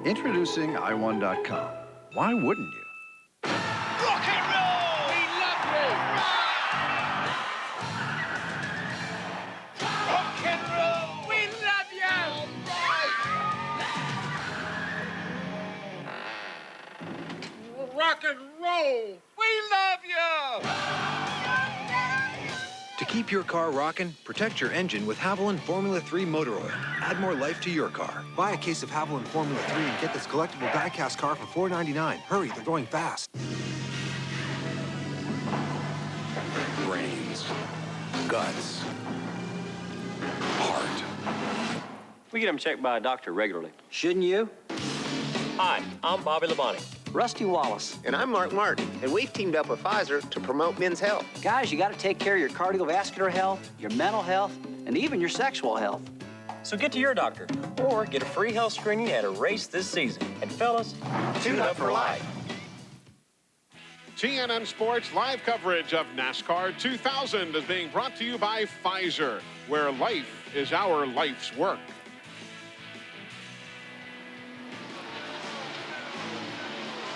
Introducing i1.com. Why wouldn't you? Rock and roll! We love you! Rock and roll! We love you! keep your car rocking, protect your engine with Haviland Formula 3 motor oil. Add more life to your car. Buy a case of Haviland Formula 3 and get this collectible die-cast car for $4.99. Hurry, they're going fast. Brains, guts, heart. We get them checked by a doctor regularly. Shouldn't you? Hi, I'm Bobby Labonte. Rusty Wallace. And I'm Mark Martin, and we've teamed up with Pfizer to promote men's health. Guys, you got to take care of your cardiovascular health, your mental health, and even your sexual health. So get to your doctor or get a free health screening at a race this season. And fellas, tune up for life. TNN Sports live coverage of NASCAR 2000 is being brought to you by Pfizer, where life is our life's work.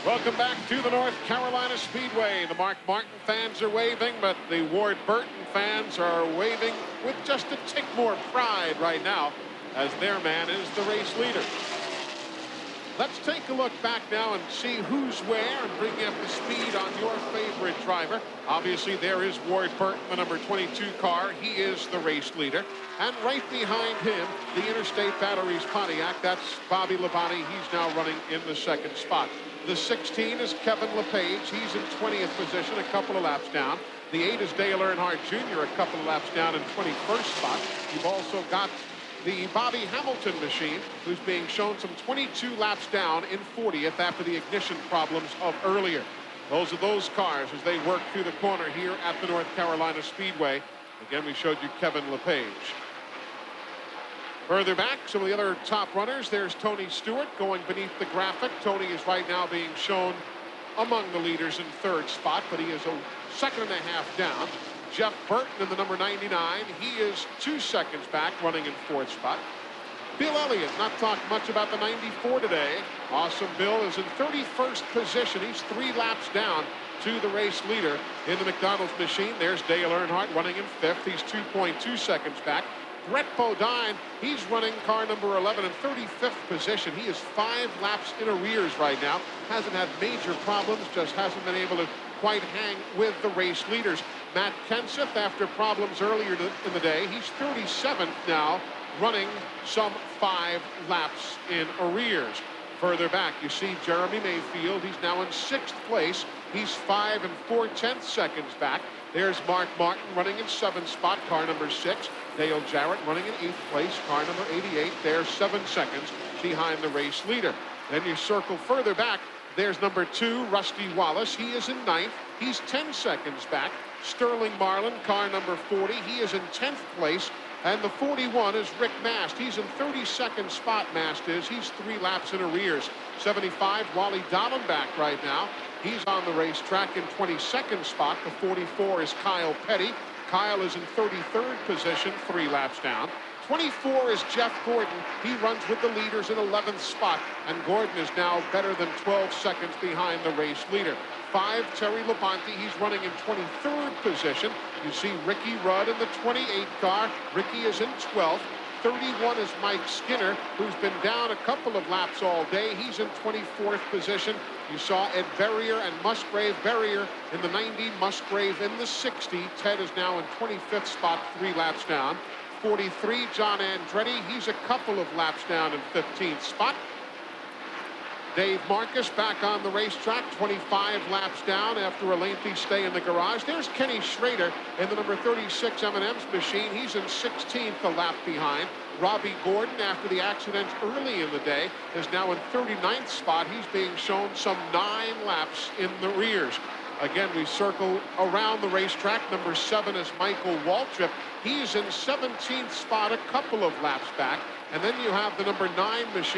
Welcome back to the North Carolina Speedway. The Mark Martin fans are waving, but the Ward Burton fans are waving with just a tick more pride right now, as their man is the race leader. Let's take a look back now and see who's where and bring you up to speed on your favorite driver. Obviously, there is Ward Burton, the number 22 car. He is the race leader. And right behind him, the Interstate Batteries Pontiac. That's Bobby Labonte. He's now running in the second spot. The 16 is Kevin LePage. He's in 20th position, a couple of laps down. The 8 is Dale Earnhardt Jr., a couple of laps down in 21st spot. You've also got the Bobby Hamilton machine, who's being shown some 22 laps down in 40th after the ignition problems of earlier. Those are those cars as they work through the corner here at the North Carolina Speedway. Again, we showed you Kevin LePage. Further back, some of the other top runners. There's Tony Stewart going beneath the graphic. Tony is right now being shown among the leaders in third spot, but he is a second and a half down. Jeff Burton in the number 99. He is 2 seconds back, running in fourth spot. Bill Elliott, not talked much about the 94 today. Awesome Bill is in 31st position. He's 3 laps down to the race leader in the McDonald's machine. There's Dale Earnhardt running in fifth. He's 2.2 seconds back. Brett Bodine, he's running car number 11 in 35th position. He is 5 laps in arrears right now. Hasn't had major problems, just hasn't been able to quite hang with the race leaders. Matt Kenseth, after problems earlier in the day, he's 37th now, running some 5 laps in arrears. Further back, you see Jeremy Mayfield. He's now in 6th place. He's 5 4/10 seconds back. There's Mark Martin running in 7th spot, car number 6. Dale Jarrett running in 8th place, car number 88. There's 7 seconds behind the race leader. Then you circle further back. There's number 2, Rusty Wallace. He is in 9th. He's 10 seconds back. Sterling Marlin, car number 40. He is in 10th place. And the 41 is Rick Mast. He's in 32nd spot, Mast is. He's 3 laps in arrears. 75, Wally Dallenbach right now. He's on the racetrack in 22nd spot. The 44 is Kyle Petty. Kyle is in 33rd position, 3 laps down. 24 is Jeff Gordon. He runs with the leaders in 11th spot. And Gordon is now better than 12 seconds behind the race leader. 5, Terry Labonte. He's running in 23rd position. You see Ricky Rudd in the 28 car. Ricky is in 12th. 31 is Mike Skinner, who's been down a couple of laps all day. He's in 24th position. You saw Ed Berrier and Musgrave. Berrier in the 90, Musgrave in the 60. Ted is now in 25th spot, 3 laps down. 43, John Andretti. He's a couple of laps down in 15th spot. Dave Marcus back on the racetrack, 25 laps down after a lengthy stay in the garage. There's Kenny Schrader in the number 36 M&M's machine. He's in 16th, a lap behind. Robbie Gordon, after the accident early in the day, is now in 39th spot. He's being shown some 9 laps in the rears. Again, we circle around the racetrack. Number 7 is Michael Waltrip. He's in 17th spot, a couple of laps back. And then you have the number 9 machine.